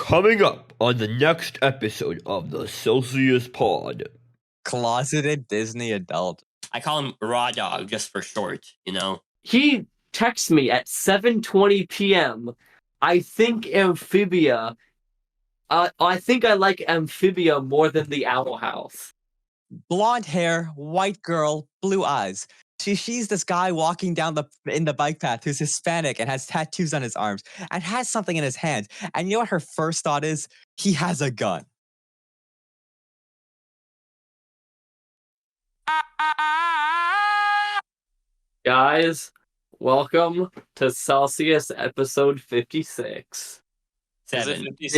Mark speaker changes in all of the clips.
Speaker 1: Coming up on the next episode of the Celsius Pod.
Speaker 2: Closeted Disney adult.
Speaker 3: I call him Raw Dog just for short, you know?
Speaker 4: He texts me at 7:20 p.m. I think Amphibia. I think I like Amphibia more than the Owl House.
Speaker 2: Blonde hair, white girl, blue eyes. She's this guy walking down in the bike path who's Hispanic and has tattoos on his arms and has something in his hand. And you know what her first thought is? He has a gun.
Speaker 4: Guys, welcome to Celsius episode 56.
Speaker 3: 57.
Speaker 4: It's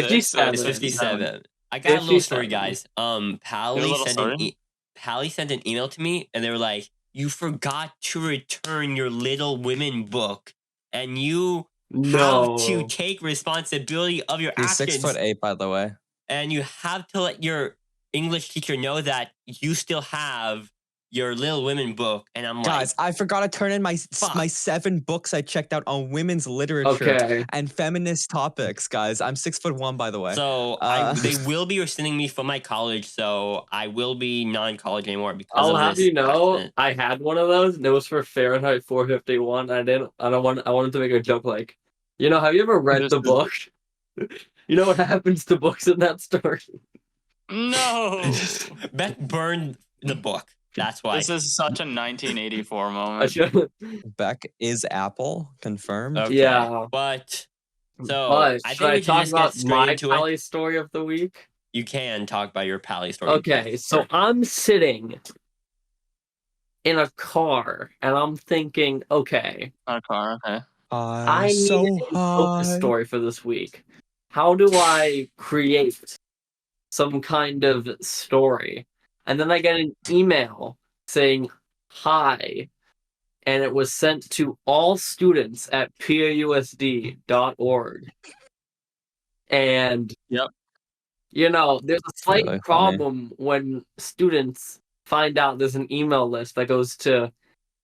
Speaker 3: 57. I got a little story, guys. Paly sent an email to me, and they were like, "You forgot to return your Little Women book, and you have to take responsibility of your
Speaker 2: He's
Speaker 3: actions."
Speaker 2: 6'8", by the way.
Speaker 3: And you have to let your English teacher know that you still have your Little Women book. And I'm
Speaker 2: Guys, I forgot to turn in my 7 books I checked out on women's literature and feminist topics, guys. I'm 6'1", by the way.
Speaker 3: So they will be rescinding me from my college, so I will be non-college anymore because
Speaker 4: I'll
Speaker 3: of
Speaker 4: have
Speaker 3: this
Speaker 4: you know,
Speaker 3: accident.
Speaker 4: I had one of those, and it was for Fahrenheit 451. I wanted to make a joke like, you know, have you ever read the book? You know what happens to books in that story?
Speaker 5: No.
Speaker 3: Beck burned the book. That's why.
Speaker 5: This is such a 1984 moment.
Speaker 2: Beck is Apple, confirmed.
Speaker 3: Okay.
Speaker 4: Yeah.
Speaker 3: But so
Speaker 4: But
Speaker 3: I
Speaker 4: should
Speaker 3: think
Speaker 4: I
Speaker 3: we should
Speaker 4: talk
Speaker 3: just get
Speaker 4: about
Speaker 3: straight
Speaker 4: my
Speaker 3: into it.
Speaker 4: Paly story of the week?
Speaker 3: You can talk about your Paly story.
Speaker 4: Okay, so I'm sitting in a car, and I'm thinking, okay,
Speaker 5: Not a car, okay.
Speaker 4: I need a focus story for this week. How do I create some kind of story? And then I get an email saying, hi, and it was sent to all students at pausd.org. And, you know, there's a slight
Speaker 2: really
Speaker 4: problem when students find out there's an email list that goes to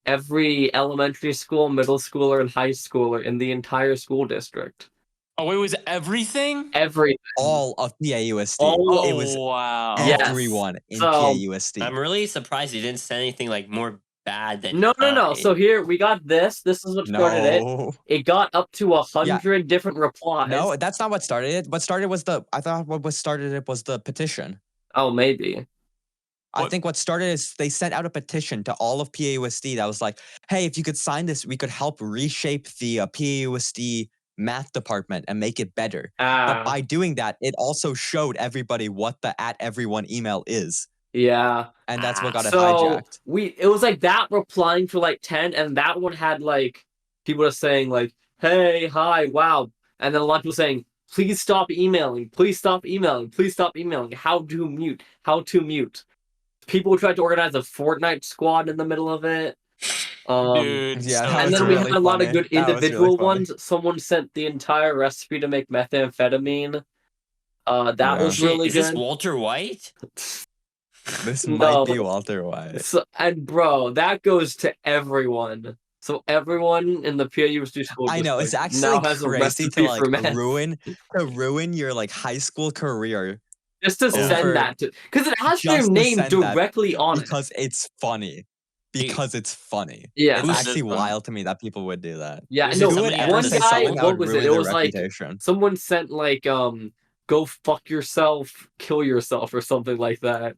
Speaker 4: every elementary school, middle schooler, and high schooler in the entire school district.
Speaker 5: Oh, wait, was everything?
Speaker 4: Everything.
Speaker 2: All of PAUSD.
Speaker 4: All
Speaker 2: it was
Speaker 5: wow.
Speaker 4: Yes.
Speaker 2: everyone in
Speaker 4: So,
Speaker 2: PAUSD.
Speaker 3: I'm really surprised you didn't send anything like more bad than
Speaker 4: No.
Speaker 3: hi.
Speaker 4: So here we got this. This is what started it. It got up to 100 different replies.
Speaker 2: No, that's not what started it. What started was what started it was the petition.
Speaker 4: Oh, maybe.
Speaker 2: I think what started is they sent out a petition to all of PAUSD that was like, hey, if you could sign this, we could help reshape the PAUSD math department and make it better. But by doing that, it also showed everybody what the @everyone email is.
Speaker 4: Yeah.
Speaker 2: And that's what got it
Speaker 4: So
Speaker 2: hijacked.
Speaker 4: it was like that replying to like 10, and that one had like people just saying like, hey, hi, wow. And then a lot of people saying, please stop emailing, please stop emailing, please stop emailing. How to mute. People tried to organize a Fortnite squad in the middle of it.
Speaker 5: Dude,
Speaker 2: yeah,
Speaker 5: so
Speaker 4: And then we had a lot of good
Speaker 2: That was
Speaker 4: individual
Speaker 2: really funny.
Speaker 4: ones. Someone sent the entire recipe to make methamphetamine. That was really
Speaker 3: Is
Speaker 4: good.
Speaker 3: this Walter White?
Speaker 2: This
Speaker 4: No.
Speaker 2: might be Walter White.
Speaker 4: So, and bro, that goes to everyone. So everyone in the PAUSD school
Speaker 2: I know, it's
Speaker 4: district
Speaker 2: actually
Speaker 4: now has a
Speaker 2: crazy
Speaker 4: recipe
Speaker 2: to
Speaker 4: for
Speaker 2: like
Speaker 4: meth.
Speaker 2: ruin your like high school career
Speaker 4: Just to
Speaker 2: over-
Speaker 4: send that to, because it has their
Speaker 2: just to
Speaker 4: name
Speaker 2: send that
Speaker 4: directly on it.
Speaker 2: because it's funny. Because it's funny.
Speaker 4: Yeah.
Speaker 2: It's
Speaker 5: Who's
Speaker 2: actually
Speaker 5: this,
Speaker 2: wild to me that people would do that.
Speaker 4: Yeah,
Speaker 3: Is
Speaker 4: no,
Speaker 3: it
Speaker 2: Who would
Speaker 3: somebody
Speaker 2: ever
Speaker 4: one
Speaker 2: say
Speaker 4: guy,
Speaker 2: something that
Speaker 4: what
Speaker 2: would
Speaker 4: was
Speaker 2: ruin
Speaker 4: it? It
Speaker 2: their
Speaker 4: was like,
Speaker 2: reputation?
Speaker 4: someone sent like, go fuck yourself, kill yourself, or something like that.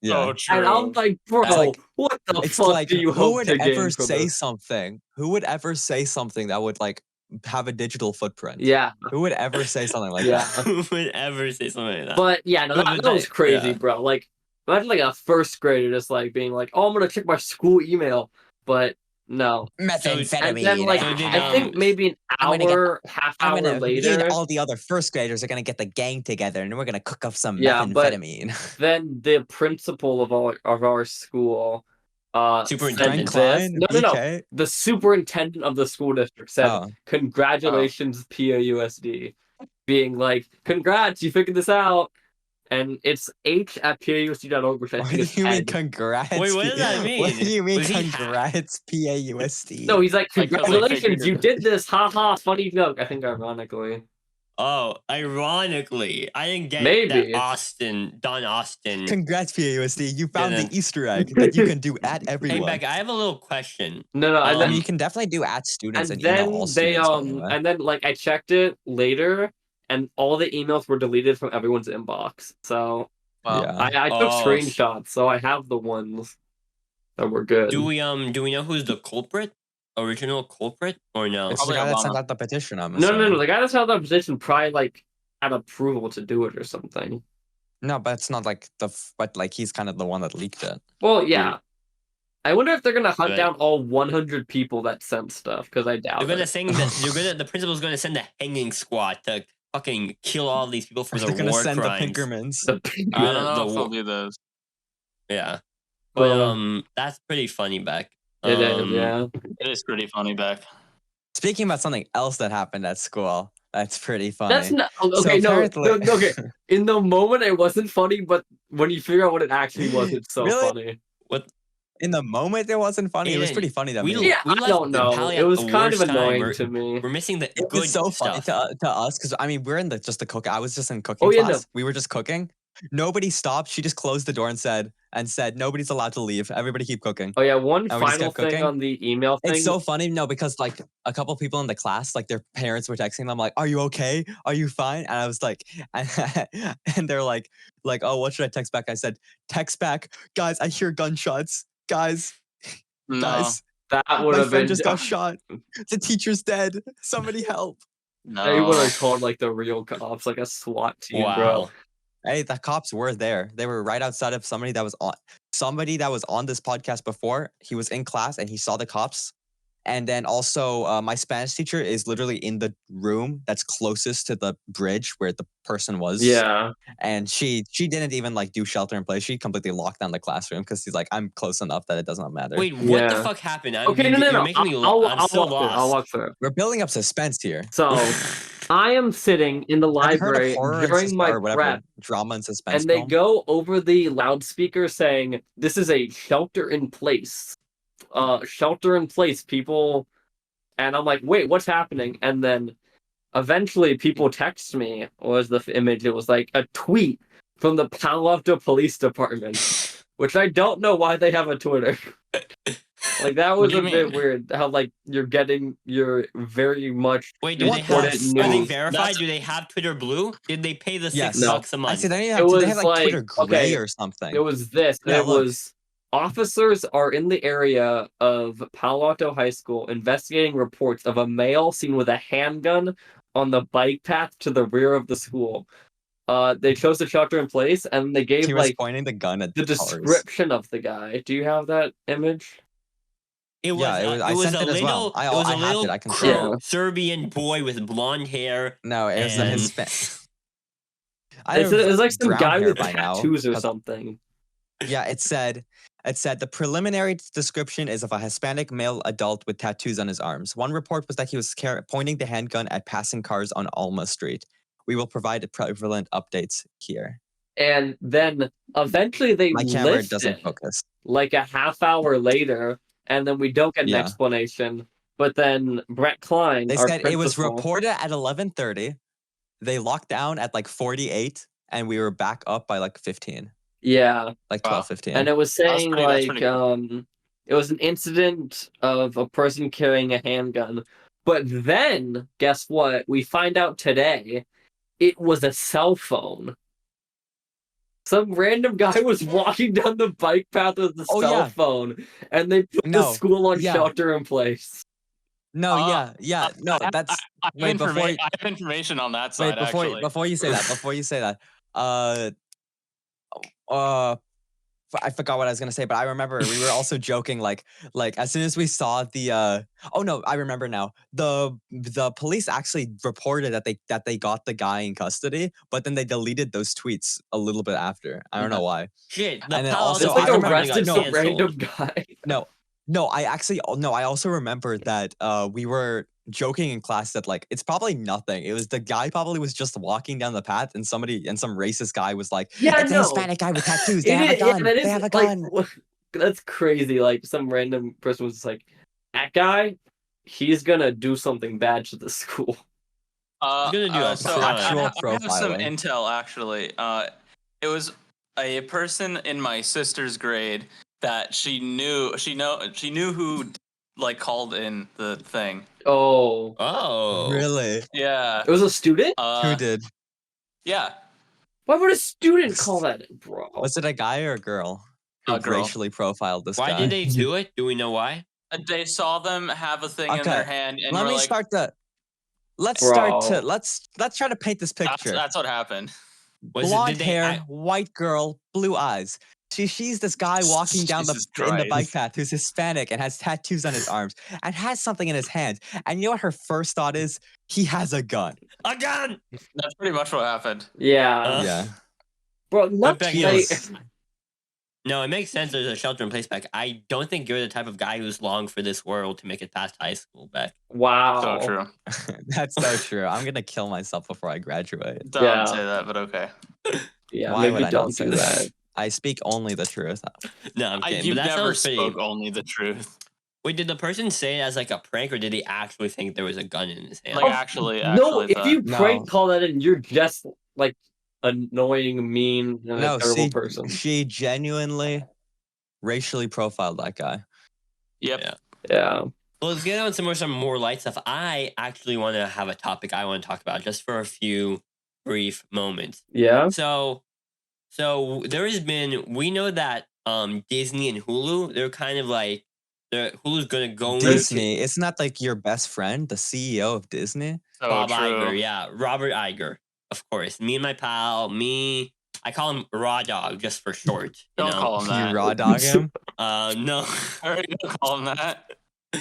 Speaker 2: Yeah.
Speaker 5: Oh, true.
Speaker 4: And I'm like, bro,
Speaker 2: like-
Speaker 4: what the
Speaker 2: It's
Speaker 4: fuck
Speaker 2: like,
Speaker 4: do you
Speaker 2: who
Speaker 4: hope
Speaker 2: would
Speaker 4: to gain
Speaker 2: ever
Speaker 4: from
Speaker 2: say
Speaker 4: this?
Speaker 2: something? Who would ever say something that would like have a digital footprint?
Speaker 4: Yeah.
Speaker 2: Who would ever say something like
Speaker 4: Yeah.
Speaker 2: that?
Speaker 3: Who would ever say something like that?
Speaker 4: But yeah, no, that was crazy,
Speaker 2: Yeah.
Speaker 4: bro. Like, imagine like a first grader just like being like, "Oh, I'm gonna check my school email," but no.
Speaker 2: Methamphetamine.
Speaker 4: And then like,
Speaker 3: So did,
Speaker 4: I think maybe an
Speaker 2: I'm gonna
Speaker 4: hour, half hour
Speaker 2: me
Speaker 4: later,
Speaker 2: and all the other first graders are gonna get the gang together and we're gonna cook up some
Speaker 4: Yeah, but-
Speaker 2: methamphetamine.
Speaker 4: then the principal of our school,
Speaker 3: Superintendent.
Speaker 4: said this. No.
Speaker 2: BK?
Speaker 4: The superintendent of the school district said,
Speaker 2: Oh.
Speaker 4: "Congratulations, PAUSD," being like, "Congrats, you figured this out." And it's h@pausd.org, which I
Speaker 2: What
Speaker 4: think
Speaker 2: do
Speaker 4: is
Speaker 2: you mean
Speaker 4: Ed.
Speaker 2: congrats?
Speaker 3: Wait, what does that mean?
Speaker 2: What do you mean
Speaker 3: Was he
Speaker 2: congrats, PAUSD?
Speaker 4: No, he's like,
Speaker 5: Like, 'cause they
Speaker 4: congratulations,
Speaker 5: figured
Speaker 4: you
Speaker 5: it-
Speaker 4: did this, haha, funny joke. I think ironically.
Speaker 3: Oh, ironically, I didn't get
Speaker 4: Maybe.
Speaker 3: that Don Austin.
Speaker 2: Congrats, PAUSD. You found the
Speaker 3: Didn't.
Speaker 2: Easter egg that you can do at
Speaker 3: Hey,
Speaker 2: everyone.
Speaker 3: Beck, I have a little question.
Speaker 4: No,
Speaker 2: I mean,
Speaker 3: Um,
Speaker 2: you can definitely do at students
Speaker 4: and
Speaker 2: and email
Speaker 4: then
Speaker 2: all
Speaker 4: they
Speaker 2: students. by the way.
Speaker 4: and then like I checked it later, and all the emails were deleted from everyone's inbox. So
Speaker 5: Wow.
Speaker 2: Yeah.
Speaker 4: I took screenshots, so I have the ones that were good.
Speaker 3: do we know who's the culprit? Original culprit or no?
Speaker 2: It's the
Speaker 5: Probably
Speaker 2: guy that
Speaker 5: Obama.
Speaker 2: sent out the petition. I'm
Speaker 4: No,
Speaker 2: assuming.
Speaker 4: the guy that's held that position probably like had approval to do it or something.
Speaker 2: No, but it's not like but like he's kind of the one that leaked it.
Speaker 4: Well, yeah. I wonder if they're gonna hunt
Speaker 3: Right.
Speaker 4: down all 100 people that sent stuff, because I doubt
Speaker 3: They're gonna
Speaker 4: it.
Speaker 3: sing that. The principal's gonna send the hanging squad to fucking kill all these people for
Speaker 2: They're
Speaker 3: their
Speaker 2: gonna
Speaker 3: war
Speaker 2: send
Speaker 3: crimes.
Speaker 2: the Pinkermans.
Speaker 5: I don't know
Speaker 3: the
Speaker 5: if they'll
Speaker 3: war-
Speaker 5: do those.
Speaker 3: Yeah, but that's pretty funny, Beck.
Speaker 4: It is, yeah.
Speaker 5: It is pretty funny, Beck.
Speaker 2: Speaking about something else that happened at school, that's pretty funny.
Speaker 4: That's not
Speaker 2: So
Speaker 4: okay.
Speaker 2: apparently-
Speaker 4: No, okay. In the moment, it wasn't funny, but when you figure out what it actually was, it's so
Speaker 2: Really?
Speaker 4: funny.
Speaker 2: In the moment, it wasn't funny. It was
Speaker 3: Aiden,
Speaker 2: pretty funny to
Speaker 3: we
Speaker 2: me.
Speaker 4: Yeah,
Speaker 3: we
Speaker 4: I
Speaker 3: left
Speaker 4: don't
Speaker 3: the
Speaker 4: know.
Speaker 3: Paly
Speaker 4: It
Speaker 3: at
Speaker 4: was
Speaker 3: the
Speaker 4: kind of
Speaker 3: worst time.
Speaker 4: annoying to me.
Speaker 3: We're missing the
Speaker 2: It
Speaker 3: good
Speaker 2: was so funny
Speaker 3: stuff.
Speaker 2: to us because I mean we're in the cooking. I was just in cooking
Speaker 4: Oh, yeah,
Speaker 2: class. We were just cooking. Nobody stopped. She just closed the door and said nobody's allowed to leave. Everybody keep cooking.
Speaker 4: Oh yeah, one
Speaker 2: And we just
Speaker 4: final
Speaker 2: kept
Speaker 4: thing
Speaker 2: cooking.
Speaker 4: on the email thing.
Speaker 2: It's so funny, no, because like a couple people in the class, like their parents were texting them, like, "Are you okay? Are you fine?" And I was like, and they're like, "Oh, what should I text back?" I said, "Text back, guys. I hear gunshots, guys,
Speaker 5: No.
Speaker 2: guys.
Speaker 4: that would
Speaker 2: My
Speaker 4: have
Speaker 2: friend
Speaker 4: been
Speaker 2: just got shot. The teacher's dead. Somebody help!"
Speaker 4: They would
Speaker 5: No.
Speaker 4: have called like the real cops, like a SWAT team,
Speaker 3: Wow.
Speaker 4: bro.
Speaker 2: Hey, the cops were there. They were right outside of somebody that was on this podcast before. He was in class and he saw the cops. And then also, my Spanish teacher is literally in the room that's closest to the bridge where the person was.
Speaker 4: Yeah.
Speaker 2: And she didn't even like do shelter in place. She completely locked down the classroom because she's like, I'm close enough that it does not matter.
Speaker 3: Wait, what
Speaker 4: Yeah.
Speaker 3: the fuck happened?
Speaker 4: Okay,
Speaker 3: You're
Speaker 4: no.
Speaker 3: making me
Speaker 4: I'll
Speaker 3: I'm so
Speaker 4: walk through.
Speaker 3: lost.
Speaker 4: I'll walk through.
Speaker 2: We're building up suspense here.
Speaker 4: So I am sitting in the
Speaker 2: Have you heard of
Speaker 4: library
Speaker 2: horror and
Speaker 4: during my
Speaker 2: or whatever
Speaker 4: prep,
Speaker 2: drama and suspense
Speaker 4: and they
Speaker 2: film?
Speaker 4: go over the loudspeaker saying, "This is a shelter in place. Shelter in place, people." And I'm like, "Wait, what's happening?" And then eventually people text me. What was the image? It was like a tweet from the Palo Alto Police Department, which I don't know why they have a Twitter. Like that was
Speaker 5: do
Speaker 4: a
Speaker 5: you
Speaker 4: bit
Speaker 5: mean?
Speaker 4: weird. How like you're getting your very much.
Speaker 3: Wait, do they
Speaker 4: important
Speaker 3: have? Are they
Speaker 4: news.
Speaker 3: verified? Do they have Twitter Blue? Did they pay the
Speaker 2: Yes.
Speaker 3: $6 a
Speaker 2: I
Speaker 3: month?
Speaker 2: see. They
Speaker 4: It
Speaker 2: have, do they
Speaker 4: was
Speaker 2: have like Twitter
Speaker 4: like,
Speaker 2: Gray
Speaker 4: okay,
Speaker 2: or something.
Speaker 4: It was this. And
Speaker 2: Yeah,
Speaker 4: it
Speaker 2: look.
Speaker 4: was officers are in the area of Palo Alto High School investigating reports of a male seen with a handgun on the bike path to the rear of the school. They chose to shelter in place, and they gave
Speaker 2: He was
Speaker 4: like
Speaker 2: pointing the gun at
Speaker 4: the
Speaker 2: the cars.
Speaker 4: description of the guy. Do you have that image?
Speaker 3: It was,
Speaker 2: Yeah, I
Speaker 3: it was
Speaker 2: sent
Speaker 3: a
Speaker 2: it as well.
Speaker 3: little,
Speaker 2: I
Speaker 3: it was a
Speaker 2: have
Speaker 3: little
Speaker 2: it. I can
Speaker 4: show
Speaker 3: crow
Speaker 4: it.
Speaker 3: Serbian boy with blonde hair.
Speaker 2: No, it was
Speaker 3: And-
Speaker 2: his I
Speaker 4: It's like some
Speaker 2: brown
Speaker 4: guy
Speaker 2: hair
Speaker 4: with
Speaker 2: by now,
Speaker 4: tattoos or
Speaker 2: 'cause-
Speaker 4: something.
Speaker 2: Yeah, it said the preliminary description is of a Hispanic male adult with tattoos on his arms. One report was that he was pointing the handgun at passing cars on Alma Street. We will provide prevalent updates here.
Speaker 4: And then eventually they
Speaker 2: My camera
Speaker 4: lift
Speaker 2: doesn't
Speaker 4: it
Speaker 2: focus.
Speaker 4: like a half hour later, and then we don't get an
Speaker 2: Yeah.
Speaker 4: explanation. But then Brett Klein,
Speaker 2: They
Speaker 4: our
Speaker 2: said it was
Speaker 4: principal-
Speaker 2: reported at 11:30. They locked down at like 48, and we were back up by like 15,
Speaker 4: Yeah,
Speaker 2: like
Speaker 5: Wow.
Speaker 2: 12, 15.
Speaker 4: and it was saying
Speaker 5: that's
Speaker 4: like
Speaker 5: pretty
Speaker 4: it was an incident of a person carrying a handgun. But then guess what? We find out today it was a cell phone. Some random guy was walking down the bike path with a
Speaker 2: Oh,
Speaker 4: cell
Speaker 2: yeah.
Speaker 4: phone, and they put the
Speaker 2: No,
Speaker 4: school on
Speaker 2: yeah.
Speaker 4: shelter in place.
Speaker 2: No, yeah, no, that's
Speaker 5: I
Speaker 2: wait before.
Speaker 5: I have information on that
Speaker 2: Wait,
Speaker 5: side, actually.
Speaker 2: before you say that, I forgot what I was gonna say, but I remember we were also joking, like as soon as we saw the oh no, I remember now. The police actually reported that they got the guy in custody, but then they deleted those tweets a little bit after. I don't know why.
Speaker 3: Shit.
Speaker 2: And then
Speaker 3: Palo
Speaker 2: also,
Speaker 4: It's
Speaker 3: Alto
Speaker 4: like
Speaker 2: I remember-
Speaker 4: arrested
Speaker 3: got
Speaker 4: some
Speaker 3: canceled.
Speaker 4: random guy.
Speaker 2: I also remember that we were joking in class that like it's probably nothing. It was the guy probably was just walking down the path and some racist guy was like,
Speaker 4: Yeah,
Speaker 2: it's a
Speaker 4: no.
Speaker 2: Hispanic guy with tattoos. They
Speaker 4: It
Speaker 2: have a
Speaker 4: is- yeah,
Speaker 2: gun.
Speaker 4: that
Speaker 2: They
Speaker 4: is,
Speaker 2: have a
Speaker 4: like,
Speaker 2: gun.
Speaker 4: That's crazy. Like some random person was just like, that guy, he's gonna do something bad to the school.
Speaker 3: I'm gonna do a
Speaker 5: so I
Speaker 2: Actual
Speaker 5: have some
Speaker 2: profiling.
Speaker 5: intel actually. It was a person in my sister's grade that she knew who like called in the thing.
Speaker 4: Oh,
Speaker 3: Oh.
Speaker 2: Really?
Speaker 5: Yeah.
Speaker 4: it was a student.
Speaker 2: Who did?
Speaker 5: Yeah.
Speaker 4: Why would a student call that, bro?
Speaker 2: Was it a guy or a girl who
Speaker 5: A girl.
Speaker 2: racially profiled this
Speaker 3: Why
Speaker 2: guy?
Speaker 3: did they do it? Do we know why?
Speaker 5: They saw them have a thing in their
Speaker 2: Okay,
Speaker 5: hand and
Speaker 2: Let
Speaker 5: were
Speaker 2: me
Speaker 5: like,
Speaker 2: start the. Let's
Speaker 4: Bro.
Speaker 2: start to let's try to paint this picture.
Speaker 5: that's what happened.
Speaker 2: Blonde
Speaker 3: Did they
Speaker 2: hair,
Speaker 3: act-
Speaker 2: white girl, blue eyes. She's this guy walking down
Speaker 5: Jesus
Speaker 2: in the bike
Speaker 5: Christ.
Speaker 2: path who's Hispanic and has tattoos on his arms and has something in his hand. And you know what her first thought is? He has a gun.
Speaker 3: A gun!
Speaker 5: That's pretty much what happened.
Speaker 4: Yeah,
Speaker 2: Yeah.
Speaker 4: bro. Not
Speaker 3: Beck,
Speaker 4: like,
Speaker 3: No, it makes sense. There's a shelter in place, Beck. I don't think you're the type of guy who's long for this world to make it past high school, Beck.
Speaker 4: wow.
Speaker 5: So true.
Speaker 2: That's so true. I'm gonna kill myself before I graduate.
Speaker 5: Don't
Speaker 4: Yeah.
Speaker 5: say that, but okay.
Speaker 4: Yeah,
Speaker 2: Why
Speaker 4: maybe
Speaker 2: would I
Speaker 4: don't
Speaker 2: not say
Speaker 4: do that.
Speaker 2: I speak only the truth.
Speaker 3: No, I'm kidding.
Speaker 5: You
Speaker 3: But that
Speaker 5: never
Speaker 3: sounds pretty.
Speaker 5: spoke only the truth.
Speaker 3: Wait, did the person say it as like a prank, or did he actually think there was a gun in his hand?
Speaker 5: Like
Speaker 4: Oh,
Speaker 5: actually
Speaker 4: No, if
Speaker 5: thought.
Speaker 4: you
Speaker 2: No.
Speaker 4: prank call that in, you're just like annoying, mean, and
Speaker 2: No,
Speaker 4: a terrible
Speaker 2: see,
Speaker 4: person.
Speaker 2: she genuinely racially profiled that guy.
Speaker 5: Yep.
Speaker 4: Yeah.
Speaker 3: Well, let's get on some more light stuff. I actually want to have a topic I want to talk about just for a few brief moments.
Speaker 4: Yeah.
Speaker 3: So there has been. We know that Disney and Hulu, they're kind of like Hulu's gonna go into
Speaker 2: Disney. It's not like your best friend, the CEO of Disney.
Speaker 5: So
Speaker 3: Bob
Speaker 5: true.
Speaker 3: Iger, yeah, Robert Iger, of course. Me and my pal, I call him Raw Dog just for short. You
Speaker 5: Don't
Speaker 3: know?
Speaker 5: call him that.
Speaker 2: You raw dog him.
Speaker 3: No.
Speaker 5: I already don't call him that.
Speaker 3: My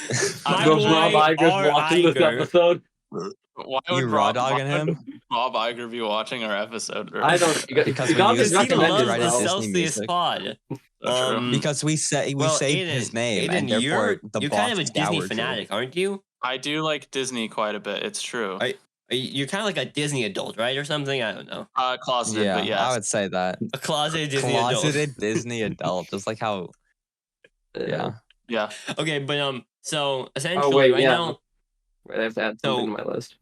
Speaker 4: So
Speaker 3: boy,
Speaker 4: Rob Iger's
Speaker 3: R.
Speaker 4: watching this
Speaker 3: Iger.
Speaker 4: episode.
Speaker 5: Why would
Speaker 2: You raw
Speaker 5: Rob,
Speaker 2: dogging
Speaker 5: why would
Speaker 2: him?
Speaker 5: Bob Iger be watching our episode?
Speaker 4: I don't.
Speaker 2: Because
Speaker 4: You
Speaker 2: we
Speaker 4: got
Speaker 2: use
Speaker 4: this
Speaker 2: it to
Speaker 3: He
Speaker 2: recommended
Speaker 3: loves
Speaker 2: right
Speaker 3: the
Speaker 2: in Disney
Speaker 3: Celsius
Speaker 2: music.
Speaker 3: pod.
Speaker 5: So true.
Speaker 2: Because we say
Speaker 3: Well,
Speaker 2: his name, and
Speaker 3: Aiden,
Speaker 2: therefore the
Speaker 3: you're
Speaker 2: boss
Speaker 3: kind of a Disney
Speaker 2: scoured you.
Speaker 3: fanatic, aren't you?
Speaker 5: I do like Disney quite a bit. It's true.
Speaker 3: You're kind of like a Disney adult, right, or something? I don't know.
Speaker 5: Closeted,
Speaker 2: Yeah,
Speaker 5: but yes.
Speaker 2: I would say that.
Speaker 3: A closeted Disney
Speaker 2: Closeted
Speaker 3: adult.
Speaker 2: Disney adult, just like how. Yeah.
Speaker 5: Yeah.
Speaker 3: Okay, but so
Speaker 4: Oh
Speaker 3: essentially
Speaker 4: wait,
Speaker 3: right
Speaker 4: yeah.
Speaker 3: now,
Speaker 4: Wait, I have to add something to my list.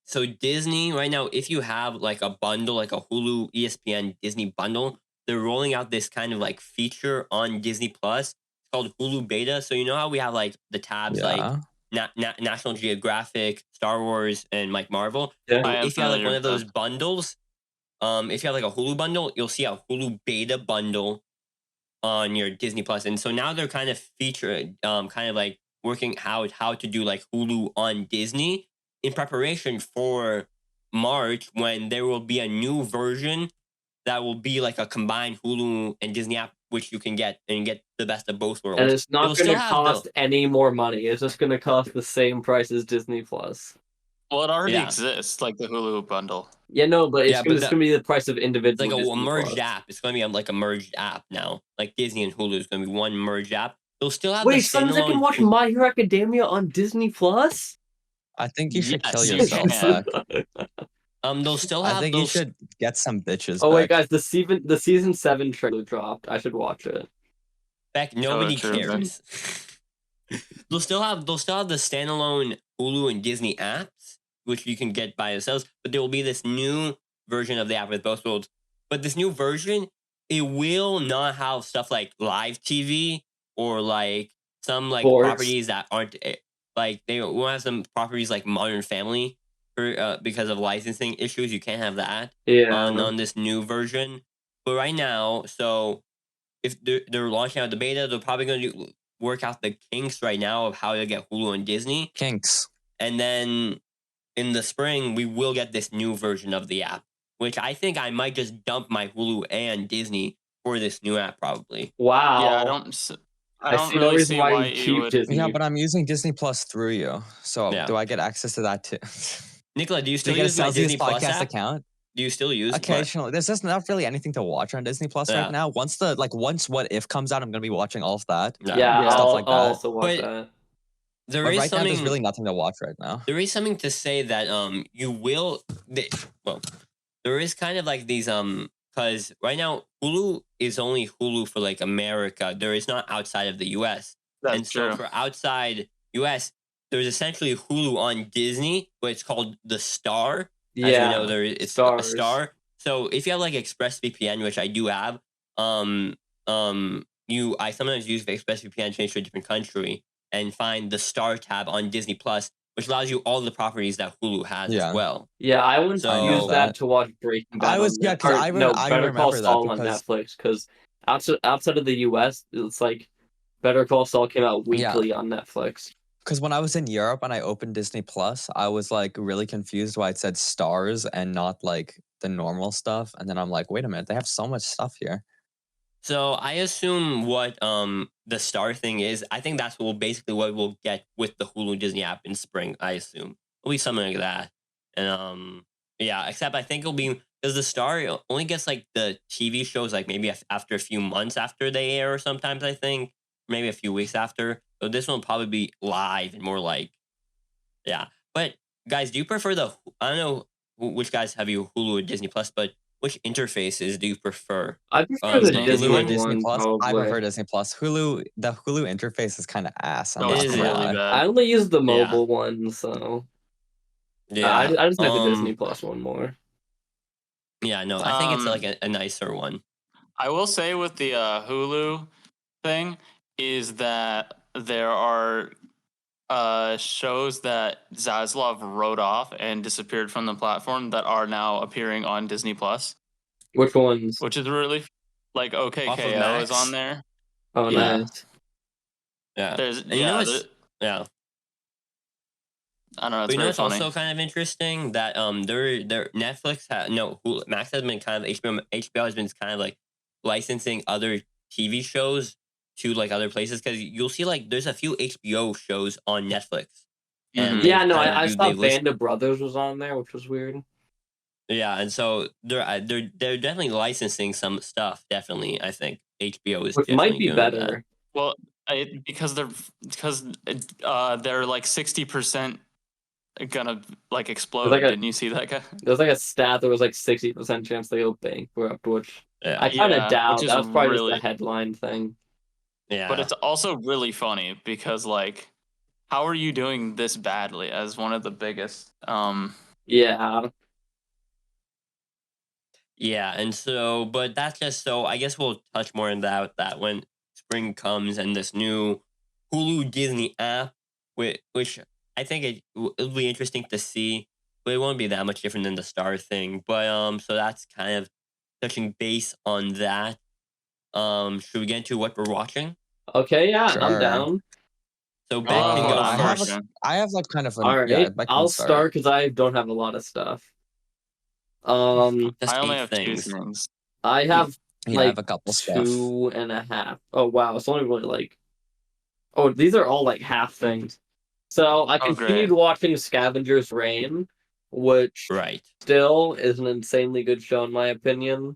Speaker 3: so Disney right now, if you have like a bundle, like a Hulu, ESPN, Disney bundle, they're rolling out this kind of like feature on Disney Plus. It's called Hulu Beta. So you know how we have like the tabs like National Geographic, Star Wars, and like Marvel.
Speaker 4: Yeah.
Speaker 3: So
Speaker 5: I am
Speaker 3: if you have like
Speaker 5: familiar
Speaker 3: one of
Speaker 5: with
Speaker 3: those
Speaker 5: that.
Speaker 3: bundles, if you have like a Hulu bundle, you'll see a Hulu Beta bundle on your Disney Plus. And so now they're kind of kind of like working how to do like Hulu on Disney in preparation for March, when there will be a new version that will be like a combined Hulu and Disney app, which you can get and get the best of both worlds.
Speaker 4: And it's not
Speaker 3: It'll
Speaker 4: going to
Speaker 3: still have
Speaker 4: cost any more money. It's just going to cost the same price as Disney Plus.
Speaker 5: Well, it already
Speaker 3: Yeah.
Speaker 5: exists, like the Hulu bundle.
Speaker 4: Yeah, no, but it's
Speaker 3: Yeah,
Speaker 4: going
Speaker 3: but
Speaker 4: to be the price of
Speaker 3: It's
Speaker 4: individual.
Speaker 3: like a
Speaker 4: Disney
Speaker 3: merged
Speaker 4: Plus.
Speaker 3: app. It's going to be like a merged app now. Like Disney and Hulu is going to be one merged app. They'll still have
Speaker 4: Wait,
Speaker 3: the
Speaker 4: so I can
Speaker 3: standalone
Speaker 4: watch My Hero Academia on Disney Plus?
Speaker 2: I think you should
Speaker 5: Yes,
Speaker 2: kill
Speaker 5: you
Speaker 2: yourself,
Speaker 5: can.
Speaker 2: Beck.
Speaker 3: They'll still have
Speaker 2: I think
Speaker 3: those.
Speaker 2: you should get some bitches.
Speaker 4: Oh wait,
Speaker 2: Beck.
Speaker 4: guys, the season 7 trailer dropped. I should watch it.
Speaker 3: Beck, nobody
Speaker 5: true, Beck.
Speaker 3: cares. They'll still have the standalone Hulu and Disney apps, which you can get by yourselves. But there will be this new version of the app with both worlds. But this new version, it will not have stuff like live TV or like some like
Speaker 4: Sports.
Speaker 3: properties that aren't like they won't have some properties like Modern Family because of licensing issues. You can't have that
Speaker 4: Yeah.
Speaker 3: on this new version. But right now, so if they're launching out the beta, they're probably going to work out the kinks right now of how to get Hulu and Disney.
Speaker 2: Kinks.
Speaker 3: And then in the spring, we will get this new version of the app, which I think I might just dump my Hulu and Disney for this new app probably.
Speaker 4: Wow.
Speaker 5: Yeah, I don't
Speaker 4: see no
Speaker 5: really
Speaker 4: reason
Speaker 5: see
Speaker 4: why
Speaker 5: why
Speaker 4: you
Speaker 5: you
Speaker 4: keep
Speaker 5: would.
Speaker 4: Disney.
Speaker 2: Yeah, but I'm using Disney Plus through you. So
Speaker 3: Yeah.
Speaker 2: do I get access to that too?
Speaker 3: Nikola, do you
Speaker 2: Do
Speaker 3: still
Speaker 2: you get a
Speaker 3: use my
Speaker 2: Celsius
Speaker 3: Disney Plus
Speaker 2: podcast
Speaker 3: app?
Speaker 2: account?
Speaker 3: Do you still use it?
Speaker 2: Occasionally. There's just not really anything to watch on Disney Plus
Speaker 3: Yeah.
Speaker 2: right now. Once What If comes out, I'm gonna be watching all of that.
Speaker 4: Yeah,
Speaker 2: Stuff
Speaker 4: I'll,
Speaker 2: like
Speaker 4: I'll
Speaker 2: that.
Speaker 4: also watch
Speaker 3: But-
Speaker 4: that.
Speaker 3: There
Speaker 2: But
Speaker 3: is
Speaker 2: right now,
Speaker 3: something.
Speaker 2: there's really nothing to watch right now.
Speaker 3: There is something to say that you will there is kind of like these because right now Hulu is only Hulu for like America. There is not outside of the US.
Speaker 5: That's
Speaker 3: And so
Speaker 5: true.
Speaker 3: for outside US, there's essentially Hulu on Disney, but it's called the Star.
Speaker 4: Yeah,
Speaker 3: as we know, it's
Speaker 4: Stars.
Speaker 3: a Star. So if you have like ExpressVPN, which I do have, I sometimes use ExpressVPN to change to a different country and find the Star tab on Disney Plus, which allows you all the properties that Hulu has as well.
Speaker 4: Yeah, I wouldn't use that to watch Breaking Bad. Better Call Saul on Netflix, because outside of the US, it's like Better Call Saul came out weekly on Netflix.
Speaker 2: Because when I was in Europe and I opened Disney Plus, I was like really confused why it said stars and not like the normal stuff. And then I'm like, wait a minute, they have so much stuff here.
Speaker 3: So I assume what the Star thing is. I think that's basically what we'll get with the Hulu Disney app in spring. I assume it'll be something like that. And yeah, except I think it'll be because the Star only gets like the TV shows like maybe after a few months after they air, or sometimes I think maybe a few weeks after. So this one will probably be live and more like, yeah. But guys, do you prefer I don't know which guys have you Hulu or Disney Plus, but which interfaces do you prefer?
Speaker 4: I prefer the Disney
Speaker 2: or Disney
Speaker 4: one,
Speaker 2: Plus.
Speaker 4: probably.
Speaker 2: I prefer Disney Plus. The Hulu interface is kind of ass.
Speaker 5: Oh, it's really bad.
Speaker 4: I only use the mobile one, so
Speaker 3: yeah.
Speaker 4: I just like the Disney Plus one more.
Speaker 3: Yeah, no, I think it's like a nicer one.
Speaker 5: I will say with the Hulu thing is that there are shows that Zaslav wrote off and disappeared from the platform that are now appearing on Disney Plus.
Speaker 4: Which ones?
Speaker 5: Which is really like OKKO is on there.
Speaker 4: Oh, nice.
Speaker 3: Yeah.
Speaker 5: There's
Speaker 3: yeah.
Speaker 5: I don't know. It's
Speaker 3: but
Speaker 5: very
Speaker 3: it's
Speaker 5: funny.
Speaker 3: also kind of interesting that their Netflix Max has been kind of HBO has been kind of like licensing other TV shows to like other places, because you'll see like there's a few HBO shows on Netflix.
Speaker 5: And
Speaker 4: I saw Band of Brothers was on there, which was weird.
Speaker 3: Yeah, and so they're definitely licensing some stuff. Definitely, I think HBO is
Speaker 4: which might be better.
Speaker 3: That.
Speaker 5: Well, because they're like 60% gonna like explode. Didn't you see that guy?
Speaker 4: There's like a stat that was like 60% chance they go bankrupt, which I kind of doubt. That was probably just a headline thing.
Speaker 3: Yeah,
Speaker 5: but it's also really funny because like, how are you doing this badly as one of the biggest?
Speaker 3: Yeah, and so, but that's just so. I guess we'll touch more on that when spring comes and this new Hulu Disney app, which I think it'll be interesting to see, but it won't be that much different than the Star thing. But so that's kind of touching base on that. Should we get into what we're watching?
Speaker 4: Okay, yeah, sure. I'm down.
Speaker 3: So Beck can go first.
Speaker 2: I have like kind of
Speaker 4: all right. I'll start because I don't have a lot of stuff.
Speaker 5: I only have 2 things.
Speaker 4: I have
Speaker 2: I have a couple
Speaker 4: 2.5. Oh wow, it's only really like. Oh, these are all like half things. So I continued watching Scavenger's Reign, which still is an insanely good show in my opinion.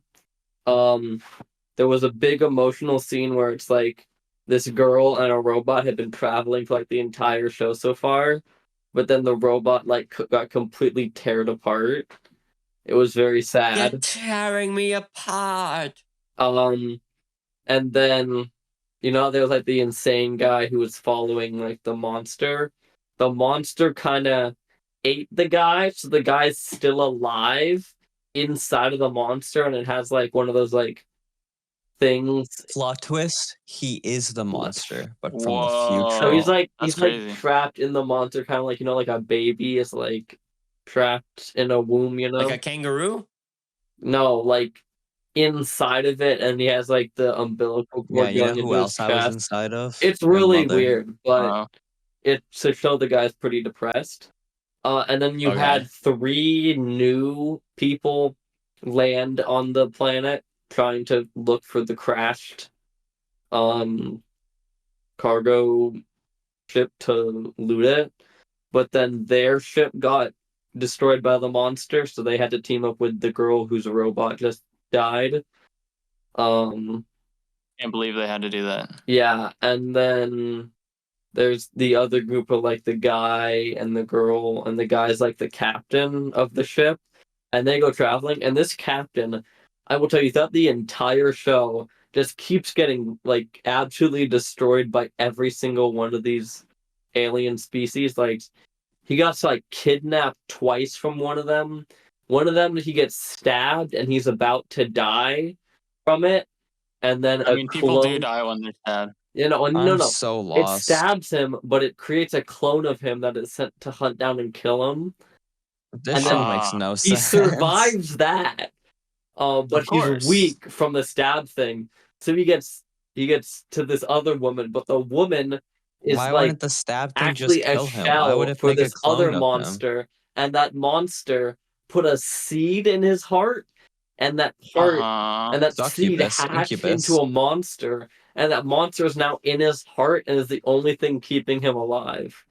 Speaker 4: There was a big emotional scene where it's like this girl and a robot had been traveling for like the entire show so far, but then the robot like got completely teared apart. It was very sad.
Speaker 3: You're tearing me apart.
Speaker 4: And then, there was like the insane guy who was following like the monster. The monster kind of ate the guy, so the guy's still alive inside of the monster, and it has like one of those like things.
Speaker 2: Plot twist: he is the monster, but from
Speaker 5: the
Speaker 2: future.
Speaker 4: So he's like trapped in the monster, kind of like like a baby is like trapped in a womb,
Speaker 3: like a kangaroo.
Speaker 4: No, like inside of it, and he has like the umbilical cord going into his chest.
Speaker 2: I was inside of?
Speaker 4: It's really weird, but it's to show the guy's pretty depressed. And then you had 3 new people land on the planet trying to look for the crashed cargo ship to loot it. But then their ship got destroyed by the monster, so they had to team up with the girl whose robot just died.
Speaker 5: Can't believe they had to do that.
Speaker 4: Yeah, and then there's the other group of like the guy and the girl, and the guy's like the captain of the ship, and they go traveling, and this captain, I will tell you, throughout the entire show just keeps getting like absolutely destroyed by every single one of these alien species. Like he got to like kidnapped twice from one of them. One of them he gets stabbed and he's about to die from it, and then
Speaker 5: I mean, people do die when they're sad.
Speaker 4: No.
Speaker 2: So
Speaker 4: It
Speaker 2: lost.
Speaker 4: stabs him, but it creates a clone of him that is sent to hunt down and kill him.
Speaker 2: This show makes no
Speaker 4: He
Speaker 2: sense.
Speaker 4: survives that, but he's weak from the stab thing. So he gets to this other woman, but the woman is
Speaker 2: Why
Speaker 4: like
Speaker 2: wouldn't the stab thing
Speaker 4: actually
Speaker 2: just kill
Speaker 4: a
Speaker 2: him?
Speaker 4: shell
Speaker 2: Why would it
Speaker 4: for
Speaker 2: make a
Speaker 4: this
Speaker 2: clone
Speaker 4: other
Speaker 2: of him?
Speaker 4: monster, and that monster put a seed in his heart, and that heart and that seed hatched into a monster, and that monster is now in his heart and is the only thing keeping him alive.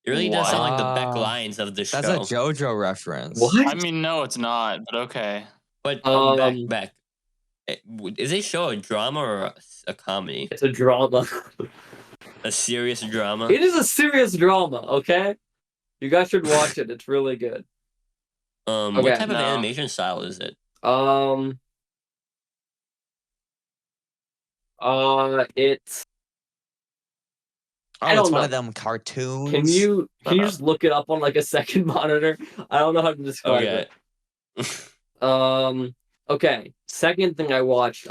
Speaker 3: It really does sound like the Beck lines of the show.
Speaker 2: That's a JoJo reference.
Speaker 4: What?
Speaker 5: I mean, no, it's not, but okay.
Speaker 3: But Beck, is this show a drama or a comedy?
Speaker 4: It's a drama.
Speaker 3: A serious drama?
Speaker 4: It is a serious drama, okay? You guys should watch it. It's really good.
Speaker 3: What type of animation style is it?
Speaker 4: It's
Speaker 2: Oh, it's one of them cartoons.
Speaker 4: Can you just look it up on like a second monitor? I don't know how to describe it. Okay. Second thing I watched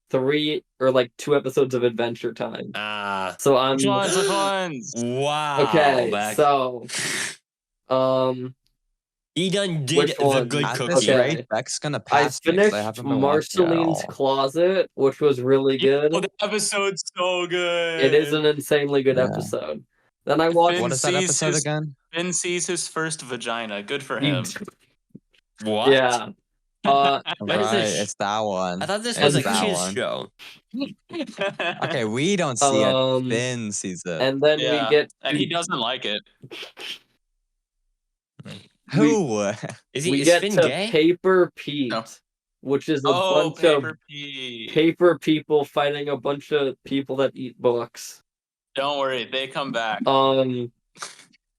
Speaker 4: 3 or like 2 episodes of Adventure Time. So I'm
Speaker 5: Which ones?
Speaker 3: Wow.
Speaker 4: Okay,
Speaker 3: Beck.
Speaker 4: so
Speaker 3: he done did the good cookie.
Speaker 2: At this rate, Beck's gonna pass.
Speaker 4: I finished Marceline's Closet, which was really good.
Speaker 5: Oh, the episode's so good.
Speaker 4: It is an insanely good episode. Then I watched.
Speaker 2: What is that episode again?
Speaker 5: Finn sees his first vagina. Good for him.
Speaker 3: What?
Speaker 4: Yeah.
Speaker 2: Right, it's that one.
Speaker 3: I thought this was a kid's show.
Speaker 2: Okay, we don't see it. Finn sees it.
Speaker 4: And then we get.
Speaker 5: And he doesn't like it.
Speaker 2: Who?
Speaker 4: We get
Speaker 3: Finn
Speaker 4: to
Speaker 3: gay?
Speaker 4: Paper Pete, which is a bunch of paper people fighting a bunch of people that eat books.
Speaker 5: Don't worry, they come back.
Speaker 4: Then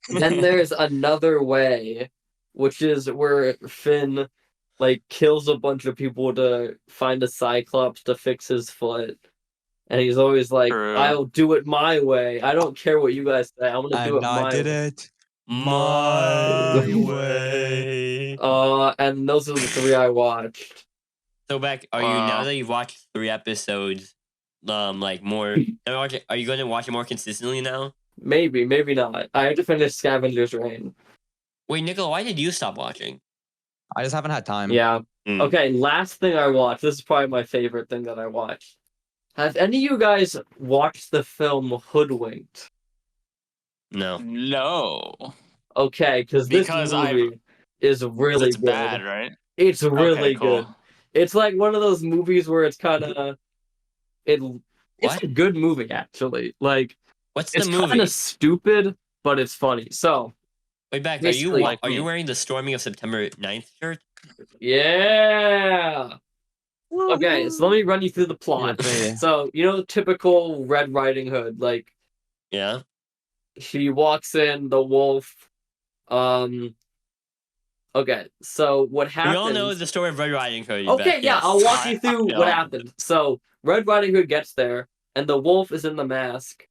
Speaker 4: there's Another Way, which is where Finn like kills a bunch of people to find a Cyclops to fix his foot. And he's always like, I'll do it my way. I don't care what you guys say. I'm gonna do it my way.
Speaker 2: I did it my way.
Speaker 4: And those are the 3 I watched.
Speaker 3: So Beck, are you now that you've watched 3 episodes, like more? Are you going to watch it more consistently now?
Speaker 4: Maybe not. I have to finish Scavenger's Reign.
Speaker 3: Wait, Nikola, why did you stop watching?
Speaker 2: I just haven't had time.
Speaker 4: Yeah. Okay, last thing I watched. This is probably my favorite thing that I watched. Have any of you guys watched the film Hoodwinked?
Speaker 3: No.
Speaker 4: Okay, because this movie is really good. It's
Speaker 5: bad, right?
Speaker 4: It's really good. It's like one of those movies where it's kind of it's a good movie actually. Like
Speaker 3: what's the movie?
Speaker 4: It's kind of stupid, but it's funny. So
Speaker 3: wait, Beck, are you wearing the Storming of September 9th shirt?
Speaker 4: Yeah. Okay, so let me run you through the plot. So, typical Red Riding Hood, like she walks in, the wolf. Okay, so what happens?
Speaker 3: We all know the story of Red Riding Hood.
Speaker 4: Okay, yeah, I'll walk you through what happened. So Red Riding Hood gets there, and the wolf is in the mask.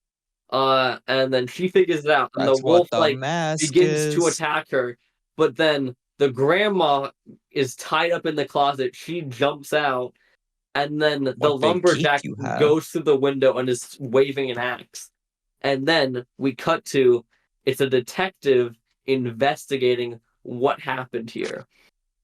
Speaker 4: And then she figures it out, and the wolf begins to attack her. But then the grandma is tied up in the closet. She jumps out, and then the lumberjack goes through the window and is waving an axe. And then we cut to it's a detective investigating what happened here.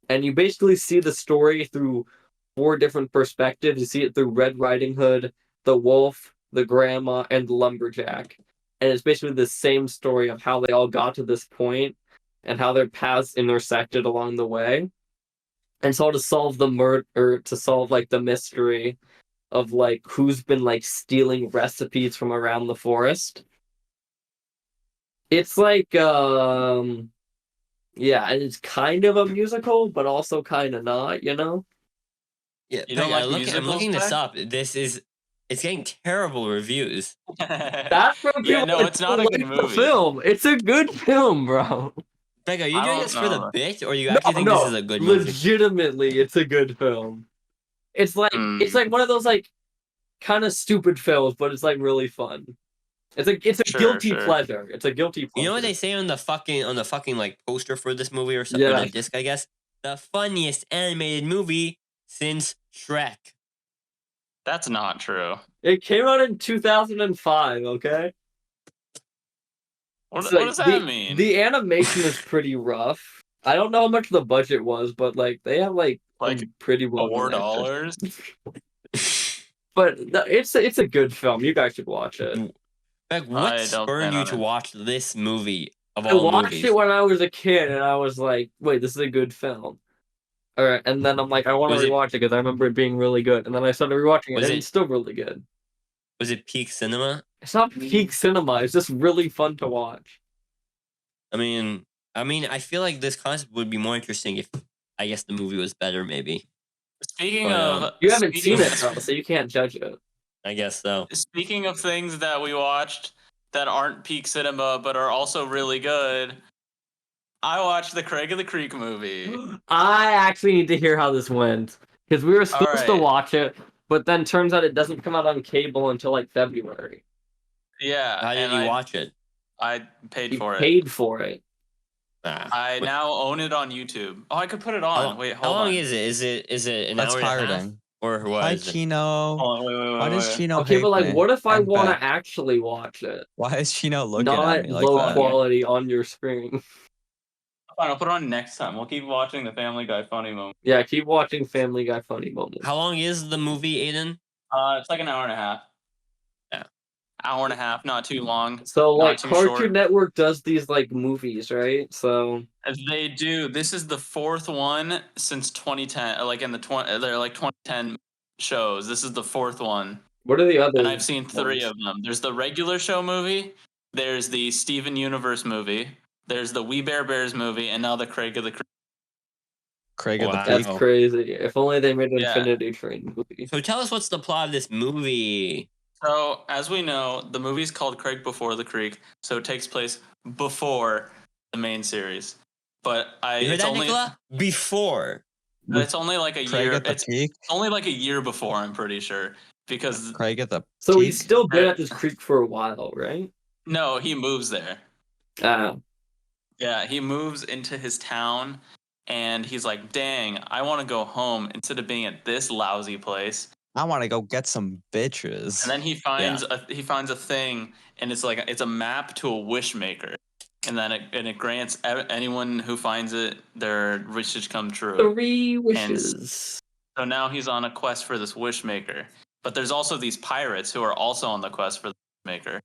Speaker 4: And you basically see the story through 4 different perspectives. You see it through Red Riding Hood, the wolf, the grandma, and the lumberjack. And it's basically the same story of how they all got to this point and how their paths intersected along the way. And so to solve the murder, to solve like the mystery of like who's been like stealing recipes from around the forest. It's like yeah, and it's kind of a musical, but also kind of not,
Speaker 3: Yeah,
Speaker 5: you don't like
Speaker 3: I'm looking this up. It's getting terrible reviews.
Speaker 4: That's from people
Speaker 5: it's not a good movie.
Speaker 4: Film. It's a good film, bro.
Speaker 3: Beck, are you doing this for the bit, or you actually think this is a good movie?
Speaker 4: Legitimately, it's a good film. It's like one of those like kind of stupid films, but it's like really fun. It's a guilty pleasure. It's a guilty pleasure.
Speaker 3: You know what they say on the fucking like poster for this movie or something, or the disc, I guess? The funniest animated movie since Shrek.
Speaker 5: That's not true.
Speaker 4: It came out in 2005, okay?
Speaker 5: What does that mean?
Speaker 4: The animation is pretty rough. I don't know how much the budget was, but like they have like pretty well
Speaker 5: $4.
Speaker 4: But it's a good film. You guys should watch it.
Speaker 3: Beck, what spurred you to watch this movie of all
Speaker 4: movies? I watched it when I was a kid, and I was like, "Wait, this is a good film." All right, and then I'm like, I want to rewatch it because I remember it being really good. And then I started rewatching it, and it's still really good.
Speaker 3: Was it peak cinema?
Speaker 4: It's not peak cinema. It's just really fun to watch.
Speaker 3: I mean, I feel like this concept would be more interesting if, I guess, the movie was better, maybe.
Speaker 5: Speaking of...
Speaker 4: You haven't seen it, though, so you can't judge it.
Speaker 3: I guess so.
Speaker 5: Speaking of things that we watched that aren't peak cinema, but are also really good, I watched the Craig of the Creek movie.
Speaker 4: I actually need to hear how this went. Because we were supposed to watch it, but then turns out it doesn't come out on cable until like February.
Speaker 5: Yeah.
Speaker 3: How did you watch it?
Speaker 5: I paid for it.
Speaker 4: Paid for it.
Speaker 5: I now own it on YouTube. Oh, I could put it on. Wait, hold on.
Speaker 3: How long is it? Is it an hour and a half? Or what?
Speaker 2: Hi, Chino.
Speaker 5: Why
Speaker 2: does Chino
Speaker 4: okay, but like,
Speaker 2: me?
Speaker 4: what if I want to actually watch it?
Speaker 2: Why is Chino looking at me like
Speaker 4: low
Speaker 2: that?
Speaker 4: quality on your screen.
Speaker 5: Fine, I'll put it on next time. We'll keep watching the Family Guy funny moment.
Speaker 4: Yeah, keep watching Family Guy funny moments.
Speaker 3: How long is the movie, Aiden?
Speaker 5: It's like an hour and a half.
Speaker 3: Yeah.
Speaker 5: Hour and a half, not too long.
Speaker 4: So like Cartoon Network does these like movies, right? So
Speaker 5: as they do. This is the fourth one since 2010. Like in the they're like 2010 shows. This is the fourth one.
Speaker 4: What are the others?
Speaker 5: And I've seen 3 of them. There's the regular show movie. There's the Steven Universe movie. There's the We Bare Bears movie, and now the Craig of the Creek.
Speaker 2: Craig of the Creek.
Speaker 4: That's crazy. If only they made an Infinity Train movie.
Speaker 3: So tell us what's the plot of this movie.
Speaker 5: So, as we know, the movie's called Craig Before the Creek, so it takes place before the main series. But
Speaker 3: you heard that, Nikola? Before.
Speaker 5: It's only like a
Speaker 2: Craig
Speaker 5: year.
Speaker 2: At the peak?
Speaker 5: It's only like a year before, I'm pretty sure, because
Speaker 2: Craig at the
Speaker 4: So
Speaker 2: peak?
Speaker 4: he's still been at this creek for a while, right?
Speaker 5: No, he moves there. Yeah, he moves into his town, and he's like, "Dang, I want to go home instead of being at this lousy place."
Speaker 2: I want to go get some bitches.
Speaker 5: And then he finds a thing, and it's a map to a wish maker, and then it grants anyone who finds it their wishes come true.
Speaker 4: 3 wishes.
Speaker 5: And so now he's on a quest for this wish maker, but there's also these pirates who are also on the quest for the wish maker,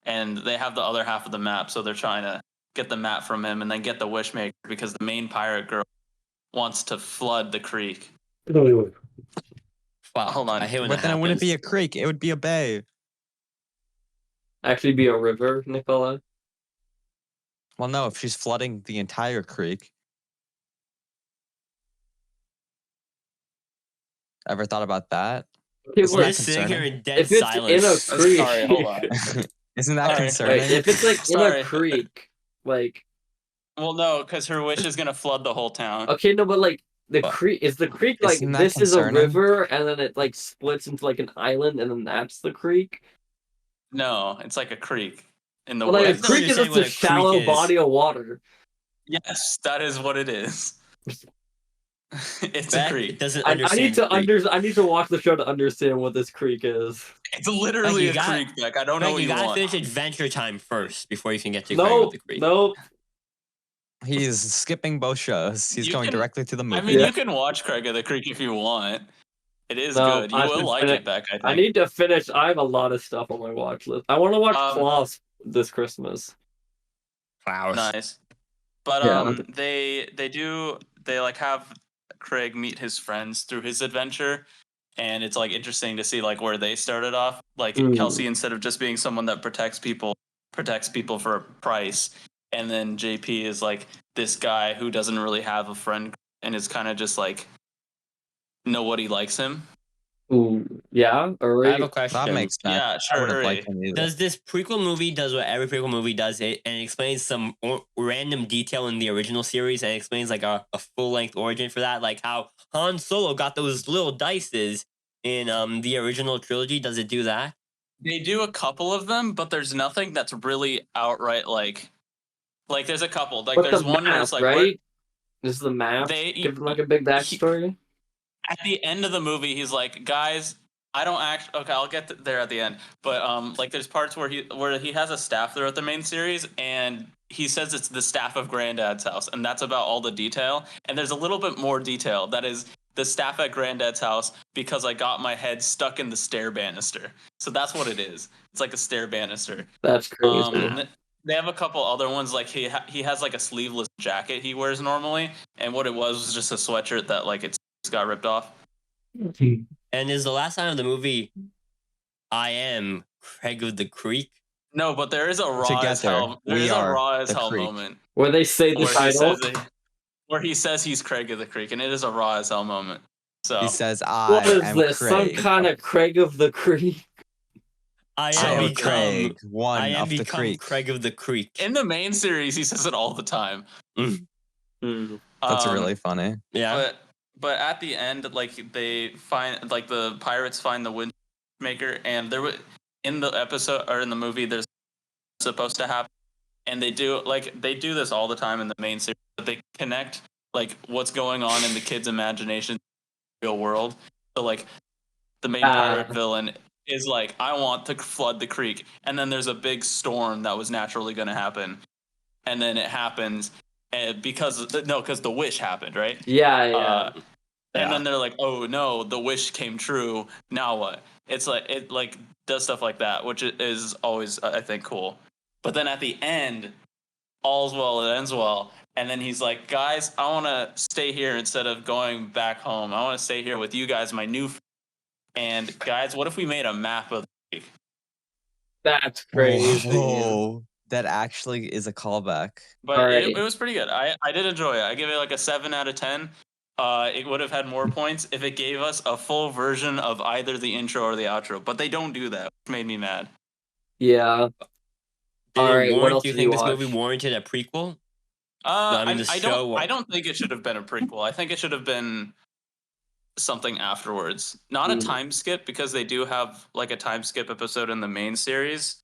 Speaker 5: and they have the other half of the map, so they're trying to get the map from him and then get the wish maker because the main pirate girl wants to flood the creek.
Speaker 3: Wow, hold on.
Speaker 2: But then it wouldn't be a creek; it would be a bay.
Speaker 4: Actually, be a river, Nikola.
Speaker 2: Well, no, if she's flooding the entire creek. Ever thought about that?
Speaker 3: We're just sitting here in dead silence.
Speaker 4: In a creek,
Speaker 5: sorry, hold on.
Speaker 2: Isn't that concerning?
Speaker 4: Wait, if it's like in a creek, like.
Speaker 5: Well, no, because her wish is gonna flood the whole town.
Speaker 4: Okay, no, but like. The creek is the creek like this is a river and then it like splits into like an island and then that's the creek.
Speaker 5: No, it's like a creek in the
Speaker 4: like a
Speaker 5: woods.
Speaker 4: creek is just a shallow body of water.
Speaker 5: Yes, that is what it is. It's
Speaker 3: Beck
Speaker 5: a creek.
Speaker 3: Doesn't
Speaker 4: I need to watch the show to understand what this creek is.
Speaker 5: It's literally a creek, Beck. I don't know what you
Speaker 3: gotta
Speaker 5: want.
Speaker 3: finish Adventure Time first before you can get to Craig with the Creek.
Speaker 4: Nope.
Speaker 2: He's skipping both shows. He's going directly to the movie.
Speaker 5: I mean, you can watch Craig of the Creek if you want. It is good. You will like it, Beck, I think.
Speaker 4: I need to finish. I have a lot of stuff on my watch list. I want to watch Klaus this Christmas.
Speaker 3: Klaus.
Speaker 5: Nice. But they like have Craig meet his friends through his adventure, and it's like interesting to see like where they started off. Like Kelsey, instead of just being someone that protects people for a price. And then JP is like this guy who doesn't really have a friend and is kind of just like nobody likes him.
Speaker 4: Ooh, yeah.
Speaker 3: I have a question.
Speaker 2: That makes sense.
Speaker 5: Yeah, sure.
Speaker 3: Does this prequel movie does what every prequel movie does? It and explains some random detail in the original series and explains like a full length origin for that, like how Han Solo got those little dices in the original trilogy. Does it do that?
Speaker 5: They do a couple of them, but there's nothing that's really outright like there's a couple. Like
Speaker 4: But
Speaker 5: there's
Speaker 4: the
Speaker 5: one where
Speaker 4: map,
Speaker 5: it's like
Speaker 4: right? This is the map.
Speaker 5: they
Speaker 4: Give them like a big backstory.
Speaker 5: at the end of the movie, he's like, guys, I don't act. Okay, I'll get there at the end. But like, there's parts where he has a staff throughout the main series, and he says it's the staff of Granddad's house, and that's about all the detail. And there's a little bit more detail that is the staff at Granddad's house because I got my head stuck in the stair banister. So that's what it is. It's like a stair banister.
Speaker 4: That's crazy.
Speaker 5: They have a couple other ones, like he has like a sleeveless jacket he wears normally, and what it was just a sweatshirt that like it's got ripped off.
Speaker 3: And is the last line of the movie, "I am Craig of the Creek"?
Speaker 5: No, but there is a raw as hell. There is a raw as hell moment
Speaker 4: where they say the title,
Speaker 5: where he says he's Craig of the Creek, and it is a raw as hell moment. So
Speaker 2: he says, "I
Speaker 4: what is
Speaker 2: am
Speaker 4: this?
Speaker 2: Craig.
Speaker 4: Some kind of Craig of the Creek?
Speaker 2: I am Craig, one of the creek.
Speaker 3: Craig of the Creek.
Speaker 5: In the main series, he says it all the time.
Speaker 2: That's really funny.
Speaker 3: Yeah.
Speaker 5: But at the end, like they find, like the pirates find the Windmaker, and there was in the episode or in the movie, there's supposed to happen, and they do this all the time in the main series. But they connect like what's going on in the kids' imagination, real world. So like the main pirate villain is like, I want to flood the creek, and then there's a big storm that was naturally going to happen, and then it happens. Because the wish happened, right?
Speaker 4: Yeah.
Speaker 5: And then they're like, "Oh no, the wish came true. Now what?" It's like it like does stuff like that, which is always I think cool. But then at the end, all's well that ends well, and then he's like, "Guys, I want to stay here instead of going back home. I want to stay here with you guys, my new friends. And guys, what if we made a map of the creek?"
Speaker 4: That's crazy.
Speaker 2: Whoa. That actually is a callback.
Speaker 5: But it was pretty good. I did enjoy it. I give it like a 7 out of 10. It would have had more points if it gave us a full version of either the intro or the outro. But they don't do that, which made me mad.
Speaker 4: Yeah.
Speaker 3: All right. What else do you think this movie warranted a prequel?
Speaker 5: I don't think it should have been a prequel. I think it should have been something afterwards. Not a time skip, because they do have like a time skip episode in the main series.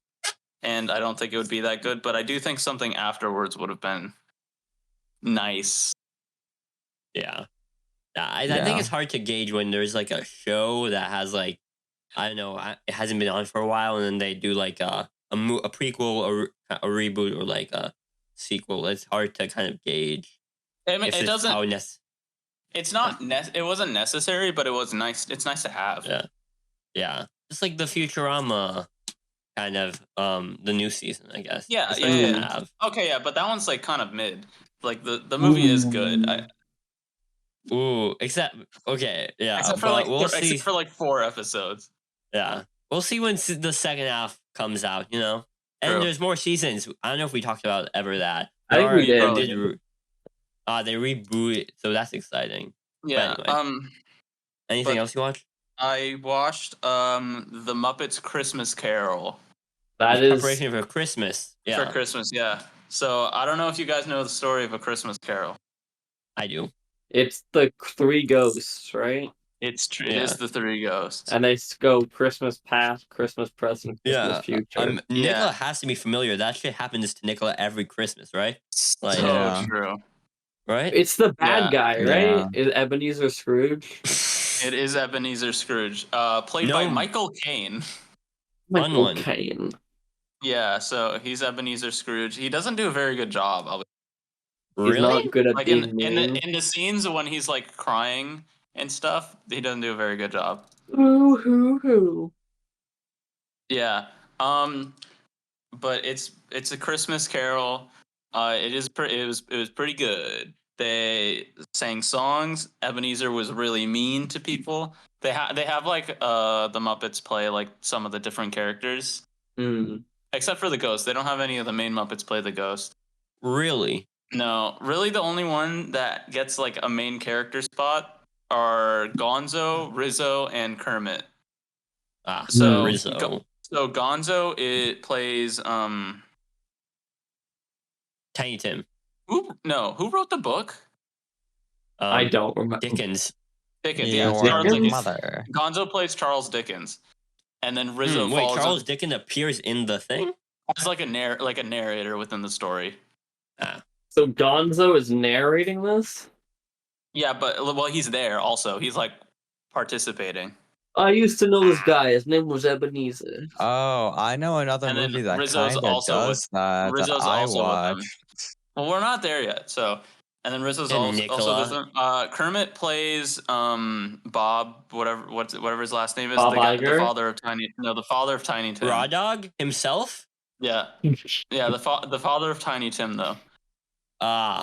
Speaker 5: And I don't think it would be that good, but I do think something afterwards would have been nice.
Speaker 3: Yeah. I think it's hard to gauge when there's like a show that has like, I don't know, it hasn't been on for a while, and then they do like a prequel or a reboot or like a sequel. It's hard to kind of gauge.
Speaker 5: I mean, it doesn't. It's not. It wasn't necessary, but it was nice. It's nice to have.
Speaker 3: Yeah. Just like the Futurama. Kind of the new season, I guess.
Speaker 5: Yeah. Okay, yeah, but that one's like kind of mid. Like the movie is good. Except for like 4 episodes.
Speaker 3: Yeah, we'll see when the second half comes out. You know, and there's more seasons. I don't know if we talked about ever that.
Speaker 4: I think we did.
Speaker 3: They reboot it, so that's exciting.
Speaker 5: Yeah.
Speaker 3: Anyway, anything else you watched?
Speaker 5: I watched the Muppets Christmas Carol.
Speaker 3: That is preparation for Christmas. Yeah.
Speaker 5: For Christmas, yeah. So I don't know if you guys know the story of A Christmas Carol.
Speaker 3: I do.
Speaker 4: It's the 3 ghosts, right?
Speaker 5: It's true. It is the 3 ghosts,
Speaker 4: and they go Christmas past, Christmas present, Christmas future.
Speaker 3: Nikola has to be familiar. That shit happens to Nikola every Christmas, right?
Speaker 5: Like, so true.
Speaker 3: Right?
Speaker 4: It's the bad guy, right? Is Ebenezer Scrooge?
Speaker 5: It is Ebenezer Scrooge, played by Michael Caine.
Speaker 4: Michael Caine.
Speaker 5: Yeah, so he's Ebenezer Scrooge. He doesn't do a very good job.
Speaker 4: He's not good at
Speaker 5: like
Speaker 4: being
Speaker 5: in the scenes when he's like crying and stuff, he doesn't do a very good job.
Speaker 4: Ooh.
Speaker 5: Yeah. But it's a Christmas Carol. It was pretty good. They sang songs. Ebenezer was really mean to people. They have like the Muppets play like some of the different characters. Except for the ghost. They don't have any of the main Muppets play the ghost.
Speaker 3: Really?
Speaker 5: No. Really, the only one that gets like a main character spot are Gonzo, Rizzo, and Kermit. So
Speaker 3: Rizzo.
Speaker 5: So Gonzo, it plays
Speaker 3: Tiny Tim.
Speaker 5: Who wrote the book?
Speaker 4: I don't remember.
Speaker 3: Dickens.
Speaker 5: Dickens,
Speaker 2: yeah.
Speaker 5: Charles Dickens.
Speaker 2: Mother.
Speaker 5: Gonzo plays Charles Dickens. and then Rizzo
Speaker 3: Wait,
Speaker 5: follows
Speaker 3: Charles Dickens appears in the thing?
Speaker 5: as like a narrator within the story.
Speaker 4: So Gonzo is narrating this?
Speaker 5: Yeah, but well, he's there also. He's like participating.
Speaker 4: I used to know this guy. His name was Ebenezer.
Speaker 2: Oh, I know another
Speaker 5: And then
Speaker 2: movie that
Speaker 5: Rizzo's
Speaker 2: kind of
Speaker 5: also
Speaker 2: does that
Speaker 5: Rizzo's
Speaker 2: I
Speaker 5: also with them.
Speaker 2: watched.
Speaker 5: Well, we're not there yet. So, and then Rizzo's
Speaker 3: And
Speaker 5: also
Speaker 3: Nikola.
Speaker 5: with them. Kermit plays Bob, whatever his last name is,
Speaker 4: Bob
Speaker 5: the
Speaker 4: Iger?
Speaker 5: father of Tiny Tim.
Speaker 3: Raw Dog himself?
Speaker 5: Yeah, the father of Tiny Tim though.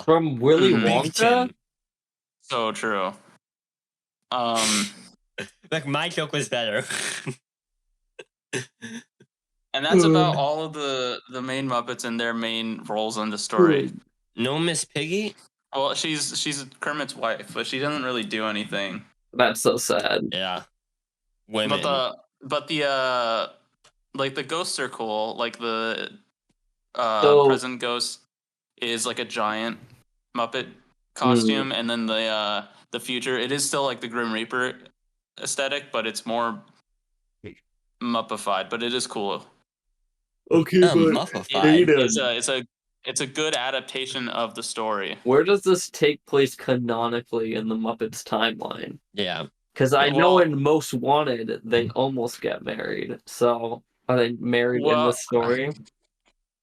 Speaker 4: From Willy
Speaker 5: Mhm.
Speaker 3: Big
Speaker 4: Wonka?
Speaker 3: Tim.
Speaker 5: So true.
Speaker 3: Like, my joke was better.
Speaker 5: And that's about all of the main Muppets and their main roles in the story.
Speaker 3: No Miss Piggy?
Speaker 5: Well, she's Kermit's wife, but she doesn't really do anything.
Speaker 4: That's so sad.
Speaker 3: Yeah. Women.
Speaker 5: But the like the ghosts are cool. Like the present ghost is like a giant Muppet costume, and then the future, it is still like the Grim Reaper aesthetic, but it's more Muppified. But it is cool.
Speaker 4: Okay,
Speaker 3: Muffified.
Speaker 5: It's a good adaptation of the story.
Speaker 4: Where does this take place canonically in the Muppets timeline?
Speaker 3: Yeah.
Speaker 4: Because I know in Most Wanted, they almost get married. So, are they married in the story?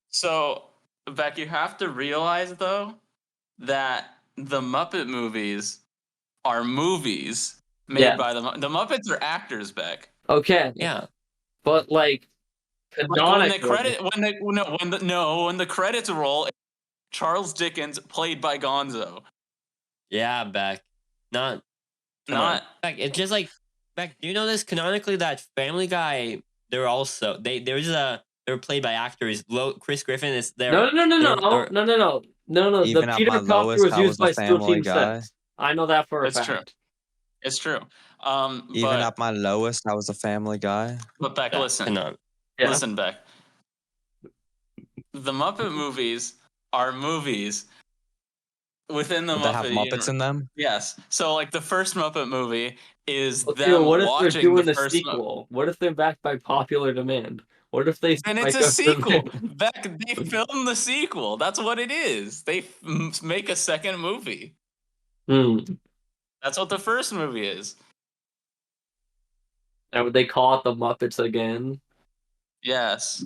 Speaker 5: So, Beck, you have to realize, though, that the Muppet movies are movies made by the Muppets are actors, Beck.
Speaker 4: Okay.
Speaker 3: Yeah.
Speaker 4: But, like, canonically...
Speaker 5: when the credits roll, Charles Dickens played by Gonzo.
Speaker 3: Yeah, Beck. Beck, it's just like, Beck, do you know this? Canonically, that Family Guy, they're also, they were played by actors. Chris Griffin is there.
Speaker 4: No.
Speaker 2: Even
Speaker 4: The
Speaker 2: at
Speaker 4: Peter
Speaker 2: my
Speaker 4: Copter
Speaker 2: lowest,
Speaker 4: was
Speaker 2: I
Speaker 4: used
Speaker 2: was
Speaker 4: by
Speaker 2: a
Speaker 4: Steel
Speaker 2: Family
Speaker 4: Team
Speaker 2: Guy.
Speaker 4: 6. I know that for a fact.
Speaker 5: True. It's true.
Speaker 2: Even at my lowest, I was a Family Guy.
Speaker 5: But Beck, listen. Listen, Beck. The Muppet movies are movies within the Muppet
Speaker 2: That have Muppets in them?
Speaker 5: Yes. So, like, the first Muppet movie is
Speaker 4: Okay,
Speaker 5: them
Speaker 4: what if they're
Speaker 5: watching
Speaker 4: doing
Speaker 5: the
Speaker 4: a
Speaker 5: first
Speaker 4: sequel? What if they're backed by popular demand? What if they...
Speaker 5: And it's a sequel. Beck, they film the sequel. That's what it is. They make a second movie. That's what the first movie is.
Speaker 4: And would they call it the Muppets again?
Speaker 5: Yes.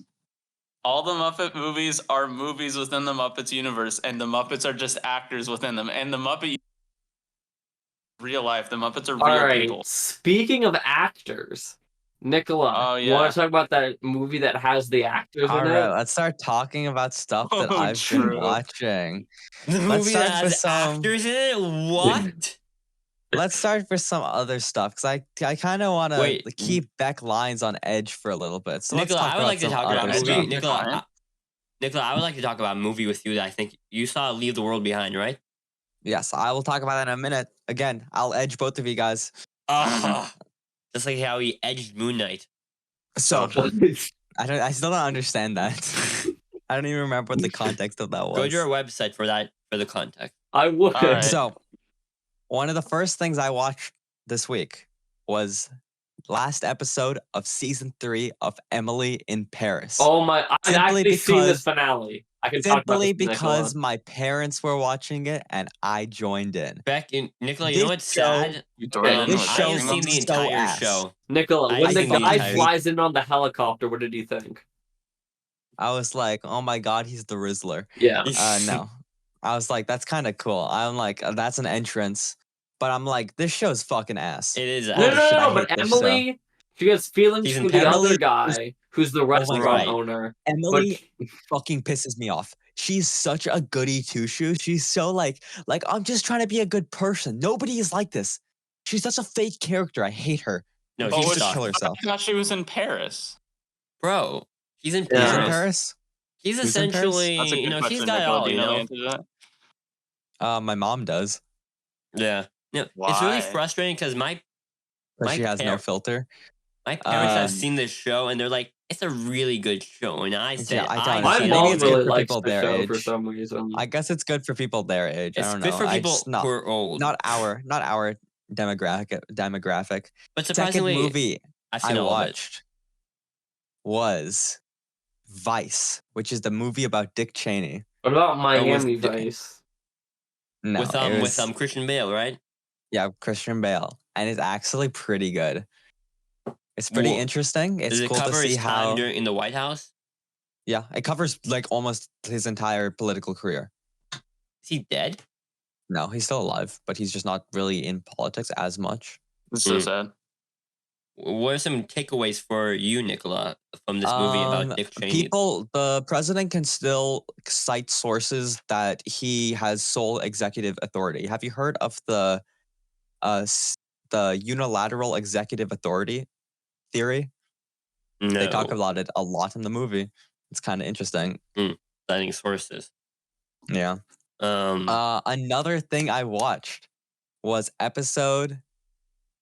Speaker 5: All the Muppet movies are movies within the Muppets universe, and the Muppets are just actors within them. And the Muppet real life, the Muppets are real people.
Speaker 4: Speaking of actors, Nikola, you want to talk about that movie that has the actors in it?
Speaker 2: Alright, let's start talking about stuff that I've been watching.
Speaker 3: The movie that has actors in it? What?
Speaker 2: Let's start for some other stuff, because I kind of want to keep Beck lines on edge for a little bit. So
Speaker 3: Nicola,
Speaker 2: let's talk
Speaker 3: I would like to talk about a movie.
Speaker 2: Nicola,
Speaker 3: I would like to talk about a movie with you that I think you saw, Leave the World Behind, right?
Speaker 2: Yes, I will talk about that in a minute. Again, I'll edge both of you guys.
Speaker 3: Just like how he edged Moon Knight.
Speaker 2: So, I still don't understand that. I don't even remember what the context of that was.
Speaker 3: Go to our website for the context.
Speaker 4: I would.
Speaker 2: Right. So, one of the first things I watched this week was last episode of season 3 of Emily in Paris.
Speaker 4: Oh my! I've actually seen this finale. I can talk about this
Speaker 2: because my parents were watching it and I joined in.
Speaker 3: Beck, Nicola, you know what's sad? I haven't seen the entire show.
Speaker 4: Nicola, when the guy flies in on the helicopter, what did you think?
Speaker 2: I was like, oh my god, he's the Rizzler.
Speaker 4: Yeah.
Speaker 2: No. I was like, that's kind of cool. I'm like, that's an entrance. But I'm like, this show's fucking ass.
Speaker 3: It is.
Speaker 4: No, but Emily, she gets feelings for the other guy who's the restaurant owner.
Speaker 2: Emily fucking pisses me off. She's such a goody two-shoe. She's so like I'm just trying to be a good person. Nobody is like this. She's such a fake character. I hate her.
Speaker 3: No,
Speaker 2: she's just kill herself.
Speaker 5: I thought she was in Paris.
Speaker 3: Bro, he's in
Speaker 2: Paris.
Speaker 3: Paris.
Speaker 2: He's in Paris?
Speaker 3: He's essentially, he's got it all, you know?
Speaker 2: My mom does.
Speaker 3: Yeah. No, it's really frustrating because
Speaker 2: she has no filter.
Speaker 3: My parents have seen this show and they're like, it's a really good show. And I said,
Speaker 4: my mom really likes the show for some reason.
Speaker 2: I guess it's good for people their age.
Speaker 3: It's
Speaker 2: I don't know.
Speaker 3: Good for people who are old.
Speaker 2: Not our demographic.
Speaker 3: But surprisingly,
Speaker 2: second movie I watched was Vice, which is the movie about Dick Cheney.
Speaker 4: What about Miami
Speaker 3: with-
Speaker 4: Vice?
Speaker 2: No,
Speaker 3: with
Speaker 2: it was,
Speaker 3: Christian Bale, right?
Speaker 2: yeah, Christian Bale, and it's actually pretty good. It's pretty
Speaker 3: Well,
Speaker 2: interesting. It's
Speaker 3: Does it
Speaker 2: cool to
Speaker 3: cover
Speaker 2: see
Speaker 3: his time
Speaker 2: how.
Speaker 3: in the White House?
Speaker 2: Yeah, it covers like almost his entire political career.
Speaker 3: Is he dead?
Speaker 2: No, he's still alive, but he's just not really in politics as much.
Speaker 5: It's so
Speaker 3: Mm.
Speaker 5: sad.
Speaker 3: What are some takeaways for you, Nikola, from this movie about Dick Cheney?
Speaker 2: The president can still cite sources that he has sole executive authority. Have you heard of the unilateral executive authority theory?
Speaker 3: No.
Speaker 2: They talk about it a lot in the movie. It's kind of interesting.
Speaker 3: Citing sources.
Speaker 2: Yeah. Another thing I watched was episode.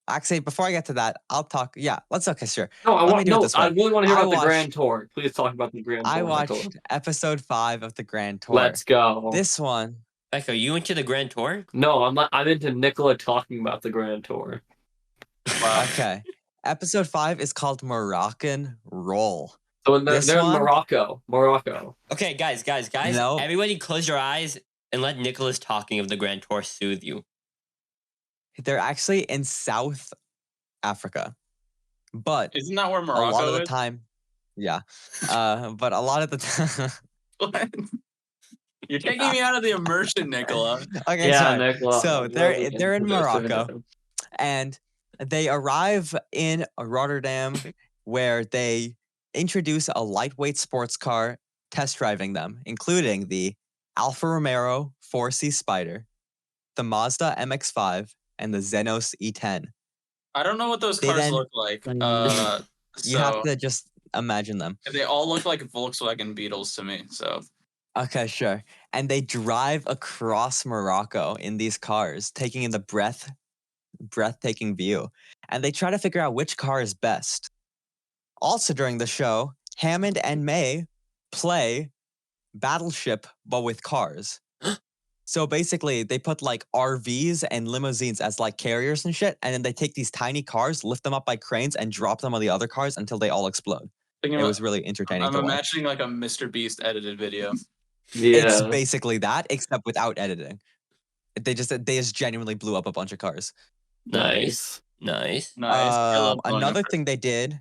Speaker 2: Actually, before I get to that, I'll talk. Yeah, let's. Okay, sure.
Speaker 4: No, I
Speaker 2: Let me do it this way.
Speaker 4: really want to hear
Speaker 2: I
Speaker 4: about the
Speaker 2: watched-
Speaker 4: Grand Tour. Please talk about the Grand Tour.
Speaker 2: I
Speaker 4: Nikola.
Speaker 2: watched episode 5 of the Grand Tour.
Speaker 4: Let's go.
Speaker 2: This one.
Speaker 3: Beck, are you into the Grand Tour?
Speaker 4: No, I'm not. I'm into Nikola talking about the Grand Tour.
Speaker 5: Wow.
Speaker 2: Okay. Episode 5 is called Moroccan Roll.
Speaker 4: So they're
Speaker 2: This
Speaker 4: in
Speaker 2: one?
Speaker 4: Morocco.
Speaker 3: Okay, guys.
Speaker 2: No.
Speaker 3: Everybody close your eyes and let Nicola's talking of the Grand Tour soothe you.
Speaker 2: They're actually in South Africa. But
Speaker 5: Isn't that where
Speaker 2: a
Speaker 5: Morocco
Speaker 2: lot of the
Speaker 5: is?
Speaker 2: time, yeah. But a lot of the time.
Speaker 5: What? You're taking me out of the immersion, Nikola.
Speaker 2: Okay,
Speaker 4: Yeah,
Speaker 2: sorry.
Speaker 4: Nikola.
Speaker 2: So
Speaker 4: I'm
Speaker 2: they're
Speaker 4: really
Speaker 2: in
Speaker 4: into this.
Speaker 2: Morocco, and they arrive in Rotterdam, where they introduce a lightweight sports car, test driving them, including the Alfa Romeo 4C Spider, the Mazda MX-5, and the Xenos E10.
Speaker 5: I don't know what those
Speaker 2: They
Speaker 5: cars
Speaker 2: then-
Speaker 5: look like.
Speaker 2: You have to just imagine them.
Speaker 5: They all look like Volkswagen Beetles to me. So
Speaker 2: Okay, sure. And they drive across Morocco in these cars, taking in the breathtaking view. And they try to figure out which car is best. Also during the show, Hammond and May play Battleship, but with cars. So basically, they put like RVs and limousines as like carriers and shit, and then they take these tiny cars, lift them up by cranes, and drop them on the other cars until they all explode. It was really entertaining
Speaker 5: I'm
Speaker 2: to watch.
Speaker 5: imagining like a Mr. Beast edited video.
Speaker 2: It's
Speaker 4: Yeah.
Speaker 2: basically that, except without editing. They just genuinely blew up a bunch of cars.
Speaker 3: Nice.
Speaker 5: Nice. I love blowing
Speaker 2: Another
Speaker 5: up
Speaker 2: thing they did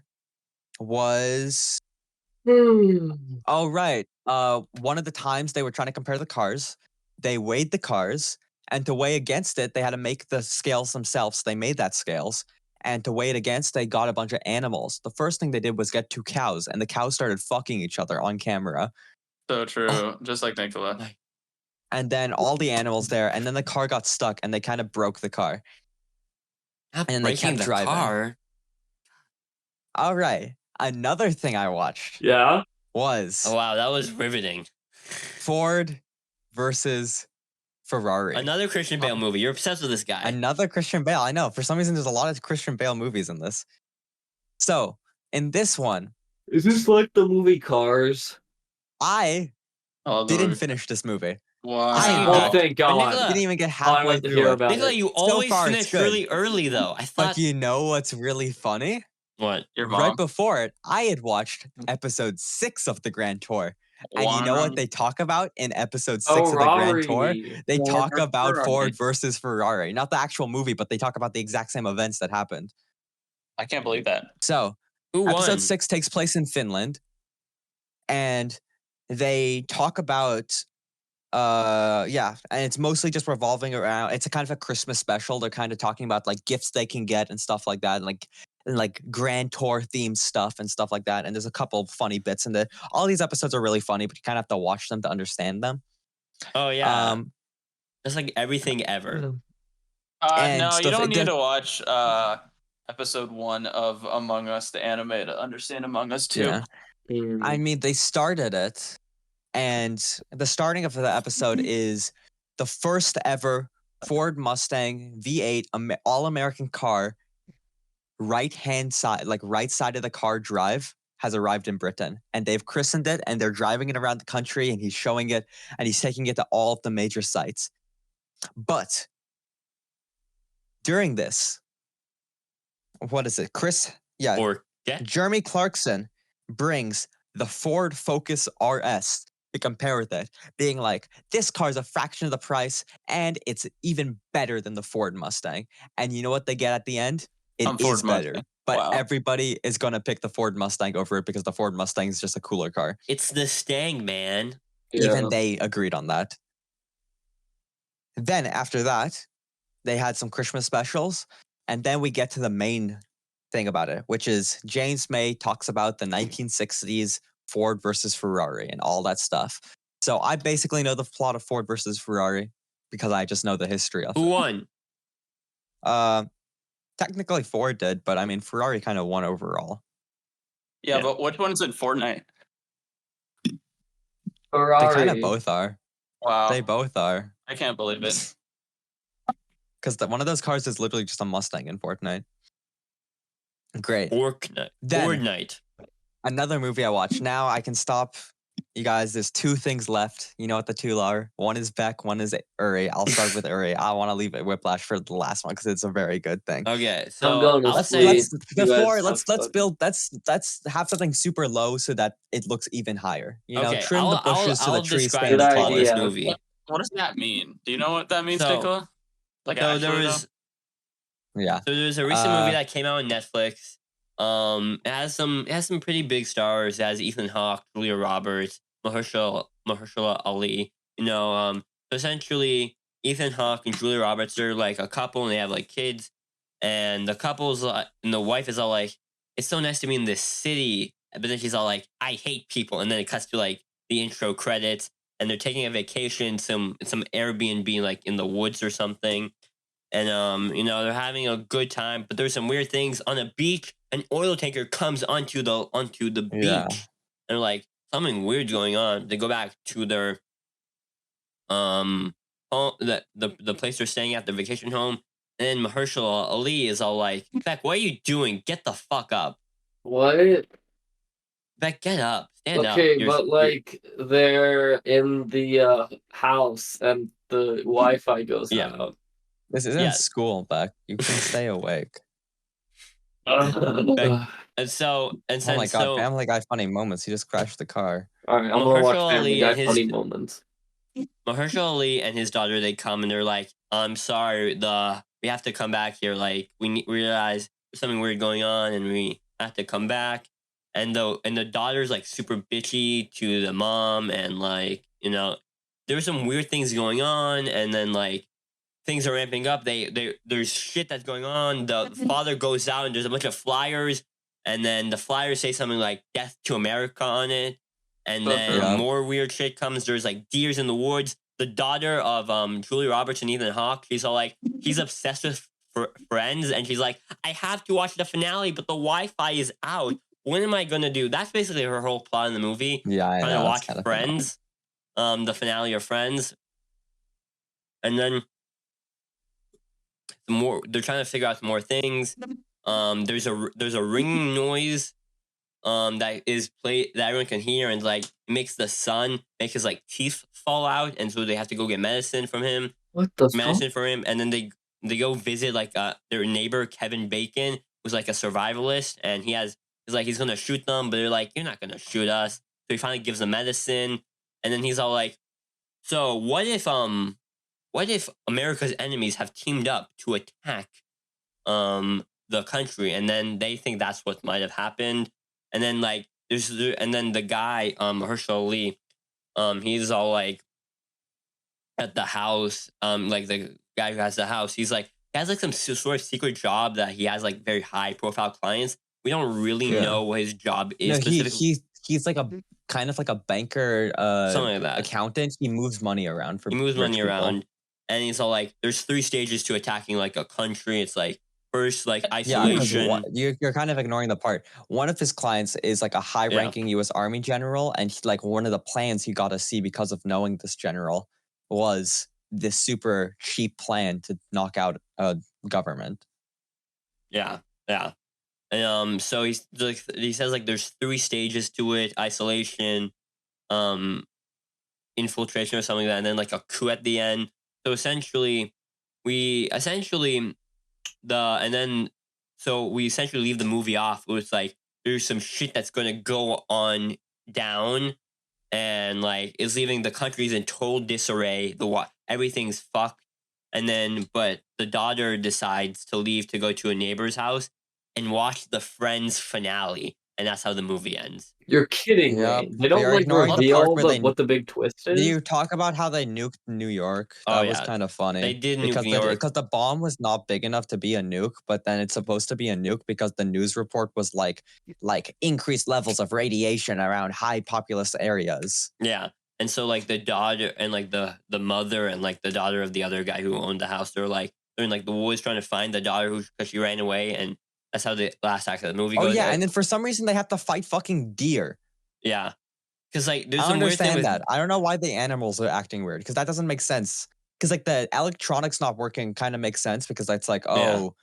Speaker 2: was oh right. One of the times they were trying to compare the cars, they weighed the cars, and to weigh against it, they had to make the scales themselves. They made that scales. And to weigh it against, they got a bunch of animals. The first thing they did was get 2 cows, and the cows started fucking each other on camera.
Speaker 5: So true. Just like Nikola.
Speaker 2: And then all the animals there, and then the car got stuck, and they kind of broke the car.
Speaker 3: Not
Speaker 2: And they
Speaker 3: breaking
Speaker 2: kept
Speaker 3: the
Speaker 2: driving.
Speaker 3: car.
Speaker 2: All right. Another thing I watched
Speaker 4: Yeah.
Speaker 2: was
Speaker 3: Oh, wow, that was riveting.
Speaker 2: Ford versus Ferrari.
Speaker 3: Another Christian Bale movie. You're obsessed with this guy.
Speaker 2: Another Christian Bale. I know. For some reason, there's a lot of Christian Bale movies in this. So, in this one,
Speaker 4: Is this like the movie Cars?
Speaker 2: I
Speaker 5: Oh,
Speaker 2: didn't finish this movie.
Speaker 5: Wow.
Speaker 2: I-
Speaker 4: Oh, thank
Speaker 3: But
Speaker 4: God.
Speaker 3: Nikola-
Speaker 2: Didn't even get
Speaker 4: I
Speaker 2: halfway
Speaker 4: wanted to
Speaker 2: through
Speaker 4: hear
Speaker 2: it.
Speaker 4: about
Speaker 3: Nikola,
Speaker 4: it.
Speaker 3: you
Speaker 2: So
Speaker 3: always
Speaker 2: far, it's
Speaker 3: finish
Speaker 2: good.
Speaker 3: really early, though. I thought.
Speaker 2: But you know what's really funny?
Speaker 3: What?
Speaker 5: Your mom.
Speaker 2: Right before it, I had watched episode 6 of the Grand Tour. And you know what they talk about in episode 6 of the Grand Tour? They
Speaker 5: Ford
Speaker 2: talk
Speaker 5: versus
Speaker 2: about
Speaker 5: Ferrari.
Speaker 2: Ford versus Ferrari. Not the actual movie, but they talk about the exact same events that happened.
Speaker 5: I can't believe that.
Speaker 2: So,
Speaker 3: Who won?
Speaker 2: episode 6 takes place in Finland. And they talk about and it's mostly just revolving around, it's a kind of a Christmas special. They're kind of talking about like gifts they can get and stuff like that, and like Grand Tour themed stuff and stuff like that. And there's a couple of funny bits in it. All these episodes are really funny, but you kind of have to watch them to understand them.
Speaker 3: Oh, yeah. That's like everything ever.
Speaker 2: And
Speaker 5: No, you
Speaker 2: stuff-
Speaker 5: don't need
Speaker 2: the-
Speaker 5: to watch episode 1 of Among Us, the anime, to understand Among Us 2.
Speaker 2: Yeah. I mean, they started it, and the starting of the episode is the first ever Ford Mustang V8 all-American car, right side of the car drive, has arrived in Britain, and they've christened it, and they're driving it around the country, and he's showing it, and he's taking it to all of the major sites. But during this, what is it?
Speaker 3: Or yeah.
Speaker 2: Jeremy Clarkson brings the Ford Focus RS to compare with it, being like, this car's a fraction of the price and it's even better than the Ford Mustang. And you know what they get at the end? It is better.
Speaker 5: Mustang.
Speaker 2: But
Speaker 5: Wow.
Speaker 2: everybody is going to pick the Ford Mustang over it because the Ford Mustang is just a cooler car.
Speaker 3: It's the Stang, man.
Speaker 2: Even they agreed on that. Then after that, they had some Christmas specials. And then we get to the main thing about it, which is James May talks about the 1960s Ford versus Ferrari and all that stuff. So I basically know the plot of Ford versus Ferrari because I just know the history of
Speaker 3: Who
Speaker 2: it.
Speaker 3: won?
Speaker 2: Technically Ford did, but I mean Ferrari kind of won overall.
Speaker 5: Yeah, but which one's in Fortnite?
Speaker 4: Ferrari.
Speaker 2: They kind of both are.
Speaker 5: Wow.
Speaker 2: They both are.
Speaker 5: I can't believe it.
Speaker 2: Because one of those cars is literally just a Mustang in Fortnite. Great.
Speaker 3: Fortnite.
Speaker 2: Another movie I watched. Now I can stop. You guys, there's two things left. You know what the two are? One is Beck, one is Uri. I'll start with Uri. I want to leave it Whiplash for the last one because it's a very good thing.
Speaker 3: Okay,
Speaker 4: I'm
Speaker 3: so
Speaker 4: going to
Speaker 3: I'll
Speaker 4: sleep.
Speaker 3: say
Speaker 2: Let's have something super low so that it looks even higher. You know,
Speaker 3: okay.
Speaker 2: trim the bushes so
Speaker 3: I'll
Speaker 2: the trees
Speaker 3: describe
Speaker 2: stand
Speaker 3: the
Speaker 4: Good
Speaker 3: plot of
Speaker 2: taller.
Speaker 3: this
Speaker 4: idea.
Speaker 3: movie.
Speaker 5: What does that mean? Do you know what that means,
Speaker 3: So-
Speaker 5: Nikola? Like,
Speaker 3: So
Speaker 5: actually,
Speaker 2: Yeah.
Speaker 3: So there's a recent movie that came out on Netflix. It has some pretty big stars. It has Ethan Hawke, Julia Roberts, Mahershala Ali. You know, so essentially Ethan Hawke and Julia Roberts are like a couple and they have like kids. And the couple's and the wife is all like, it's so nice to be in this city. But then she's all like, I hate people. And then it cuts to like the intro credits and they're taking a vacation, some Airbnb like in the woods or something. And you know, they're having a good time, but there's some weird things on a beach. An oil tanker comes onto the beach,
Speaker 2: Yeah.
Speaker 3: and they're like, something weird's going on. They go back to their home, the place they're staying at, their vacation home. And then Mahershala Ali is all like, Beck, what are you doing? Get the fuck up.
Speaker 4: What?
Speaker 3: Beck, get up. Stand up.
Speaker 4: Okay, but like they're in the house and the Wi-Fi goes
Speaker 3: Yeah.
Speaker 4: out.
Speaker 2: This isn't
Speaker 3: Yes.
Speaker 2: school, Beck. You can stay awake.
Speaker 3: Beck, and so
Speaker 2: Oh my god, Family Guy funny moments. He just crashed the car.
Speaker 4: All right, I'm gonna watch
Speaker 3: Mahershala
Speaker 4: Family
Speaker 3: Ali
Speaker 4: Guy
Speaker 3: and his-
Speaker 4: funny moments.
Speaker 3: Mahershala Ali and his daughter, they come and they're like, I'm sorry, we have to come back here. Like, we realize there's something weird going on and we have to come back. And the daughter's like super bitchy to the mom and like, you know, there's some weird things going on and then like things are ramping up. There's shit that's going on. The father goes out and there's a bunch of flyers and then the flyers say something like Death to America on it. And then
Speaker 2: Yeah.
Speaker 3: more weird shit comes. There's like deers in the woods. The daughter of Julia Roberts and Ethan Hawke, she's all like, she's obsessed with Friends, and she's like, I have to watch the finale, but the Wi-Fi is out. What am I gonna do? That's basically her whole plot in the movie.
Speaker 2: Yeah, I
Speaker 3: Trying
Speaker 2: know.
Speaker 3: to
Speaker 2: it's
Speaker 3: watch
Speaker 2: kinda
Speaker 3: Friends, the finale of Friends, and then they're trying to figure out more things. There's a ringing noise that is played that everyone can hear and like it makes the son make his like teeth fall out, and so they have to go get medicine from him.
Speaker 4: What the
Speaker 3: Medicine for him, and then they go visit like their neighbor Kevin Bacon, who's like a survivalist, and he's gonna shoot them, but they're like, you're not gonna shoot us. So he finally gives them medicine, and then he's all like, so what if America's enemies have teamed up to attack the country, and then they think that's what might have happened, and then like and then the guy Mahershala Ali, he's all like at the house, like the guy who has the house, he has like some sort of secret job that he has like very high profile clients. We don't really know what his job is.
Speaker 2: No, he's like a kind of like a banker,
Speaker 3: something like that.
Speaker 2: accountant. He moves money around for.
Speaker 3: He moves money
Speaker 2: people.
Speaker 3: around, and he's all like, "There's 3 stages to attacking like a country. It's like first like isolation."
Speaker 2: Yeah, you're kind of ignoring the part. One of his clients is like a high-ranking U.S. Army general, and like one of the plans he got to see because of knowing this general was this super cheap plan to knock out a government.
Speaker 3: Yeah. And so he says like there's 3 stages to it: isolation, infiltration or something like that, and then like a coup at the end. So we essentially leave the movie off with like there's some shit that's gonna go on down, and like it's leaving the country's in total disarray. Everything's fucked, and then but the daughter decides to leave to go to a neighbor's house and watch the Friends finale, and that's how the movie ends.
Speaker 4: You're kidding
Speaker 2: Yep.
Speaker 4: me. They don't like
Speaker 2: ignoring the
Speaker 4: reveal
Speaker 2: part where
Speaker 4: what the big twist
Speaker 2: Did
Speaker 4: is.
Speaker 2: you talk about how they nuked New York?
Speaker 3: Oh,
Speaker 2: That was
Speaker 3: yeah.
Speaker 2: kind of funny.
Speaker 3: They did nuke
Speaker 2: because
Speaker 3: New York.
Speaker 2: because the bomb was not big enough to be a nuke, but then it's supposed to be a nuke because the news report was like increased levels of radiation around high populous areas.
Speaker 3: Yeah. And so like the daughter and like the mother and like the daughter of the other guy who owned the house, they're in like the woods trying to find the daughter because she ran away, and that's how the last act of the movie goes.
Speaker 2: Oh yeah, and then for some reason they have to fight fucking deer.
Speaker 3: Yeah. Because like there's
Speaker 2: I
Speaker 3: some
Speaker 2: don't
Speaker 3: weird thing
Speaker 2: understand
Speaker 3: with
Speaker 2: that. I don't know why the animals are acting weird because that doesn't make sense. Because like the electronics not working kind of makes sense because it's like the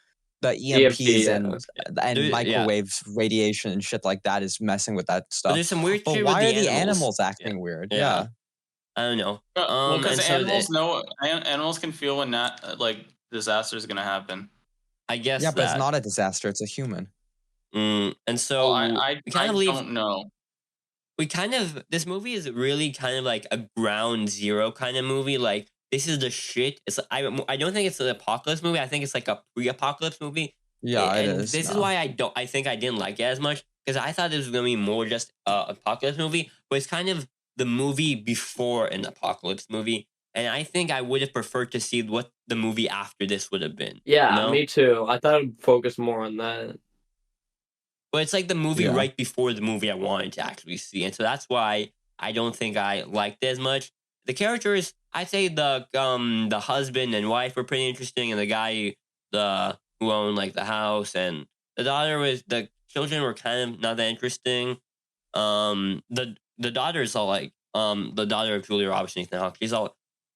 Speaker 2: EMPs and microwaves radiation and shit like that is messing with that stuff.
Speaker 3: But there's some weird
Speaker 2: But
Speaker 3: shit
Speaker 2: why
Speaker 3: with
Speaker 2: are the
Speaker 3: animals.
Speaker 2: animals acting weird?
Speaker 3: Yeah. I don't know.
Speaker 5: Well, because
Speaker 3: and so
Speaker 5: animals know animals can feel when disaster is gonna happen.
Speaker 3: I guess.
Speaker 2: Yeah, but it's not a disaster. It's a human.
Speaker 3: And so
Speaker 5: I don't know.
Speaker 3: This movie is really kind of like a ground zero kind of movie. Like this is the shit. It's I don't think it's an apocalypse movie. I think it's like a pre-apocalypse movie.
Speaker 2: Yeah, it
Speaker 3: and
Speaker 2: is.
Speaker 3: This is why I think I didn't like it as much because I thought this was gonna be more just apocalypse movie, but it's kind of the movie before an apocalypse movie. And I think I would have preferred to see what the movie after this would have been.
Speaker 4: Yeah, me too. I thought I'd focus more on that.
Speaker 3: But it's like the movie right before the movie I wanted to actually see. And so that's why I don't think I liked it as much. The characters, I'd say the husband and wife were pretty interesting, and the guy who owned like the house, and the children were kind of not that interesting. The daughter's all like the daughter of Julia Roberts and Ethan Hawke, she's all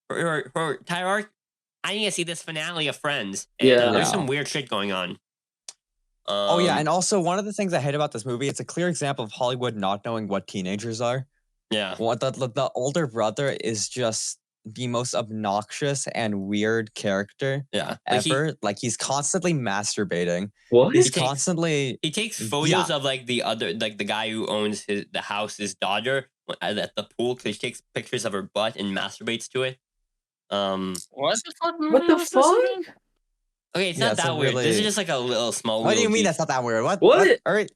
Speaker 3: her entire arc. I need to see this finale of Friends. And there's some weird shit going on.
Speaker 2: Oh yeah, and also one of the things I hate about this movie, it's a clear example of Hollywood not knowing what teenagers are.
Speaker 3: Yeah.
Speaker 2: What the older brother is just the most obnoxious and weird character ever. He's constantly masturbating.
Speaker 4: What?
Speaker 2: He's constantly
Speaker 3: he takes photos of like the guy who owns the house's daughter at the pool because he takes pictures of her butt and masturbates to it.
Speaker 5: What
Speaker 4: the fuck?
Speaker 3: Okay, it's not that weird. This is just like a little small.
Speaker 2: What do you mean that's not that weird? What?
Speaker 4: What?
Speaker 2: All right.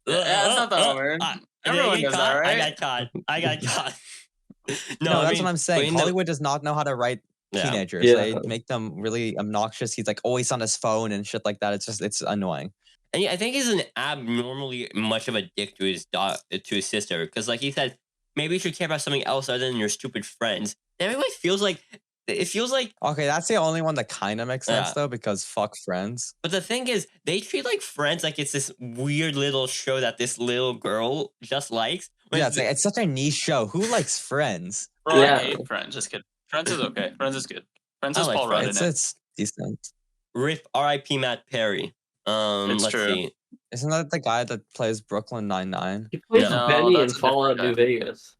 Speaker 5: That's not that weird. Everyone does that, right?
Speaker 3: I got caught.
Speaker 2: No, that's what I'm saying. Hollywood does not know how to write teenagers. They make them really obnoxious. He's like always on his phone and shit like that. It's annoying.
Speaker 3: And I think he's an abnormally much of a dick to his sister because, like he said, maybe you should care about something else other than your stupid friends. And everybody feels like. It feels like
Speaker 2: okay. That's the only one that kind of makes sense though, because fuck Friends.
Speaker 3: But the thing is, they treat like Friends like it's this weird little show that this little girl just likes.
Speaker 2: Yeah, it's such a niche show. Who likes Friends?
Speaker 5: Bro, I hate Friends. Just kidding. Friends is okay. Friends is good. Friends is Paul Rudd in it.
Speaker 2: It's decent.
Speaker 3: R.I.P. Matt Perry.
Speaker 5: It's
Speaker 3: let's
Speaker 5: true.
Speaker 3: see.
Speaker 2: Isn't that the guy that plays Brooklyn Nine-Nine?
Speaker 4: He plays Benny in Fallout New Vegas.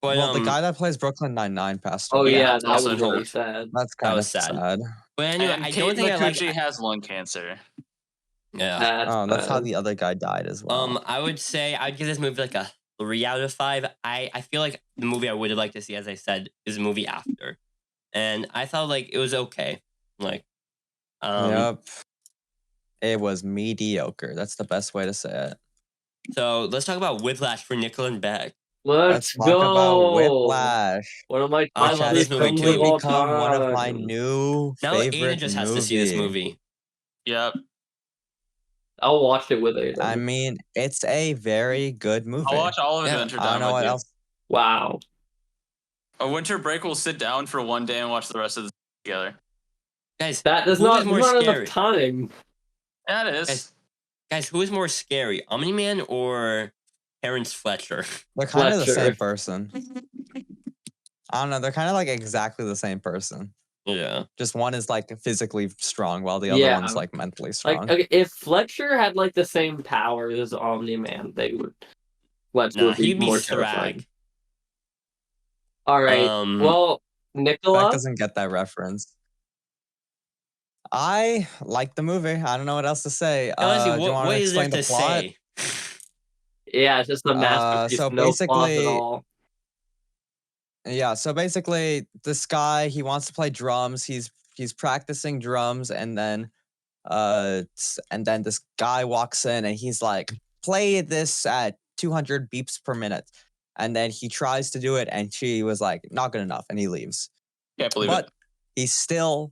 Speaker 3: But,
Speaker 2: well, the guy that plays Brooklyn Nine-Nine passed away.
Speaker 4: Oh yeah, that was really sad.
Speaker 2: That's kind of sad.
Speaker 3: But anyway, I don't think
Speaker 5: she has lung cancer.
Speaker 3: Yeah.
Speaker 2: That's how the other guy died as well.
Speaker 3: I would say I'd give this movie like a 3 out of 5. I feel like the movie I would have liked to see, as I said, is the movie after, and I thought like it was okay. Like,
Speaker 2: yep, it was mediocre. That's the best way to say it.
Speaker 3: So let's talk about Whiplash for Nikola and Beck.
Speaker 4: Let's
Speaker 2: talk about Whiplash.
Speaker 4: One of my
Speaker 3: I love this movie too.
Speaker 2: Become one of my new
Speaker 3: now
Speaker 2: favorite
Speaker 3: Aiden just has to see this movie.
Speaker 5: Yep.
Speaker 4: I'll watch it with Aiden.
Speaker 2: I mean, it's a very good movie.
Speaker 5: I'll watch all of Adventure Time.
Speaker 2: I don't know what else.
Speaker 4: Wow.
Speaker 5: A winter break, we'll sit down for one day and watch the rest of this together.
Speaker 3: Guys,
Speaker 4: that does not enough time.
Speaker 5: Yeah, it is.
Speaker 3: Guys, who is more scary, Omni-Man or Terrence Fletcher?
Speaker 2: They're kind of the same person. I don't know. They're kind of like exactly the same person.
Speaker 3: Yeah.
Speaker 2: Just one is like physically strong while the other one's like mentally strong.
Speaker 4: Like, okay, if Fletcher had like the same power as Omni-Man, they would. Fletcher would be more terrifying. All right. Well, Nikola
Speaker 2: doesn't get that reference. I like the movie. I don't know what else to say.
Speaker 3: Honestly,
Speaker 2: do you want to explain the plot?
Speaker 4: Yeah, it's just a masterpiece.
Speaker 2: So
Speaker 4: No flaws at
Speaker 2: basically,
Speaker 4: all.
Speaker 2: yeah. So basically, this guy he wants to play drums. He's practicing drums, and then this guy walks in and he's like, play this at 200 beeps per minute. And then he tries to do it, and she was like, not good enough, and he leaves.
Speaker 5: Can't believe
Speaker 2: But
Speaker 5: it.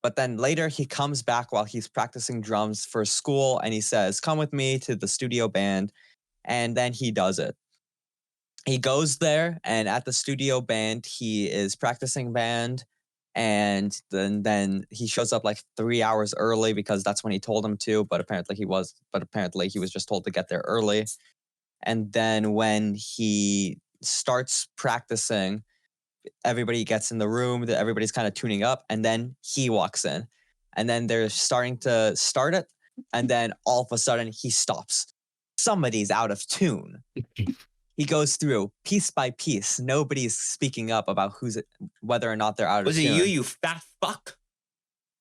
Speaker 2: but then later he comes back while he's practicing drums for school, and he says, come with me to the studio band. And then he does it. He goes there, and at the studio band, he is practicing band. And then he shows up like 3 hours early because that's when he told him to, but apparently he was just told to get there early. And then when he starts practicing, everybody gets in the room, everybody's kind of tuning up, and then he walks in. And then they're starting to start it, and then all of a sudden he stops. Somebody's out of tune. He goes through piece by piece. Nobody's speaking up about whether or not they're out of tune.
Speaker 3: Was it you fat fuck?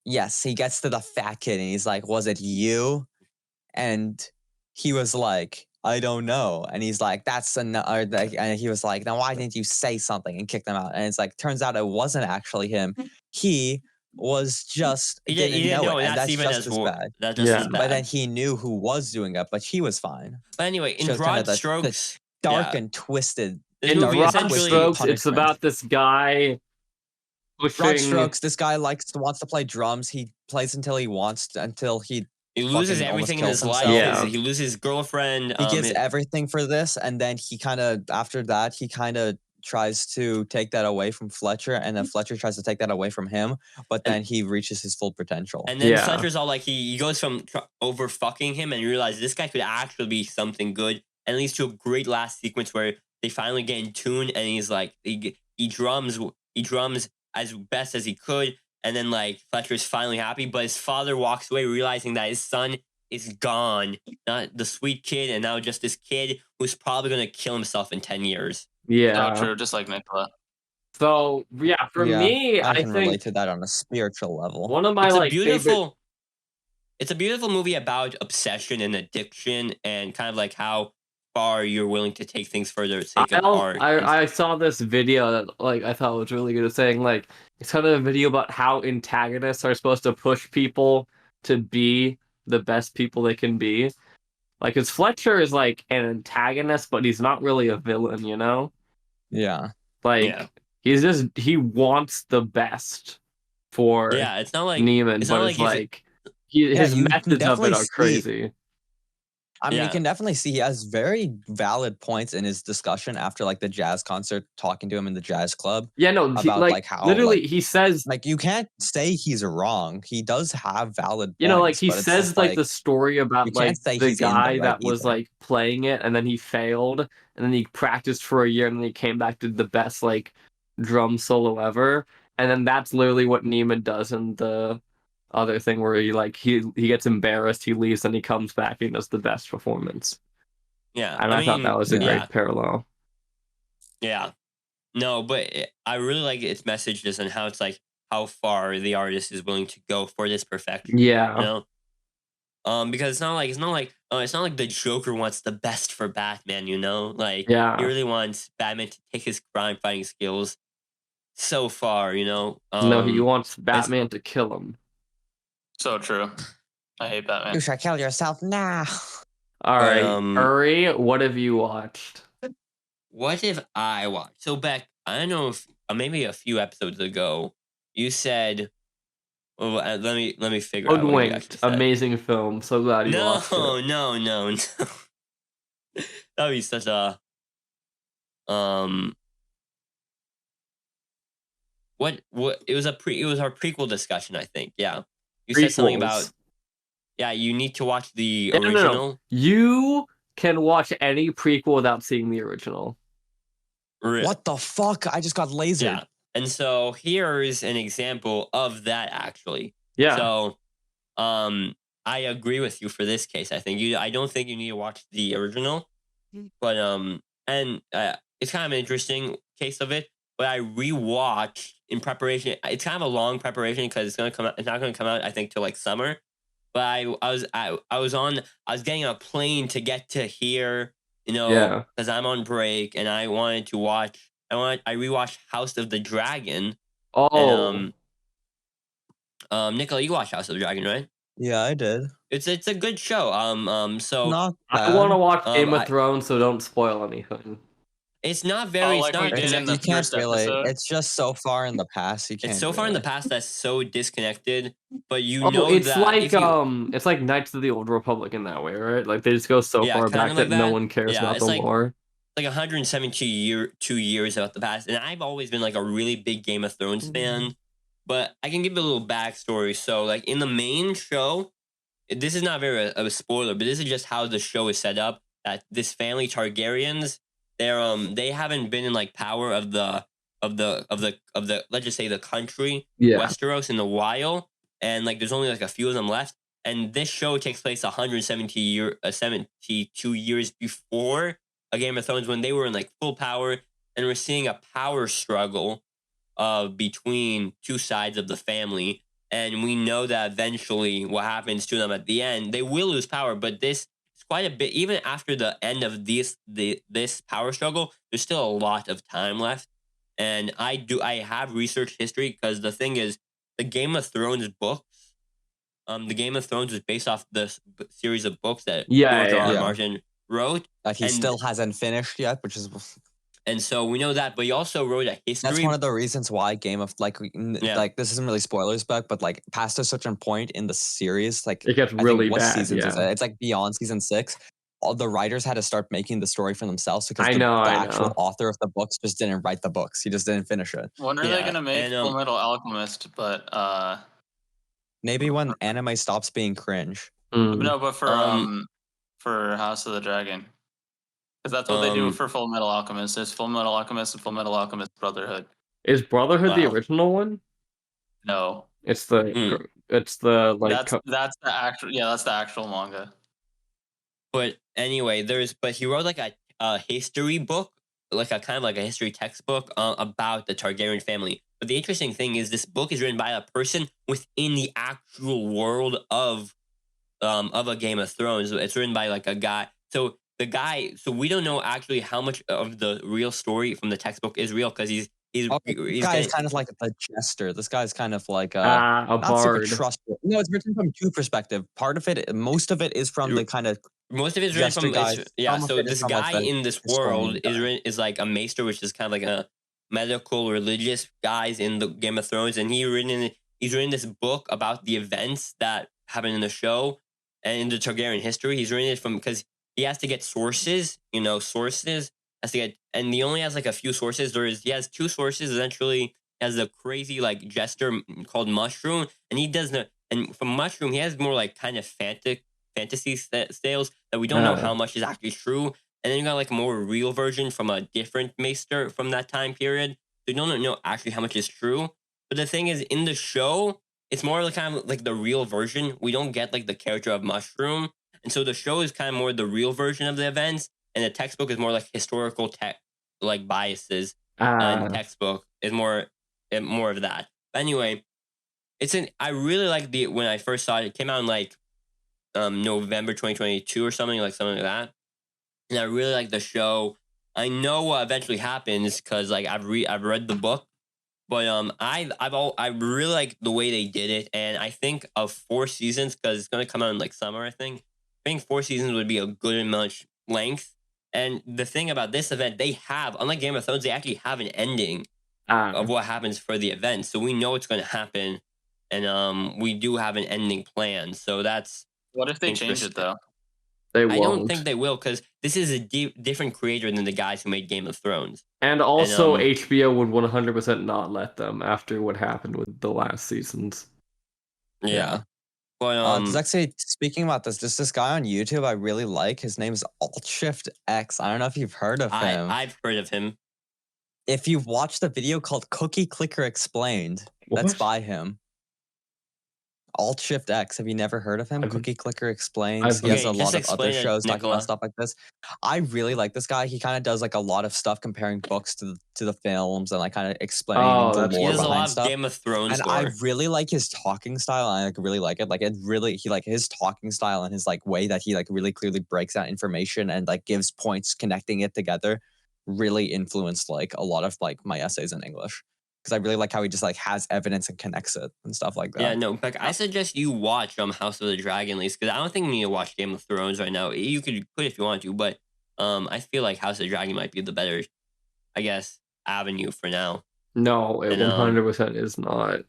Speaker 2: Yes, he gets to the fat kid and he's like, was it you? And he was like, I don't know. And he's like, and he was like, then why didn't you say something, and kick them out? And it's like, turns out it wasn't actually him. He was just didn't know it, and that's just as bad.
Speaker 3: That's just as bad.
Speaker 2: But then he knew who was doing it, but he was fine.
Speaker 3: But anyway, in broad strokes,
Speaker 2: dark and twisted.
Speaker 4: In broad strokes, it's about this guy pushing.
Speaker 2: Broad strokes, this guy wants to play drums. He plays until he
Speaker 3: loses everything in his life.
Speaker 4: Yeah.
Speaker 3: He loses his girlfriend.
Speaker 2: He gives everything for this, and then after that, he kind of tries to take that away from Fletcher, and then Fletcher tries to take that away from him, but then he reaches his full potential.
Speaker 3: And then Fletcher's all like, he goes from over fucking him, and you realize this guy could actually be something good, and leads to a great last sequence where they finally get in tune, and he's like, he drums as best as he could, and then like Fletcher's finally happy, but his father walks away realizing that his son is gone, not the sweet kid, and now just this kid who's probably gonna kill himself in 10 years.
Speaker 4: Yeah,
Speaker 5: not true. Just like Nikola.
Speaker 4: So yeah, for me,
Speaker 2: I can
Speaker 4: think
Speaker 2: relate to that on a spiritual level.
Speaker 4: One of my favorite.
Speaker 3: It's a beautiful movie about obsession and addiction, and kind of like how far you're willing to take things for the sake of art.
Speaker 4: I saw this video that like I thought was really good at saying like it's kind of a video about how antagonists are supposed to push people to be the best people they can be. Like, because Fletcher is like an antagonist, but he's not really a villain, you know?
Speaker 2: Yeah.
Speaker 4: Like he wants the best for
Speaker 3: it's not like
Speaker 4: Neiman, but it's like his methods of it are crazy.
Speaker 2: I mean, you can definitely see he has very valid points in his discussion after like the jazz concert, talking to him in the jazz club.
Speaker 4: Yeah, no,
Speaker 2: about how
Speaker 4: literally he says
Speaker 2: like you can't say he's wrong. He does have valid points.
Speaker 4: You know, like he says like the story about like the guy that was like playing it and then he failed and then he practiced for a year and then he came back to the best like drum solo ever. And then that's literally what Neiman does in the other thing where he gets embarrassed, he leaves, and he comes back and does the best performance.
Speaker 3: Yeah,
Speaker 4: and I thought that was a great parallel.
Speaker 3: Yeah, no, but I really like its messages and how it's like how far the artist is willing to go for this perfection.
Speaker 4: Yeah,
Speaker 3: you know, because it's not like the Joker wants the best for Batman. You know, like he really wants Batman to take his crime fighting skills so far. You know,
Speaker 4: no, he wants Batman to kill him.
Speaker 5: So true. I hate Batman.
Speaker 2: You should kill yourself now.
Speaker 4: All right, Uri, what have you watched?
Speaker 3: What have I watched? So Beck, I don't know if maybe a few episodes ago you said, well, let me figure out.
Speaker 4: Hoodwinked, amazing film. So glad you watched it.
Speaker 3: No. That would be such a What it was our prequel discussion, I think. Yeah. You said something about you need to watch the original.
Speaker 4: No. You can watch any prequel without seeing the original.
Speaker 3: Really?
Speaker 2: What the fuck? I just got lasered.
Speaker 3: Yeah. And so here's an example of that actually.
Speaker 4: Yeah.
Speaker 3: So I agree with you for this case. I don't think you need to watch the original. But it's kind of an interesting case of it. But I rewatched in preparation. It's kind of a long preparation because it's not going to come out I think till like summer. But I was getting on a plane to get to here you know,
Speaker 4: Yeah.
Speaker 3: because I'm on break and I wanted to watch. I rewatched House of the Dragon.
Speaker 4: Oh.
Speaker 3: And, Nikola, you watched House of the Dragon, right?
Speaker 2: Yeah, I did.
Speaker 3: It's a good show. So
Speaker 2: Not
Speaker 4: I want to
Speaker 2: bad.
Speaker 4: watch Game of
Speaker 3: I-
Speaker 4: Thrones, so don't spoil anything.
Speaker 3: it's not very.
Speaker 5: Oh,
Speaker 3: It's
Speaker 5: like we
Speaker 3: not
Speaker 5: did in
Speaker 3: connected.
Speaker 5: the
Speaker 2: You can't
Speaker 5: first
Speaker 2: really.
Speaker 5: episode.
Speaker 2: It's just so far in the past. You can't.
Speaker 3: It's so far in the
Speaker 2: really.
Speaker 3: past that's so disconnected. But you
Speaker 4: Oh,
Speaker 3: know
Speaker 4: it's
Speaker 3: that
Speaker 4: like
Speaker 3: if you,
Speaker 4: it's like Knights of the Old Republic in that way, right? Like they just go so
Speaker 3: yeah,
Speaker 4: far
Speaker 3: kind
Speaker 4: back
Speaker 3: of
Speaker 4: that
Speaker 3: like
Speaker 4: no
Speaker 3: that.
Speaker 4: one cares
Speaker 3: Yeah,
Speaker 4: about
Speaker 3: it's
Speaker 4: the
Speaker 3: like
Speaker 4: lore.
Speaker 3: 2 years about the past, and I've always been like a really big Game of Thrones fan. But I can give you a little backstory. So, like in the main show, this is not very a spoiler, but this is just how the show is set up. That this family Targaryens, they haven't been in like power of the let's just say the country
Speaker 4: Yeah.
Speaker 3: Westeros in a while, and like there's only like a few of them left. And this show takes place 72 years before a Game of Thrones when they were in like full power, and we're seeing a power struggle between two sides of the family. And we know that eventually what happens to them at the end, they will lose power. But this is quite a bit, even after the end of this power struggle, there's still a lot of time left. And I have researched history because the thing is, the Game of Thrones books, the Game of Thrones is based off the series of books that George R. R.
Speaker 2: Yeah.
Speaker 3: Martin wrote.
Speaker 2: That he
Speaker 3: And-
Speaker 2: still hasn't finished yet, which is
Speaker 3: And so we know that, but he also wrote a history.
Speaker 2: that's one of the reasons why Game of like
Speaker 3: Yeah.
Speaker 2: like this isn't really spoilers, but like past a certain point in the series, like
Speaker 4: It gets
Speaker 2: I think
Speaker 4: really
Speaker 2: what
Speaker 4: bad.
Speaker 2: seasons is
Speaker 4: Yeah.
Speaker 2: it? It's like beyond season 6. All the writers had to start making the story for themselves because
Speaker 4: I
Speaker 2: the
Speaker 4: know.
Speaker 2: actual author of the books just didn't write the books. He just didn't finish it.
Speaker 5: When are they
Speaker 3: Yeah,
Speaker 5: gonna make
Speaker 3: and,
Speaker 5: Full Metal Alchemist? But
Speaker 2: Maybe when anime stops being cringe.
Speaker 5: no, but
Speaker 3: Um,
Speaker 5: for House of the Dragon, because that's what they do
Speaker 3: Um,
Speaker 5: for Full Metal Alchemist. There's Full Metal Alchemist and Full Metal Alchemist Brotherhood.
Speaker 4: Is Brotherhood the
Speaker 3: Wow.
Speaker 4: original one?
Speaker 5: No,
Speaker 4: It's the like
Speaker 5: that's the actual that's the actual manga.
Speaker 3: But anyway, but he wrote like a history book, like a kind of like a history textbook about the Targaryen family. But the interesting thing is this book is written by a person within the actual world of a Game of Thrones. It's written by like a guy. So we don't know actually how much of the real story from the textbook is real because he's
Speaker 2: This guy is kind of like a jester. This guy's kind of like
Speaker 4: a
Speaker 2: not super
Speaker 4: bard.
Speaker 2: trustworthy. No, it's written from two perspectives. Most of it is from the kind of
Speaker 3: most of it's written
Speaker 2: jester
Speaker 3: from
Speaker 2: guys.
Speaker 3: yeah.
Speaker 2: Some of
Speaker 3: So
Speaker 2: it is
Speaker 3: this
Speaker 2: from, like,
Speaker 3: guy
Speaker 2: the
Speaker 3: in this
Speaker 2: historian
Speaker 3: world
Speaker 2: guy.
Speaker 3: is like a maester, which is kind of like a medical religious guys in the Game of Thrones, and he's written this book about the events that happened in the show and in the Targaryen history. He's written it from because he has to get sources, has to get, and he only has like a few sources. He has two sources essentially. He has a crazy like jester called Mushroom, and he does the and from Mushroom he has more like kind of fantasy tales that we don't know how much is actually true. And then you got like a more real version from a different maester from that time period. So you don't know actually how much is true. But the thing is, in the show, it's more like kind of like the real version. We don't get like the character of Mushroom, and so the show is kind of more the real version of the events, and the textbook is more like historical like biases. And textbook is more of that. But anyway, I really like when I first saw it. It came out in like November 2022 or something like that. And I really like the show. I know what eventually happens because like I've read the book, but I really like the way they did it, and I think of 4 seasons because it's gonna come out in like summer. I think 4 seasons would be a good much length. And the thing about this event, they have, unlike Game of Thrones, they actually have an ending of what happens for the event, so we know what's going to happen, and we do have an ending plan. So that's
Speaker 5: What if they change it though?
Speaker 4: They
Speaker 3: I
Speaker 4: won't.
Speaker 3: don't think they will because this is a different creator than the guys who made Game of Thrones.
Speaker 4: And also, HBO would 100% not let them after what happened with the last seasons.
Speaker 3: Yeah. But
Speaker 2: there's actually, speaking about this, there's this guy on YouTube I really like. His name is AltShiftX. I don't know if you've heard of him.
Speaker 3: I've heard of him.
Speaker 2: If you've watched the video called Cookie Clicker Explained, that's by him. Alt Shift X. Have you never heard of him?
Speaker 4: I've-
Speaker 2: Cookie Clicker Explains. He has a lot of other shows talking about stuff like this. I really like this guy. He kind of does like a lot of stuff comparing books to the films and like kind of explaining the
Speaker 3: He
Speaker 2: lore
Speaker 3: does a
Speaker 2: behind
Speaker 3: lot
Speaker 2: stuff.
Speaker 3: of Game of Thrones
Speaker 2: And
Speaker 3: lore.
Speaker 2: I really like his talking style. I like really like it. Like it really, he like his talking style and his like way that he like really clearly breaks out information and like gives points connecting it together. Really influenced like a lot of like my essays in English. Because I really like how he just like has evidence and connects it and stuff like that.
Speaker 3: Yeah, no, Beck, I suggest you watch House of the Dragon at least, because I don't think you need to watch Game of Thrones right now. You could put if you want to, but I feel like House of the Dragon might be the better, I guess, avenue for now.
Speaker 4: No, it 100% is not.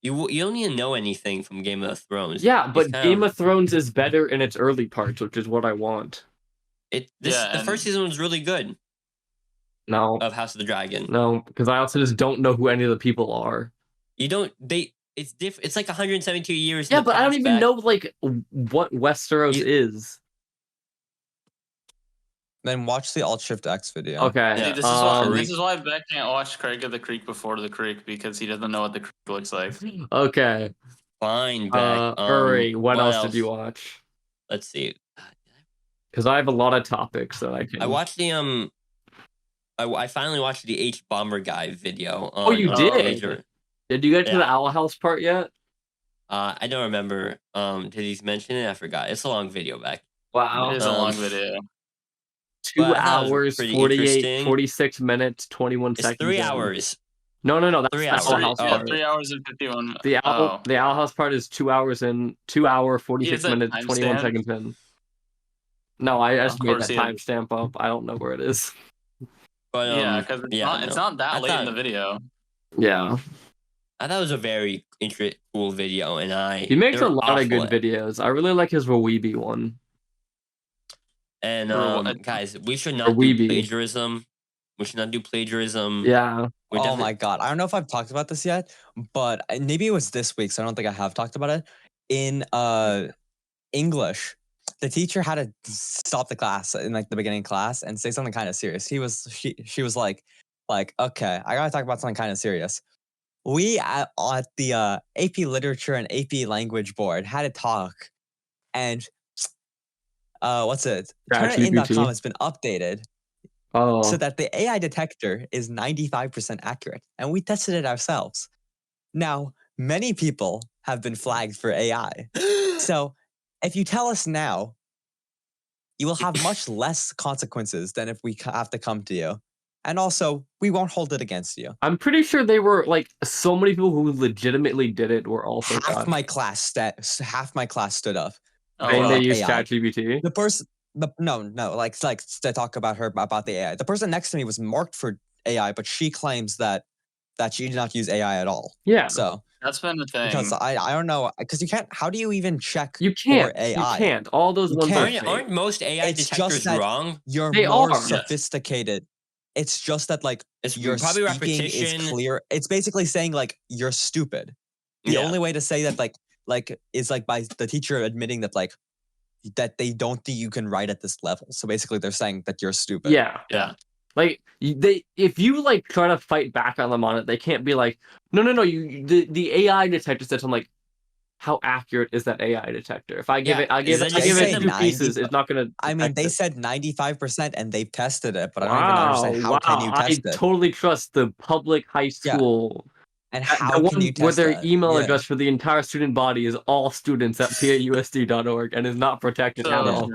Speaker 3: You don't need to know anything from Game of Thrones.
Speaker 4: Yeah, but Game of Thrones is better in its early parts, which is what I want.
Speaker 3: The first season was really good.
Speaker 4: No.
Speaker 3: Of House of the Dragon.
Speaker 4: No, because I also just don't know who any of the people are.
Speaker 3: You don't. It's different. It's like 172 years.
Speaker 4: Yeah, but I don't even know like what Westeros is.
Speaker 2: Then watch the Alt Shift X video.
Speaker 4: Okay.
Speaker 5: Yeah. This is why Beck can't watch Craig of the Creek before the Creek, because he doesn't know what the Creek looks like.
Speaker 4: Okay.
Speaker 3: Fine, Beck.
Speaker 4: Hurry. What else did you watch?
Speaker 3: Let's see.
Speaker 4: Because I have a lot of topics that I can.
Speaker 3: I watched the I finally watched the Hbomberguy video.
Speaker 4: Oh, you did? Did you get to the Owl House part yet?
Speaker 3: I don't remember. Did he mention it? I forgot. It's a long video, Beck.
Speaker 4: Wow.
Speaker 5: It is a long video.
Speaker 4: 2 hours, 46 minutes, 21 seconds.
Speaker 3: It's 3 hours.
Speaker 4: No. That's
Speaker 3: 3
Speaker 4: the
Speaker 3: hours.
Speaker 4: Owl House part.
Speaker 5: 3 hours and 51.
Speaker 4: The Owl House part is 2 hours and 2 hour, 46 minutes, 21 seconds in. No, I just made that timestamp up. I don't know where it is.
Speaker 3: But,
Speaker 5: yeah, because it's not that late in the video.
Speaker 4: Yeah.
Speaker 3: I thought it was a very cool video, and
Speaker 4: he makes a lot of good videos. I really like his Weeby one.
Speaker 3: And guys, we should not do plagiarism. We should not do plagiarism.
Speaker 4: Yeah.
Speaker 2: Oh my god, I don't know if I've talked about this yet, but maybe it was this week, so I don't think I have talked about it. In English, the teacher had to stop the class in like the beginning class and say something kind of serious. She was like, okay, I gotta talk about something kind of serious. We at the AP Literature and AP Language Board had a talk, and what's it? Turnitin.com has been updated so that the AI detector is 95% accurate, and we tested it ourselves. Now, many people have been flagged for AI. So if you tell us now, you will have much less consequences than if we have to come to you. And also, we won't hold it against you.
Speaker 4: I'm pretty sure they were like so many people who legitimately did it were also
Speaker 2: half my class stood up.
Speaker 4: And they used ChatGPT.
Speaker 2: The person, no, like to talk about the AI. The person next to me was marked for AI, but she claims that she did not use AI at all.
Speaker 4: Yeah.
Speaker 2: So
Speaker 5: that's been the thing.
Speaker 2: Because I don't know, because you can't. How do you even check?
Speaker 4: You can't.
Speaker 2: For AI?
Speaker 4: You can't. All those ones
Speaker 3: aren't most AI detectors wrong?
Speaker 2: You're more sophisticated. It's just that like your
Speaker 3: probably
Speaker 2: speaking
Speaker 3: repetition.
Speaker 2: is clear. It's basically saying like you're stupid. The only way to say that like is like by the teacher admitting that like that they don't think you can write at this level. So basically they're saying that you're stupid.
Speaker 4: Yeah. Like if you like try to fight back on them on it, they can't be like, no, the AI detector said something like, how accurate is that AI detector? If I give it 2 pieces, it's not gonna.
Speaker 2: I mean, they said 95%, and they've tested it, but I don't even understand how can you test it.
Speaker 4: I totally trust the public high school.
Speaker 2: And how can you test
Speaker 4: where their email address for the entire student body is all students at pausd.org and is not protected at all.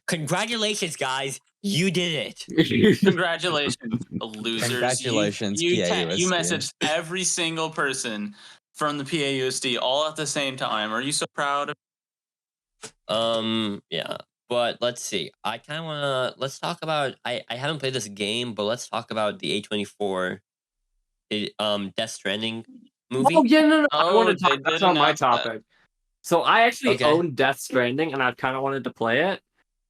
Speaker 3: Congratulations, guys! You did it.
Speaker 5: Congratulations, losers!
Speaker 2: Congratulations,
Speaker 5: you messaged every single person from the PAUSD all at the same time. Are you so proud?
Speaker 3: Yeah. But let's see. I kind of want to. Let's talk about. I haven't played this game, but let's talk about the A24. Death Stranding movie.
Speaker 4: Oh yeah, no. I want to talk. That's not my topic. So I actually own Death Stranding, and I kind of wanted to play it.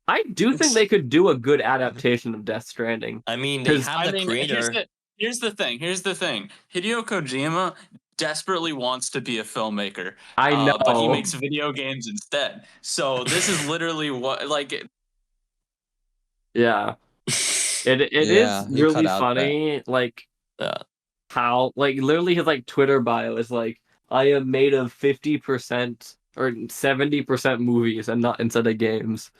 Speaker 4: I do think they could do a good adaptation of Death Stranding.
Speaker 3: I mean, they have the creator.
Speaker 5: Here's the thing. Hideo Kojima desperately wants to be a filmmaker.
Speaker 4: I know,
Speaker 5: but he makes video games instead. So this is literally what like.
Speaker 4: Yeah, it is really funny. Like how like literally his like Twitter bio is like I am made of 50% or 70% movies and not instead of games.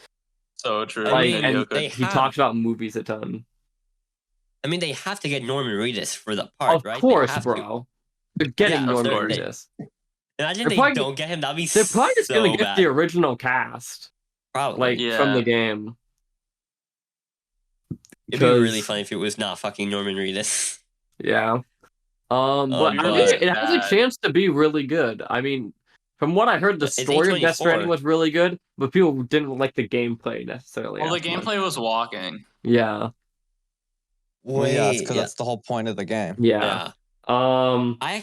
Speaker 5: So true.
Speaker 3: I mean,
Speaker 4: and
Speaker 3: they
Speaker 4: he
Speaker 3: have.
Speaker 4: talks about movies a ton.
Speaker 3: I mean, they have to get Norman Reedus for the part,
Speaker 4: Of
Speaker 3: right?
Speaker 4: course,
Speaker 3: they have
Speaker 4: bro. They're getting
Speaker 3: Yeah,
Speaker 4: Norman
Speaker 5: course.
Speaker 4: Reedus.
Speaker 3: Imagine
Speaker 4: They're
Speaker 3: they
Speaker 4: probably-
Speaker 3: don't get him. That'd be
Speaker 4: They're probably just
Speaker 3: so
Speaker 4: gonna get
Speaker 3: bad.
Speaker 4: the original cast,
Speaker 3: Probably.
Speaker 4: like from the game.
Speaker 3: It'd be really
Speaker 4: 'Cause-
Speaker 3: funny if it was not fucking Norman Reedus.
Speaker 4: Yeah. But I
Speaker 3: but-
Speaker 4: think it has a chance to be really good. I mean, from what I heard, the
Speaker 3: It's
Speaker 4: story of Death Stranding
Speaker 3: A24.
Speaker 4: was really good, but people didn't like the gameplay necessarily.
Speaker 5: Well, the
Speaker 4: as much.
Speaker 5: gameplay was walking.
Speaker 4: Yeah.
Speaker 2: Well, yeah, it's because
Speaker 3: yeah.
Speaker 2: that's the whole point of the game.
Speaker 4: Yeah.
Speaker 3: I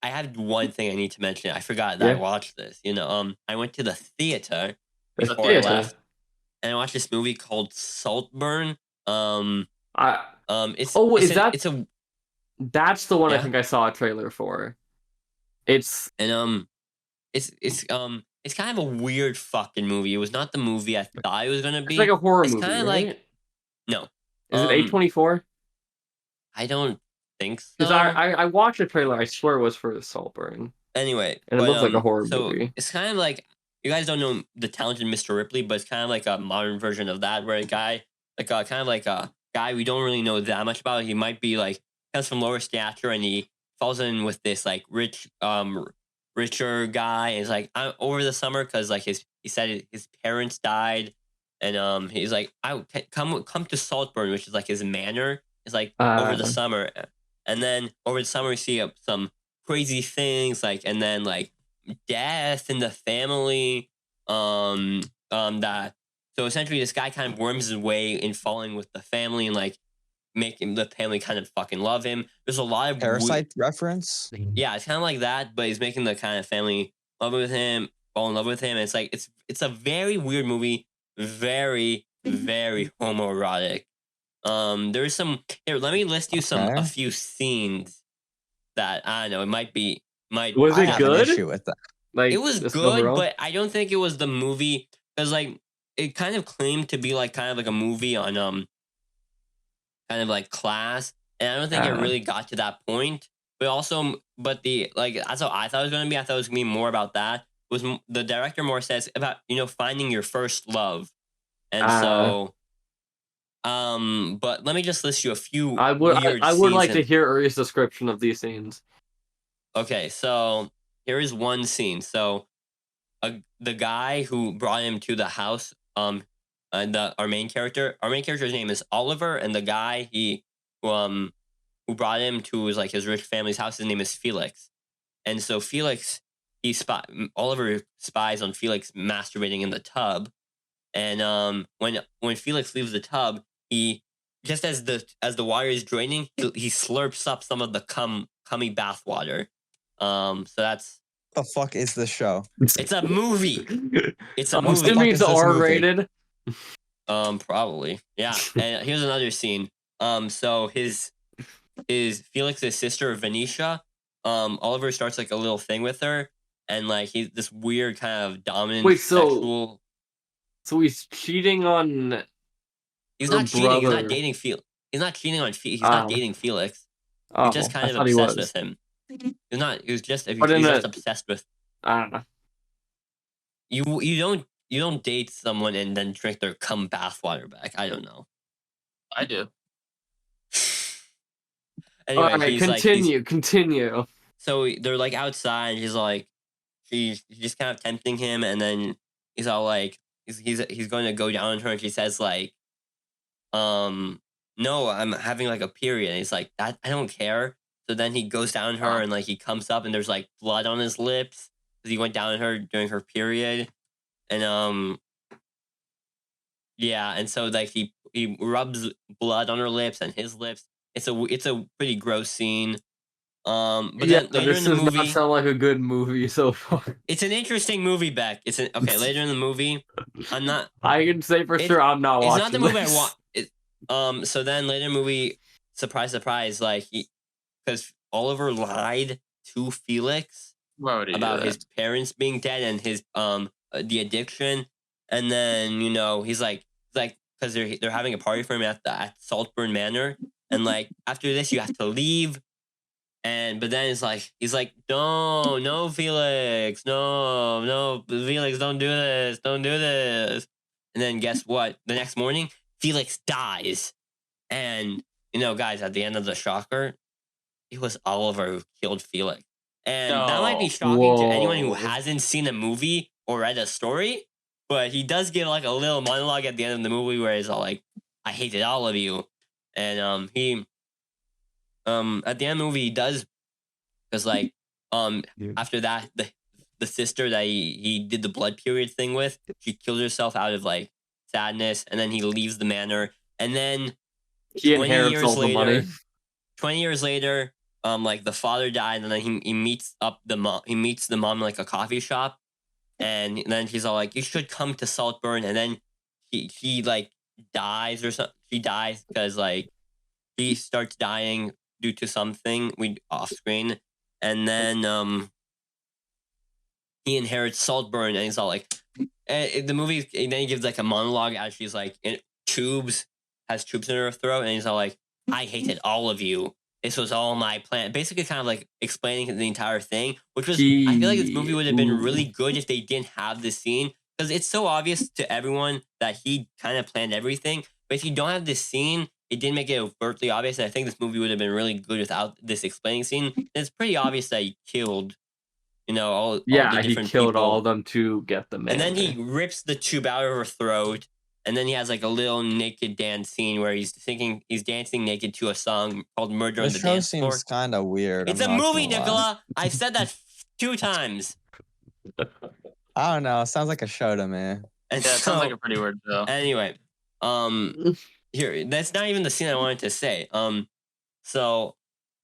Speaker 3: had one thing I need to mention. I forgot that I watched this. I went to the theater before I left, and I watched this movie called Saltburn.
Speaker 4: That's the one I
Speaker 3: Yeah.
Speaker 4: think I saw a trailer for. It's
Speaker 3: kind of a weird fucking movie. It was not the movie I thought it was gonna be.
Speaker 4: it's like a horror
Speaker 3: It's
Speaker 4: movie,
Speaker 3: kind of
Speaker 4: right?
Speaker 3: like no.
Speaker 4: Is it A24?
Speaker 3: I don't think so.
Speaker 4: Because I watched a trailer. I swear it was for Saltburn.
Speaker 3: Anyway,
Speaker 4: And it looks like a horror
Speaker 3: so
Speaker 4: movie.
Speaker 3: it's kind of like you guys don't know the talented Mr. Ripley, but it's kind of like a modern version of that, where a guy, kind of like a guy we don't really know that much about. He might be like comes from lower stature, and he falls in with this like richer guy. And it's like over the summer because like he said his parents died, and he's like I come to Saltburn, which is like his manor. It's like over the summer, and then over the summer we see some crazy things and then like death in the family. That so essentially this guy kind of worms his way in falling with the family and like making the family kind of fucking love him. There's a lot of
Speaker 2: Parasite reference.
Speaker 3: Yeah, it's kind of like that, but he's making the kind of family fall in love with him. And it's like it's a very weird movie, very very homoerotic. There's some here. Let me list you a few scenes that I don't know. It might
Speaker 4: Was it good?
Speaker 2: An issue with that.
Speaker 4: Like
Speaker 3: it was good,
Speaker 4: overall?
Speaker 3: but I don't think it was the movie because like it kind of claimed to be like kind of like a movie on kind of like class, and I don't think it really got to that point. But the like that's how I thought it was gonna be. I thought it was gonna be more about that. Was the director more says about finding your first love, and so. But let me just list you a few. I would
Speaker 4: like to hear Uri's description of these scenes.
Speaker 3: Okay, so here is one scene. So, the guy who brought him to the house, our main character's name is Oliver, and the guy who brought him to his rich family's house, his name is Felix, and so Felix, Oliver spies on Felix masturbating in the tub, and when Felix leaves the tub, he just as the water is draining, he slurps up some of the cummy bath water. So that's
Speaker 2: the fuck is this show?
Speaker 3: It's a movie. It's a movie.
Speaker 4: Assuming it's R-rated.
Speaker 3: Probably. Yeah. And here's another scene. So his Felix's sister Venetia, Oliver starts like a little thing with her, and like he's this weird kind of dominant sexual.
Speaker 4: So he's cheating on.
Speaker 3: He's not cheating. He's not dating Felix. He's not cheating on. He's not dating Felix. He's just kind of obsessed with him. He's not. He was just. He's just obsessed with. You don't date someone and then drink their cum bathwater back. I don't know.
Speaker 5: I do.
Speaker 3: Anyway,
Speaker 4: all right, continue.
Speaker 3: So they're like outside. And she's just kind of tempting him, and then he's all like, he's going to go down on her, and she says like, no, I'm having like a period. And he's like, that I don't care. So then he goes down on her, and like he comes up, and there's like blood on his lips because he went down on her during her period, and yeah, and so like he rubs blood on her lips and his lips. It's a pretty gross scene. But
Speaker 4: yeah,
Speaker 3: then later
Speaker 4: this
Speaker 3: in the
Speaker 4: does
Speaker 3: movie,
Speaker 4: not sound like a good movie so far.
Speaker 3: it's an interesting movie, Beck. Later in the movie, I'm not.
Speaker 4: I can say for sure I'm not watching.
Speaker 3: It's not the movie
Speaker 4: this.
Speaker 3: I want. So then later in the movie, surprise, like because Oliver lied to Felix about his parents being dead and his the addiction, and then he's like because they're having a party for him at Saltburn Manor, and like after this you have to leave. But then he's like, no, Felix, no, Felix, don't do this. And then guess what? The next morning, Felix dies. And, guys, at the end of the shocker, it was Oliver who killed Felix. And that might be shocking to anyone who hasn't seen a movie or read a story, but he does give like a little monologue at the end of the movie where he's all like, I hated all of you. And he at the end of the movie he does, because after that the sister that he did the blood period thing with, she kills herself out of like sadness, and then he leaves the manor, and then
Speaker 4: he inherits all the money.
Speaker 3: 20 years later, like the father died, and then he meets the mom in like a coffee shop, and then she's all like, you should come to Saltburn, and then she like dies or something. She dies because like she starts dying due to something off screen, and then he inherits Saltburn, and he's all like, the movie, and then he gives like a monologue as she's like has tubes in her throat, and he's all like, I hated all of you. This was all my plan. Basically, kind of like explaining the entire thing, which was, I feel like this movie would have been really good if they didn't have this scene, because it's so obvious to everyone that he kind of planned everything. But if you don't have this scene, it didn't make it overtly obvious. And I think this movie would have been really good without this explaining scene. And it's pretty obvious that he killed, all the different
Speaker 4: he killed
Speaker 3: people.
Speaker 4: all of them to get them.
Speaker 3: And then he rips the tube out of her throat. And then he has like a little naked dance scene where he's dancing naked to a song called Murder on the Dance Floor.
Speaker 2: The show seems kind of weird.
Speaker 3: It's a movie, Nikola. I've said that 2 times.
Speaker 2: I don't know. It sounds like a show to me.
Speaker 5: And it sounds like a pretty weird show.
Speaker 3: Anyway, here, that's not even the scene I wanted to say. So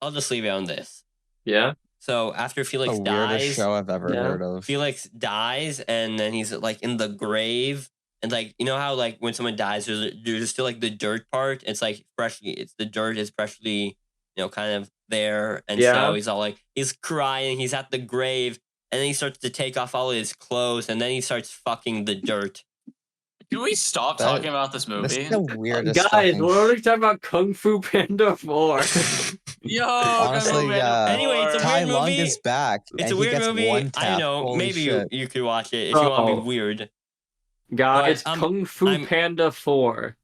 Speaker 3: I'll just leave it on this.
Speaker 4: Yeah.
Speaker 3: So after Felix
Speaker 2: the
Speaker 3: dies,
Speaker 2: weirdest show I've ever heard of.
Speaker 3: Felix dies, and then he's like in the grave. And like, you know how like when someone dies, there's still like the dirt part. It's like the dirt is freshly, kind of there. And so he's all like, he's crying, he's at the grave, and then he starts to take off all his clothes, and then he starts fucking the dirt.
Speaker 5: Can we stop talking about this movie?
Speaker 2: This is the weirdest.
Speaker 4: Guys, we're already talking about Kung Fu Panda 4.
Speaker 5: Yo,
Speaker 2: honestly, yeah.
Speaker 3: Anyway, it's a
Speaker 2: Tai
Speaker 3: weird
Speaker 2: Lung
Speaker 3: movie.
Speaker 2: is back.
Speaker 3: It's a weird movie. I know.
Speaker 2: Holy
Speaker 3: Maybe
Speaker 2: shit.
Speaker 3: you could watch it if you want to be weird.
Speaker 4: Guys, Kung Fu Panda 4.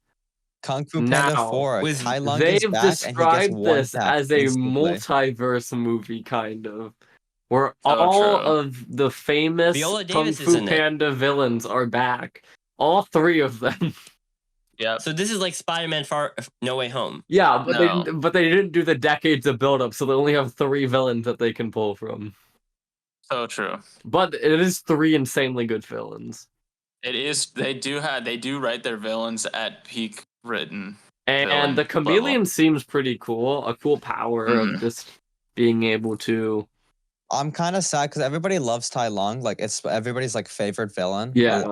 Speaker 2: Kung Fu Panda 4.
Speaker 3: with-
Speaker 2: Tai Lung is
Speaker 4: They've
Speaker 2: back, and he
Speaker 4: described
Speaker 2: gets one
Speaker 4: this
Speaker 2: tap
Speaker 4: as a
Speaker 2: instantly.
Speaker 4: multiverse movie, kind of, where
Speaker 5: So
Speaker 4: all
Speaker 5: true.
Speaker 4: of the famous
Speaker 3: Viola
Speaker 4: Kung
Speaker 3: Davis is
Speaker 4: Fu
Speaker 3: in it.
Speaker 4: Panda villains are back. All 3 of them.
Speaker 5: Yeah.
Speaker 3: So this is like Spider-Man Far No Way Home.
Speaker 4: Yeah, but
Speaker 5: No.
Speaker 4: they didn't do the decades of build-up, so they only have 3 villains that they can pull from.
Speaker 5: So true.
Speaker 4: But it is 3 insanely good villains.
Speaker 5: It is. They do write their villains at peak written.
Speaker 4: And
Speaker 5: Villain
Speaker 4: the chameleon
Speaker 5: level.
Speaker 4: seems pretty cool. A cool power of just being able to.
Speaker 2: I'm kind of sad because everybody loves Tai Lung. Like it's everybody's like favorite villain.
Speaker 4: Yeah.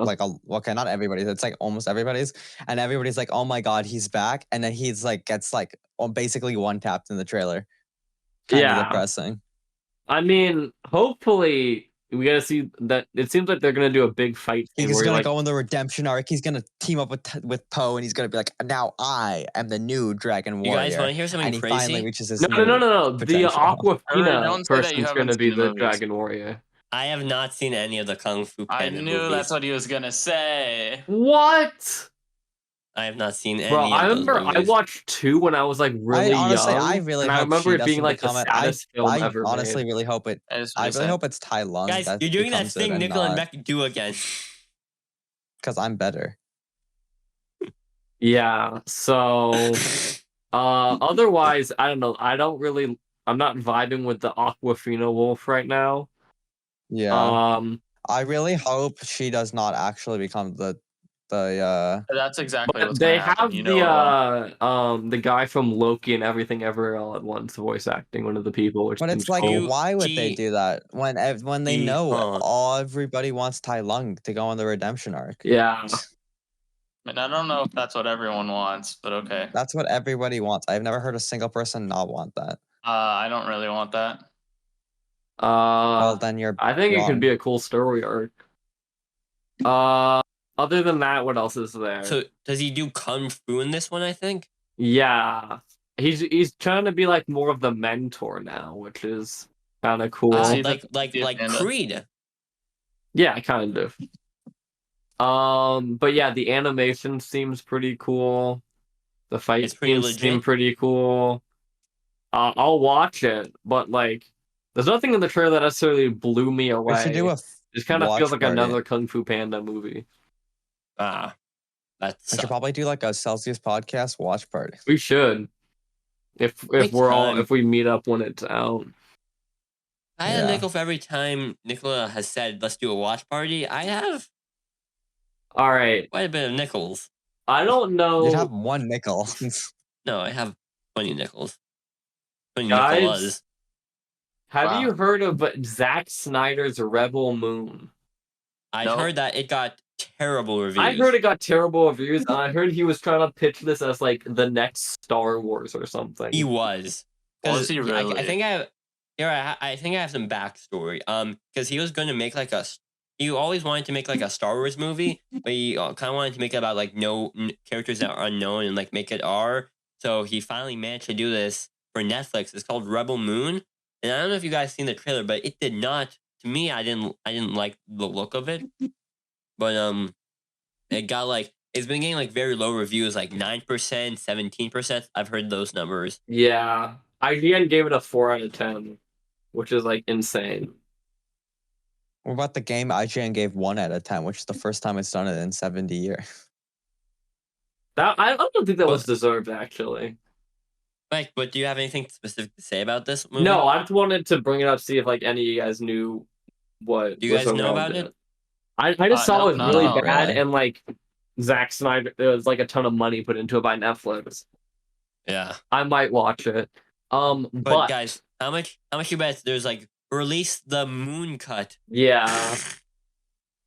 Speaker 2: Okay, not everybody. It's like almost everybody's, and everybody's like, "Oh my god, he's back!" And then he's like gets like basically one tapped in the trailer. Kind of depressing.
Speaker 4: I mean, hopefully we gotta see that. It seems like they're gonna do a big fight.
Speaker 2: He's gonna go in the redemption arc. He's gonna team up with Poe, and he's gonna be like, "Now I am the new Dragon Warrior."
Speaker 3: You guys want to hear something
Speaker 2: and he
Speaker 3: crazy?
Speaker 2: finally reaches his
Speaker 4: No. The
Speaker 2: potential.
Speaker 4: Aquafina
Speaker 5: Don't say that you
Speaker 4: person's
Speaker 5: haven't
Speaker 4: gonna be
Speaker 5: seen the
Speaker 4: the
Speaker 5: movies.
Speaker 4: Dragon Warrior.
Speaker 3: I have not seen any of the Kung Fu
Speaker 5: I
Speaker 3: Panda
Speaker 5: knew
Speaker 3: movies.
Speaker 5: that's what he was gonna say.
Speaker 4: What?
Speaker 3: I have not seen any.
Speaker 4: Bro,
Speaker 3: of
Speaker 4: I
Speaker 3: those
Speaker 4: remember I
Speaker 3: movies.
Speaker 4: watched 2 when I was like really
Speaker 2: honestly,
Speaker 4: young.
Speaker 2: I really
Speaker 4: and
Speaker 2: hope
Speaker 4: I remember
Speaker 2: she
Speaker 4: it being
Speaker 2: doesn't
Speaker 4: like the
Speaker 2: become it.
Speaker 4: saddest film
Speaker 2: I
Speaker 4: ever
Speaker 2: honestly
Speaker 4: made.
Speaker 2: really hope it.
Speaker 5: That is
Speaker 2: I
Speaker 5: pretty
Speaker 2: really
Speaker 5: sad.
Speaker 2: hope it's Tai Lung.
Speaker 3: Guys,
Speaker 2: that
Speaker 3: you're doing that
Speaker 2: becomes it
Speaker 3: thing
Speaker 2: and
Speaker 3: Nikola and
Speaker 2: not-
Speaker 3: Beck do again.
Speaker 2: Because I'm better.
Speaker 4: Yeah. So, otherwise, I don't know. I'm not vibing with the Aquafina wolf right now.
Speaker 2: Yeah. I really hope she does not actually become the
Speaker 5: That's exactly
Speaker 4: But
Speaker 5: what's
Speaker 4: they
Speaker 5: gonna happen.
Speaker 4: have
Speaker 5: You know it will.
Speaker 4: the guy from Loki and Everything Ever All at Once voice acting one of the people, which
Speaker 2: But
Speaker 4: seems
Speaker 2: it's like,
Speaker 4: cool.
Speaker 2: why would they do that when they know everybody wants Tai Lung to go on the redemption arc?
Speaker 4: Yeah.
Speaker 5: I mean, I don't know if that's what everyone wants, but okay.
Speaker 2: That's what everybody wants. I've never heard a single person not want that.
Speaker 5: I don't really want that.
Speaker 2: Well, then you're.
Speaker 4: I think it
Speaker 2: wrong.
Speaker 4: could be a cool story arc. Other than that, what else is there?
Speaker 3: So does he do Kung Fu in this one? I think.
Speaker 4: Yeah, He's trying to be like more of the mentor now, which is kind of cool.
Speaker 3: Like Creed.
Speaker 4: Yeah, kind of. But yeah, the animation seems pretty cool. The fight scenes seem pretty cool. I'll watch it, but like, there's nothing in the trailer that necessarily blew me away.
Speaker 2: We should do
Speaker 4: it kind of feels like another Kung Fu Panda movie.
Speaker 3: We
Speaker 2: should probably do like a Celsius podcast watch party.
Speaker 4: We should. If we meet up when it's out.
Speaker 3: I had a nickel for every time Nikola has said, let's do a watch party. I have
Speaker 4: all right.
Speaker 3: Quite a bit of nickels.
Speaker 4: I don't know.
Speaker 2: You'd have one nickel.
Speaker 3: No, I have 20 nickels. 20
Speaker 4: Guys,
Speaker 3: Nikolas.
Speaker 4: Have you heard of Zack Snyder's Rebel Moon?
Speaker 3: I heard that it got terrible reviews.
Speaker 4: I heard it got terrible reviews, and I heard he was trying to pitch this as like the next Star Wars or something.
Speaker 3: He was.
Speaker 5: Was he really?
Speaker 3: I think I have some backstory. Because he was going to make like he always wanted to make like a Star Wars movie, but he kind of wanted to make it about like no characters that are unknown and like make it R. So he finally managed to do this for Netflix. It's called Rebel Moon, and I don't know if you guys seen the trailer, but it did not. To me, I didn't like the look of it. But it got like it's been getting like very low reviews, like 9%, 17%. I've heard those numbers.
Speaker 4: Yeah, IGN gave it a 4 out of 10, which is like insane.
Speaker 2: What about the game? IGN gave 1 out of 10, which is the first time it's done it in 70 years.
Speaker 4: I don't think that was deserved, actually.
Speaker 3: Mike, but do you have anything specific to say about this movie?
Speaker 4: No, I just wanted to bring it up, see if like any of you guys knew what.
Speaker 3: Do you guys know about it?
Speaker 4: I just saw it was really bad, and like Zack Snyder, there was like a ton of money put into it by Netflix.
Speaker 3: Yeah,
Speaker 4: I might watch it.
Speaker 3: But guys, how much you bet there's like release the moon cut?
Speaker 4: Yeah,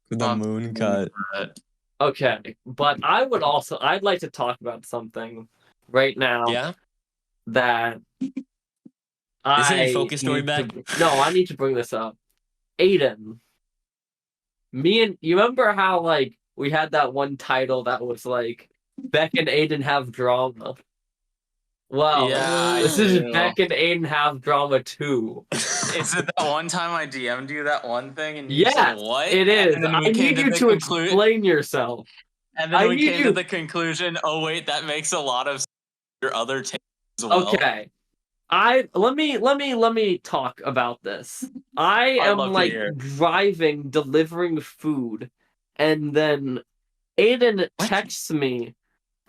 Speaker 2: the moon cut.
Speaker 4: Okay, but I'd like to talk about something right now.
Speaker 3: Yeah.
Speaker 4: That
Speaker 3: Is it a focus story back?
Speaker 4: No, I need to bring this up. Aiden. You remember how like we had that one title that was like Beck and Aiden have drama? Well, this is Beck and Aiden have drama too.
Speaker 5: Is it that one time I DM'd you that one thing and you said what?
Speaker 4: It is. I need you to explain yourself.
Speaker 5: And then we came to the conclusion, oh wait, that makes a lot of sense for your other takes as well.
Speaker 4: Okay. Let me talk about this. I am like driving, delivering food, and then Aiden texts me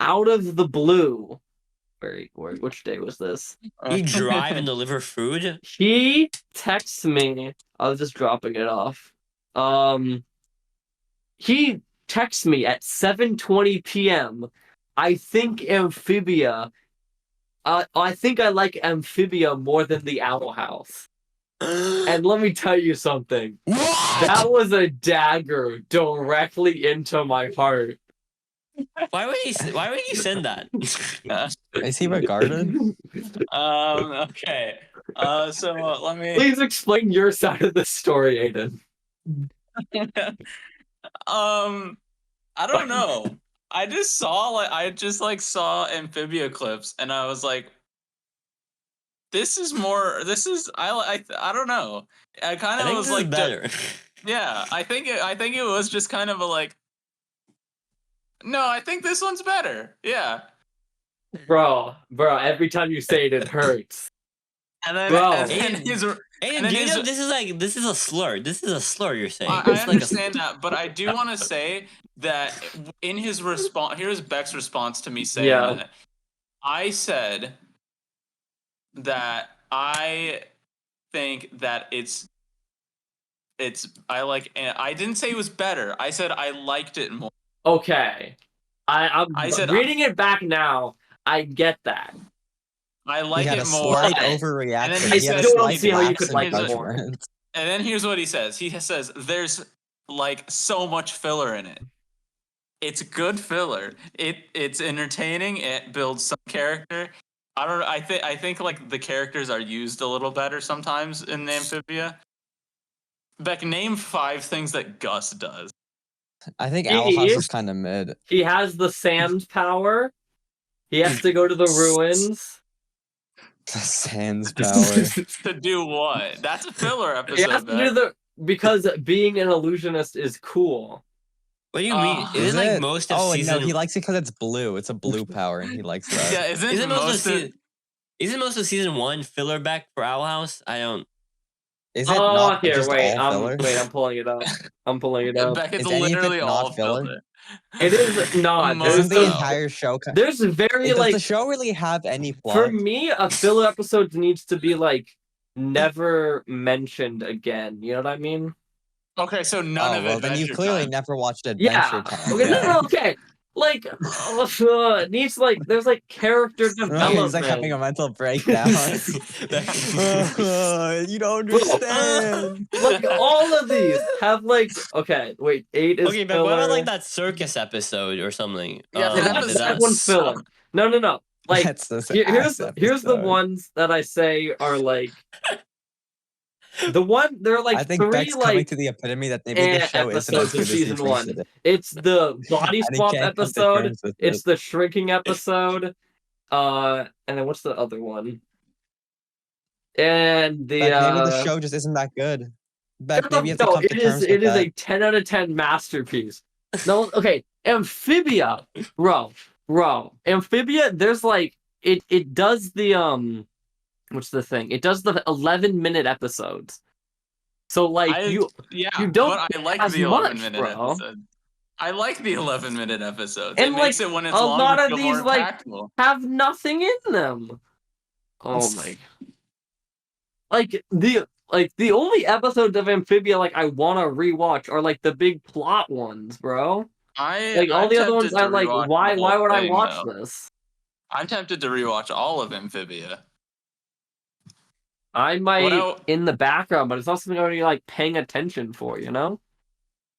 Speaker 4: out of the blue. Which day was this?
Speaker 3: You drive and deliver food?
Speaker 4: He texts me. I was just dropping it off. He texts me at 7:20 p.m. I think Amphibia. I think I like Amphibia more than the Owl House. And let me tell you something. That was a dagger directly into my heart.
Speaker 3: Why would you send that?
Speaker 2: Is he regarded?
Speaker 5: Okay. So let me.
Speaker 4: Please explain your side of the story, Aiden.
Speaker 5: I don't know. I just saw Amphibia clips, and I was like, I don't know. I kind of was like
Speaker 3: better.
Speaker 5: Yeah, I think it was just kind of a like. No, I think this one's better. Yeah.
Speaker 4: Bro, every time you say it, it hurts.
Speaker 5: And then,
Speaker 3: Aiden, you know this is a slur. This is a slur you're saying.
Speaker 5: I understand that, but I do want to say that in his response, here's Beck's response to me saying that. I said that I think that I didn't say it was better. I said I liked it more.
Speaker 4: Okay. I'm reading it back now. I get that.
Speaker 5: I like it more.
Speaker 2: Overreaction.
Speaker 4: I still don't see how you could like it more.
Speaker 5: And then here's what he says. He says there's like so much filler in it. It's good filler. It's entertaining. It builds some character. I think like the characters are used a little better sometimes in Amphibia. Beck, name 5 things that Gus does.
Speaker 2: I think Owl House is kind of mid.
Speaker 4: He has the sand power. He has to go to the ruins.
Speaker 2: The Sans power.
Speaker 5: To do what? That's a filler
Speaker 4: It has
Speaker 5: episode.
Speaker 4: to do because being an illusionist is cool.
Speaker 3: What do you mean?
Speaker 2: Is
Speaker 3: Isn't like
Speaker 2: it?
Speaker 3: most of season?
Speaker 2: No, he likes it because it's blue. It's a blue power, and he likes that.
Speaker 5: Yeah,
Speaker 3: Isn't most of season 1 filler back for Owl House? I don't.
Speaker 2: Is it not
Speaker 4: here,
Speaker 2: just
Speaker 4: wait,
Speaker 2: all filler?
Speaker 4: I'm pulling it up. I'm pulling it up.
Speaker 5: Beck, it's
Speaker 2: Is any of it
Speaker 5: literally all
Speaker 2: not filler?
Speaker 5: filler.
Speaker 4: It is not.
Speaker 5: Most
Speaker 2: Isn't the
Speaker 5: of-
Speaker 2: entire show?
Speaker 4: There's very
Speaker 2: Does
Speaker 4: like
Speaker 2: the show really have any plot?
Speaker 4: for me, a filler episode needs to be like never mentioned again. You know what I mean?
Speaker 5: Okay, so none of it.
Speaker 2: Then you clearly never watched Adventure
Speaker 4: Yeah.
Speaker 2: Time.
Speaker 4: Okay, no, okay. Like, it needs like there's like character development.
Speaker 2: He's like having a mental breakdown. You don't understand.
Speaker 4: Like all of these have like okay, wait, 8 is
Speaker 3: Okay, but
Speaker 4: filler.
Speaker 3: what about like that circus episode or something?
Speaker 4: Yeah, that
Speaker 3: is
Speaker 4: one's filler. No. Like
Speaker 2: That's the
Speaker 4: here's
Speaker 2: ass
Speaker 4: the
Speaker 2: episode.
Speaker 4: ones that I say are like the one there are like
Speaker 2: I think
Speaker 4: 3
Speaker 2: Beck's coming
Speaker 4: like
Speaker 2: to the epitome that maybe the show isn't
Speaker 4: episodes
Speaker 2: as
Speaker 4: of
Speaker 2: good as he
Speaker 4: season
Speaker 2: thinks
Speaker 4: 1.
Speaker 2: it is.
Speaker 4: It's the body
Speaker 2: And he
Speaker 4: swap
Speaker 2: can't come to
Speaker 4: episode.
Speaker 2: terms with
Speaker 4: It's
Speaker 2: it.
Speaker 4: the shrinking episode. And then what's the other one? And the
Speaker 2: Beck, maybe the show just isn't that good. Beck, maybe you have to come to terms with
Speaker 4: it is
Speaker 2: that.
Speaker 4: a 10 out of 10 masterpiece. No, okay, Amphibia, bro, Amphibia. There's like it does the what's the thing? It does the 11-minute episodes. So like you don't
Speaker 5: but I like
Speaker 4: as
Speaker 5: the
Speaker 4: much,
Speaker 5: 11-minute
Speaker 4: bro.
Speaker 5: episode. I like the 11-minute episodes.
Speaker 4: And,
Speaker 5: it makes
Speaker 4: like,
Speaker 5: it when it's
Speaker 4: a
Speaker 5: longer
Speaker 4: lot of
Speaker 5: feel
Speaker 4: these,
Speaker 5: more
Speaker 4: like,
Speaker 5: impactful.
Speaker 4: have nothing in them. Oh my! Like the only episodes of Amphibia like I want to rewatch are like the big plot ones, bro. Like all
Speaker 5: I'm
Speaker 4: the other ones,
Speaker 5: tempted to
Speaker 4: I'm like,
Speaker 5: rewatch
Speaker 4: why
Speaker 5: the
Speaker 4: would
Speaker 5: whole
Speaker 4: I
Speaker 5: thing,
Speaker 4: watch
Speaker 5: though.
Speaker 4: this?
Speaker 5: I'm tempted to rewatch all of Amphibia.
Speaker 4: I might
Speaker 5: el-
Speaker 4: in the background, but it's not something I'm really like paying attention for, you know?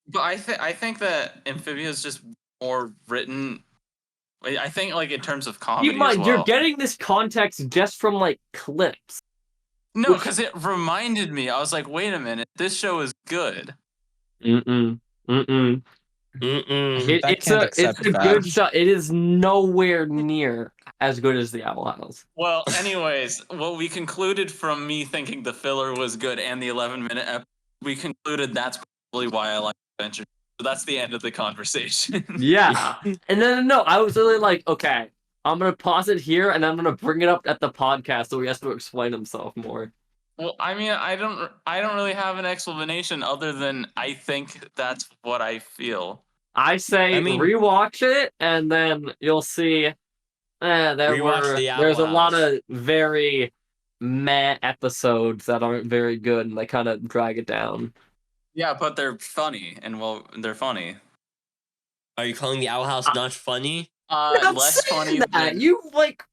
Speaker 5: But I think that Amphibia is just more written. I think like in terms of comedy
Speaker 4: Keep in mind,
Speaker 5: as well.
Speaker 4: you're getting this context just from like clips.
Speaker 5: No, because it reminded me. I was like, wait a minute, this show is good.
Speaker 3: Mm-mm.
Speaker 4: It's a good show. It is nowhere near as good as the Owl House.
Speaker 5: Well, anyways, what we concluded from me thinking the filler was good and the 11-minute episode, we concluded that's probably why I like Adventure. So that's the end of the conversation.
Speaker 4: Yeah. And then no, I was really like, okay, I'm gonna pause it here and I'm gonna bring it up at the podcast so he has to explain himself more.
Speaker 5: Well, I mean, I don't really have an explanation other than I think that's what I feel.
Speaker 4: I say rewatch it and then you'll see there's a lot of very meh episodes that aren't very good and they kind of drag it down.
Speaker 5: Yeah, but they're funny and they're funny.
Speaker 3: Are you calling the Owl House not funny?
Speaker 5: Less funny than
Speaker 4: you like.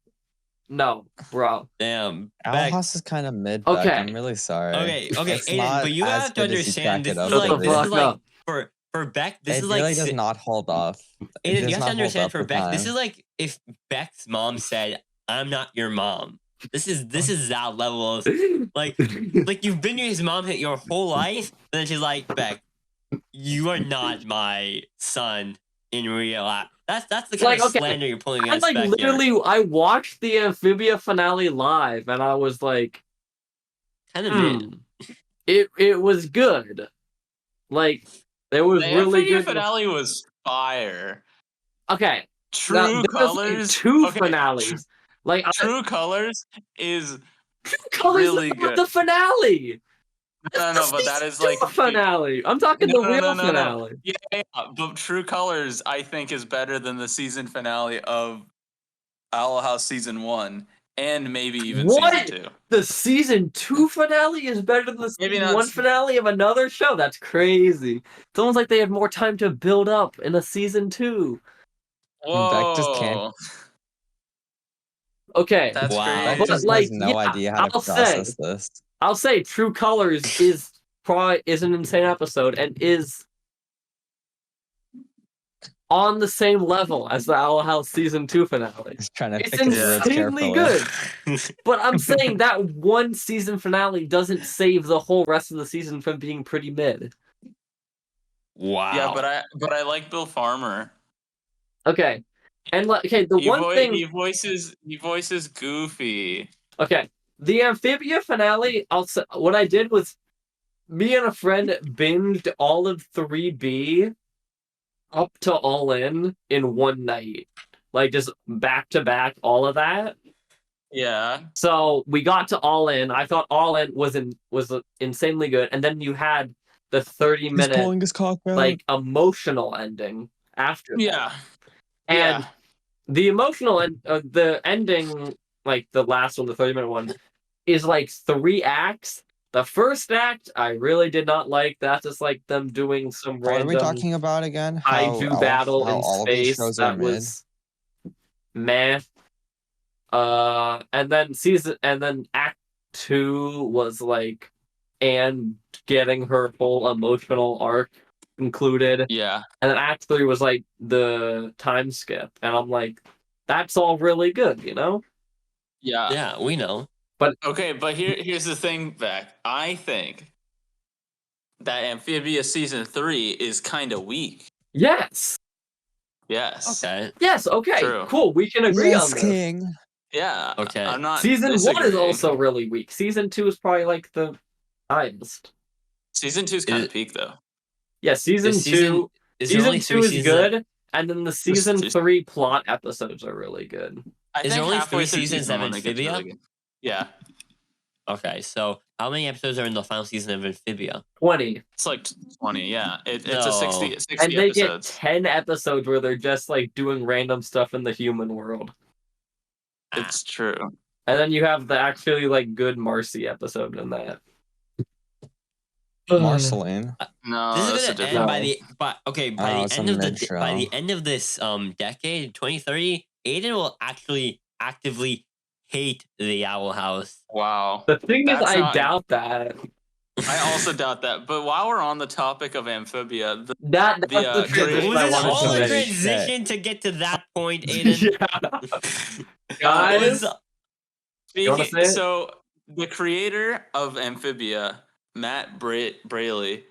Speaker 4: No, bro.
Speaker 3: Damn.
Speaker 2: Owl House is kind of mid.
Speaker 4: Okay.
Speaker 2: Beck. I'm really sorry.
Speaker 3: Okay,
Speaker 2: It's
Speaker 3: Aiden,
Speaker 2: not
Speaker 3: but you
Speaker 2: as
Speaker 3: have to
Speaker 2: good as you
Speaker 3: understand
Speaker 2: crack
Speaker 3: this
Speaker 2: it
Speaker 3: is
Speaker 2: up
Speaker 3: like
Speaker 2: to
Speaker 3: this
Speaker 2: be.
Speaker 3: is like for Beck. This
Speaker 2: It
Speaker 3: is
Speaker 2: really
Speaker 3: like
Speaker 2: does not hold off. It
Speaker 3: Aiden,
Speaker 2: does
Speaker 3: you have
Speaker 2: not
Speaker 3: to
Speaker 2: hold
Speaker 3: understand
Speaker 2: up
Speaker 3: for
Speaker 2: for
Speaker 3: Beck. This
Speaker 2: time.
Speaker 3: is like if Beck's mom said, "I'm not your mom." This is that level of like you've been his mom your whole life, and then she's like, "Beck, you are not my son in real life." That's the kind of slander you're pulling against Beck here.
Speaker 4: I watched the Amphibia finale live and I was like,
Speaker 3: kind of mid.
Speaker 4: It was good. Like there was
Speaker 5: the
Speaker 4: really good.
Speaker 5: finale was fire.
Speaker 4: Okay.
Speaker 5: True Colors.
Speaker 4: Two finales.
Speaker 5: True Colors is
Speaker 4: really good. The finale.
Speaker 5: No, but that is like
Speaker 4: finale. I'm talking the real finale.
Speaker 5: Yeah, but True Colors I think is better than the season finale of Owl House season 1 and maybe even season 2.
Speaker 4: The season 2 finale is better than the season 1 finale of another show. That's crazy. It's almost like they had more time to build up in a season 2.
Speaker 5: Whoa.
Speaker 2: Beck just can't.
Speaker 4: Okay.
Speaker 5: That's
Speaker 3: wow.
Speaker 2: Beck just has no idea how to process this.
Speaker 4: I'll say True Colors is an insane episode and is on the same level as the Owl House season 2 finale.
Speaker 2: He's trying to
Speaker 4: it's
Speaker 2: pick his words
Speaker 4: insanely
Speaker 2: carefully.
Speaker 4: good. But I'm saying that one season finale doesn't save the whole rest of the season from being pretty mid.
Speaker 3: Wow.
Speaker 5: Yeah, but I like Bill Farmer.
Speaker 4: Okay. And he voices Goofy. Okay, the Amphibia finale. What I did was, me and a friend binged all of 3B up to All In one night, like just back to back, all of that.
Speaker 5: Yeah.
Speaker 4: So we got to All In. I thought All In was insanely good, and then you had the 30-minute
Speaker 2: pulling his cock out.
Speaker 4: like emotional ending after that.
Speaker 5: Yeah.
Speaker 4: And the emotional the ending, like the last one, the 30-minute one, is like 3 acts. The first act I really did not like. That's just like them doing some
Speaker 2: What
Speaker 4: random
Speaker 2: are we talking about again?
Speaker 4: kaiju battle in
Speaker 2: all of these
Speaker 4: space
Speaker 2: shows are
Speaker 4: that
Speaker 2: mid?
Speaker 4: was meh. And then act 2 was like Anne getting her full emotional arc concluded.
Speaker 5: Yeah.
Speaker 4: And then act 3 was like the time skip. And I'm like, that's all really good, you know?
Speaker 5: Yeah.
Speaker 3: Yeah, we know.
Speaker 4: But
Speaker 5: okay, but here's the thing, Beck. I think that Amphibia season 3 is kind of weak.
Speaker 4: yes.
Speaker 5: Yes.
Speaker 3: Okay.
Speaker 4: Yes, okay.
Speaker 5: True.
Speaker 4: Cool. We can agree on this.
Speaker 2: King.
Speaker 5: Yeah.
Speaker 3: Okay.
Speaker 5: I'm not
Speaker 4: Season 1 is
Speaker 5: disagreeing.
Speaker 4: also really weak. Season 2 is probably like the highest.
Speaker 5: Season 2 is kind of peak though.
Speaker 4: Yeah, season 2
Speaker 3: Season
Speaker 4: 2 is good, and then the season 3 plot episodes are really good.
Speaker 3: Is there only
Speaker 5: halfway
Speaker 3: 3
Speaker 5: through
Speaker 3: seasons
Speaker 5: season
Speaker 3: of
Speaker 5: 1 they get to
Speaker 3: Amphibia?
Speaker 5: really good. Yeah.
Speaker 3: Okay, so how many episodes are in the final season of Amphibia?
Speaker 4: 20.
Speaker 5: It's like 20, yeah. It's a 60
Speaker 4: And they
Speaker 5: episodes.
Speaker 4: get 10 episodes where they're just like doing random stuff in the human world.
Speaker 5: It's true.
Speaker 4: And then you have the actually like good Marcy episode in that.
Speaker 2: Marceline.
Speaker 5: No,
Speaker 3: This
Speaker 5: that's
Speaker 3: is
Speaker 5: a
Speaker 3: gonna
Speaker 5: different.
Speaker 3: end by the end of this decade, 2030, Aiden will actually actively hate the Owl House.
Speaker 5: Wow.
Speaker 4: The thing is,
Speaker 5: That's
Speaker 4: I
Speaker 5: not-
Speaker 4: doubt that.
Speaker 5: I also doubt that. But while we're on the topic of Amphibia,
Speaker 4: That's the
Speaker 5: the
Speaker 4: transition
Speaker 3: Was
Speaker 4: I
Speaker 3: this
Speaker 4: wanted
Speaker 3: all
Speaker 4: to
Speaker 3: a
Speaker 4: make.
Speaker 3: transition to get to that point, Aiden?
Speaker 4: Yeah. Guys, you wanna say
Speaker 5: speaking,
Speaker 4: it?
Speaker 5: so the creator of Amphibia, Matt Braley,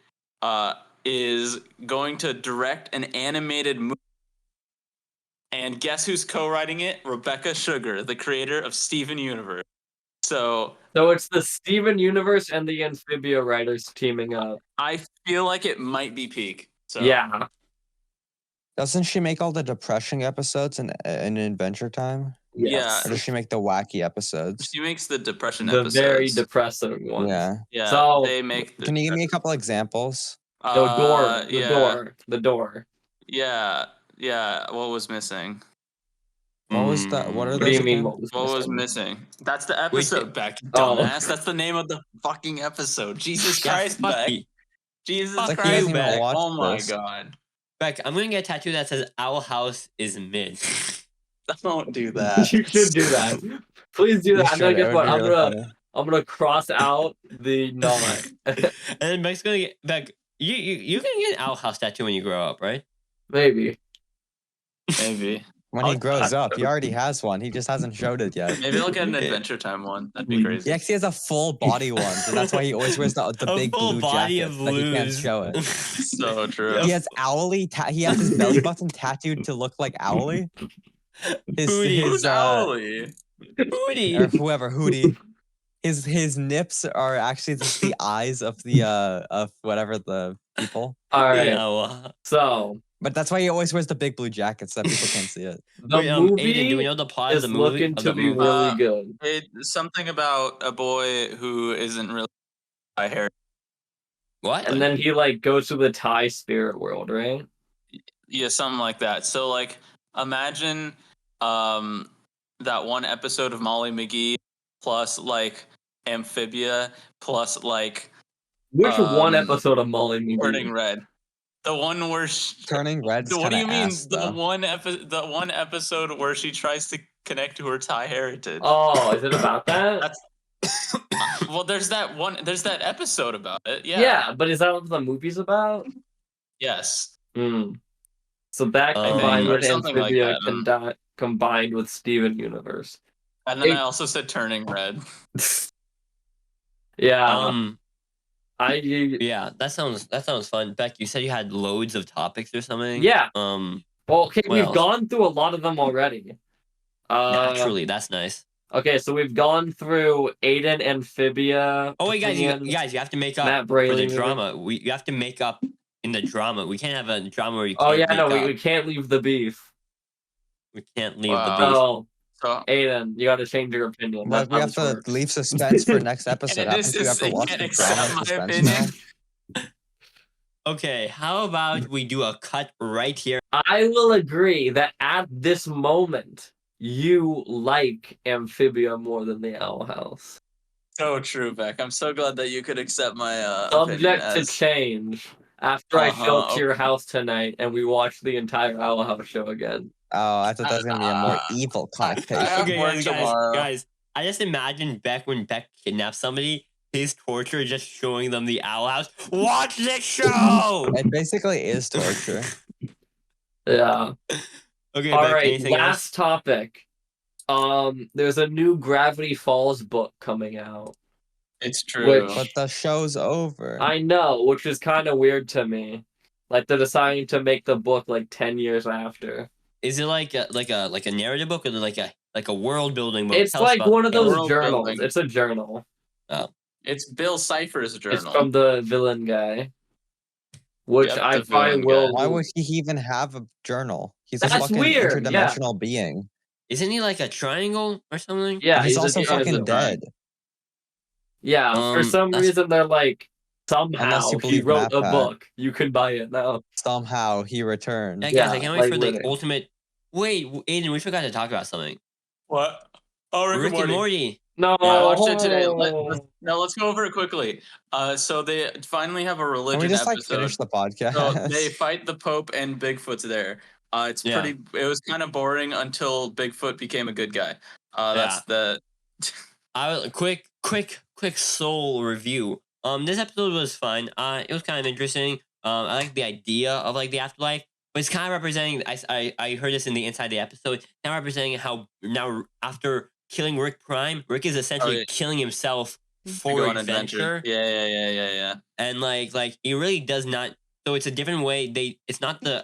Speaker 5: is going to direct an animated movie. And guess who's co-writing it? Rebecca Sugar, the creator of Steven Universe. So
Speaker 4: it's the Steven Universe and the Amphibia writers teaming up.
Speaker 5: I feel like it might be peak. So
Speaker 4: Yeah.
Speaker 2: Doesn't she make all the depression episodes in Adventure Time?
Speaker 4: Yes.
Speaker 2: Or does she make the wacky episodes?
Speaker 5: She makes the depression
Speaker 4: The
Speaker 5: episodes.
Speaker 4: very depressing ones.
Speaker 2: Yeah.
Speaker 5: Yeah.
Speaker 4: So
Speaker 5: they make.
Speaker 2: Can you give me a couple examples?
Speaker 4: The door.
Speaker 5: Yeah. What was missing?
Speaker 2: What was that? What are
Speaker 4: What
Speaker 2: those
Speaker 4: do you mean?
Speaker 2: again?
Speaker 5: What was missing? That's the episode, Beck. Dumbass. That's the name of the fucking episode. Jesus Christ,
Speaker 3: fuck
Speaker 5: Beck.
Speaker 3: you.
Speaker 5: Jesus
Speaker 3: Fuck
Speaker 2: Like, you
Speaker 5: Christ,
Speaker 2: haven't
Speaker 3: you,
Speaker 2: even
Speaker 5: Beck.
Speaker 2: watched
Speaker 5: Oh my
Speaker 2: this.
Speaker 5: god.
Speaker 3: Beck, I'm gonna get a tattoo that says Owl House is mid.
Speaker 5: Don't do that.
Speaker 4: You should do that. Please do
Speaker 2: You
Speaker 4: that. And then
Speaker 2: should, it
Speaker 4: guess
Speaker 2: would
Speaker 4: what?
Speaker 2: be really funny.
Speaker 4: I'm gonna cross out the not.
Speaker 3: And then Beck's gonna get Beck. You can get an Owl House tattoo when you grow up, right?
Speaker 4: Maybe.
Speaker 5: Maybe.
Speaker 2: When he grows up, he already has one. He just hasn't showed it yet.
Speaker 5: Maybe I'll get an Adventure Time one. That'd be crazy.
Speaker 2: He actually has a full body one, so that's why he always wears the
Speaker 3: A
Speaker 2: big
Speaker 3: full
Speaker 2: blue
Speaker 3: body
Speaker 2: jacket,
Speaker 3: of
Speaker 2: but he can't
Speaker 3: blues.
Speaker 2: show it.
Speaker 5: So true.
Speaker 2: He has Owly. He has his belly button tattooed to look like Owly.
Speaker 5: Who's Owly?
Speaker 3: Hootie.
Speaker 2: Or whoever, Hootie. His nips are actually just the eyes of the of whatever the people.
Speaker 4: All right.
Speaker 3: Yeah, well,
Speaker 4: So
Speaker 2: But that's why he always wears the big blue jacket so that people can't see it.
Speaker 4: the
Speaker 3: wait,
Speaker 4: movie
Speaker 3: Aiden, do we know the plot of
Speaker 4: is
Speaker 3: the movie?
Speaker 4: looking
Speaker 3: of
Speaker 4: to
Speaker 3: the
Speaker 4: be
Speaker 3: movie?
Speaker 4: really good.
Speaker 5: It's something about a boy who isn't really by hair.
Speaker 3: What?
Speaker 4: And then he like goes to the Thai spirit world, right?
Speaker 5: Yeah, something like that. So like imagine that one episode of Molly McGee plus like Amphibia plus like
Speaker 4: Which one episode of Molly
Speaker 5: Turning
Speaker 4: McGee?
Speaker 5: Red. The one where
Speaker 2: Turning red's
Speaker 5: what do you mean?
Speaker 2: ass, though.
Speaker 5: The one episode where she tries to connect to her Thai heritage.
Speaker 4: Oh, is it about that?
Speaker 5: That's well, there's that episode about it. Yeah.
Speaker 4: Yeah, but is that what the movie's about?
Speaker 5: Yes.
Speaker 4: Hmm. So that
Speaker 3: I
Speaker 4: combined
Speaker 3: think,
Speaker 4: with
Speaker 5: or something like
Speaker 4: Amphibia
Speaker 5: that.
Speaker 4: combined with Steven Universe.
Speaker 5: And then
Speaker 4: Hey.
Speaker 5: I also said Turning Red.
Speaker 4: Yeah.
Speaker 3: Yeah, that sounds fun. Beck, you said you had loads of topics or something.
Speaker 4: Yeah.
Speaker 3: Well,
Speaker 4: Well, okay,
Speaker 3: what
Speaker 4: we've
Speaker 3: else?
Speaker 4: gone through a lot of them already.
Speaker 3: Naturally, that's nice.
Speaker 4: Okay, so we've gone through Aiden, Amphibia.
Speaker 3: Oh wait, guys, you
Speaker 4: opinions.
Speaker 3: have to make up
Speaker 4: Matt
Speaker 3: for
Speaker 4: Braley
Speaker 3: the
Speaker 4: movie.
Speaker 3: drama. You have to make up in the drama. We can't have a drama where you
Speaker 4: Oh
Speaker 3: can't
Speaker 4: yeah,
Speaker 3: make
Speaker 4: no,
Speaker 3: up.
Speaker 4: we can't leave the beef.
Speaker 3: We can't leave the beef.
Speaker 4: Oh,
Speaker 5: So
Speaker 4: Aiden, you got to change your opinion.
Speaker 2: But
Speaker 4: That's
Speaker 2: we
Speaker 4: how
Speaker 2: have
Speaker 4: this
Speaker 2: to
Speaker 4: works.
Speaker 2: leave suspense for next episode. Haven't you ever watched
Speaker 5: can't
Speaker 2: the drama
Speaker 5: accept my
Speaker 2: suspense now?
Speaker 5: opinion.
Speaker 3: Okay, how about we do a cut right here?
Speaker 4: I will agree that at this moment, you like Amphibia more than the Owl House.
Speaker 5: So true, Beck. I'm so glad that you could accept my opinion
Speaker 4: Subject to
Speaker 5: as
Speaker 4: change after I show up to
Speaker 5: okay.
Speaker 4: your house tonight and we watch the entire Owl House show again.
Speaker 2: Oh, I thought that was gonna be a more evil
Speaker 5: I
Speaker 2: connotation.
Speaker 5: have
Speaker 3: Okay,
Speaker 5: work tomorrow.
Speaker 3: guys. I just imagine Beck when Beck kidnaps somebody, his torture just showing them the Owl House. Watch this show.
Speaker 2: It basically is torture.
Speaker 4: Yeah.
Speaker 3: Okay,
Speaker 4: All
Speaker 3: Beck.
Speaker 4: right,
Speaker 3: Anything
Speaker 4: last
Speaker 3: else?
Speaker 4: topic. There's a new Gravity Falls book coming out.
Speaker 5: It's true.
Speaker 4: Which
Speaker 2: But the show's over.
Speaker 4: I know, which is kind of weird to me. Like they're deciding to make the book like 10 years after.
Speaker 3: Is it like a narrative book or like a world building book?
Speaker 4: It's
Speaker 3: Tell us
Speaker 4: like
Speaker 3: about
Speaker 4: one of
Speaker 3: the
Speaker 4: those
Speaker 5: world
Speaker 4: journals.
Speaker 5: building.
Speaker 4: It's a journal.
Speaker 5: It's Bill Cipher's
Speaker 4: It's
Speaker 5: journal.
Speaker 4: from the villain guy. Which
Speaker 5: Yep,
Speaker 4: I
Speaker 5: the
Speaker 4: probably
Speaker 5: villain
Speaker 4: will.
Speaker 2: Why would he even have a journal? He's a
Speaker 4: That's
Speaker 2: fucking
Speaker 4: weird, yeah.
Speaker 2: interdimensional being.
Speaker 3: Isn't he like a triangle or something?
Speaker 4: Yeah,
Speaker 2: He's
Speaker 4: a-
Speaker 2: also
Speaker 4: he is
Speaker 2: fucking
Speaker 4: a-
Speaker 2: dead.
Speaker 4: Yeah, for some
Speaker 3: that's-
Speaker 4: reason they're like,
Speaker 2: Unless
Speaker 4: somehow
Speaker 2: you
Speaker 4: he
Speaker 2: believe
Speaker 4: wrote a
Speaker 2: MatPat.
Speaker 4: book. You can buy it now.
Speaker 2: Somehow he returned.
Speaker 3: Yeah, guys, I
Speaker 4: Yeah,
Speaker 3: can't wait
Speaker 4: like
Speaker 3: for the
Speaker 4: literally.
Speaker 3: ultimate. Wait, Aiden, we forgot to talk about something.
Speaker 5: What? Oh,
Speaker 3: Rick and Morty.
Speaker 4: No.
Speaker 5: Yeah, I watched it today. Let's go over it quickly. So they finally have a
Speaker 2: Can
Speaker 5: religion
Speaker 2: we just like
Speaker 5: episode.
Speaker 2: finish the podcast?
Speaker 5: So they fight the Pope and Bigfoot's there. It's
Speaker 3: Yeah.
Speaker 5: pretty. It was kind of boring until Bigfoot became a good guy. That's the.
Speaker 3: Quick soul review. This episode was fun. It was kind of interesting. I like the idea of like the afterlife, but it's kind of representing. I heard this in the inside the episode. Kind of representing how now after killing Rick Prime, Rick is essentially killing himself for
Speaker 5: go on
Speaker 3: adventure.
Speaker 5: Yeah.
Speaker 3: And like he really does not. So it's a different way. It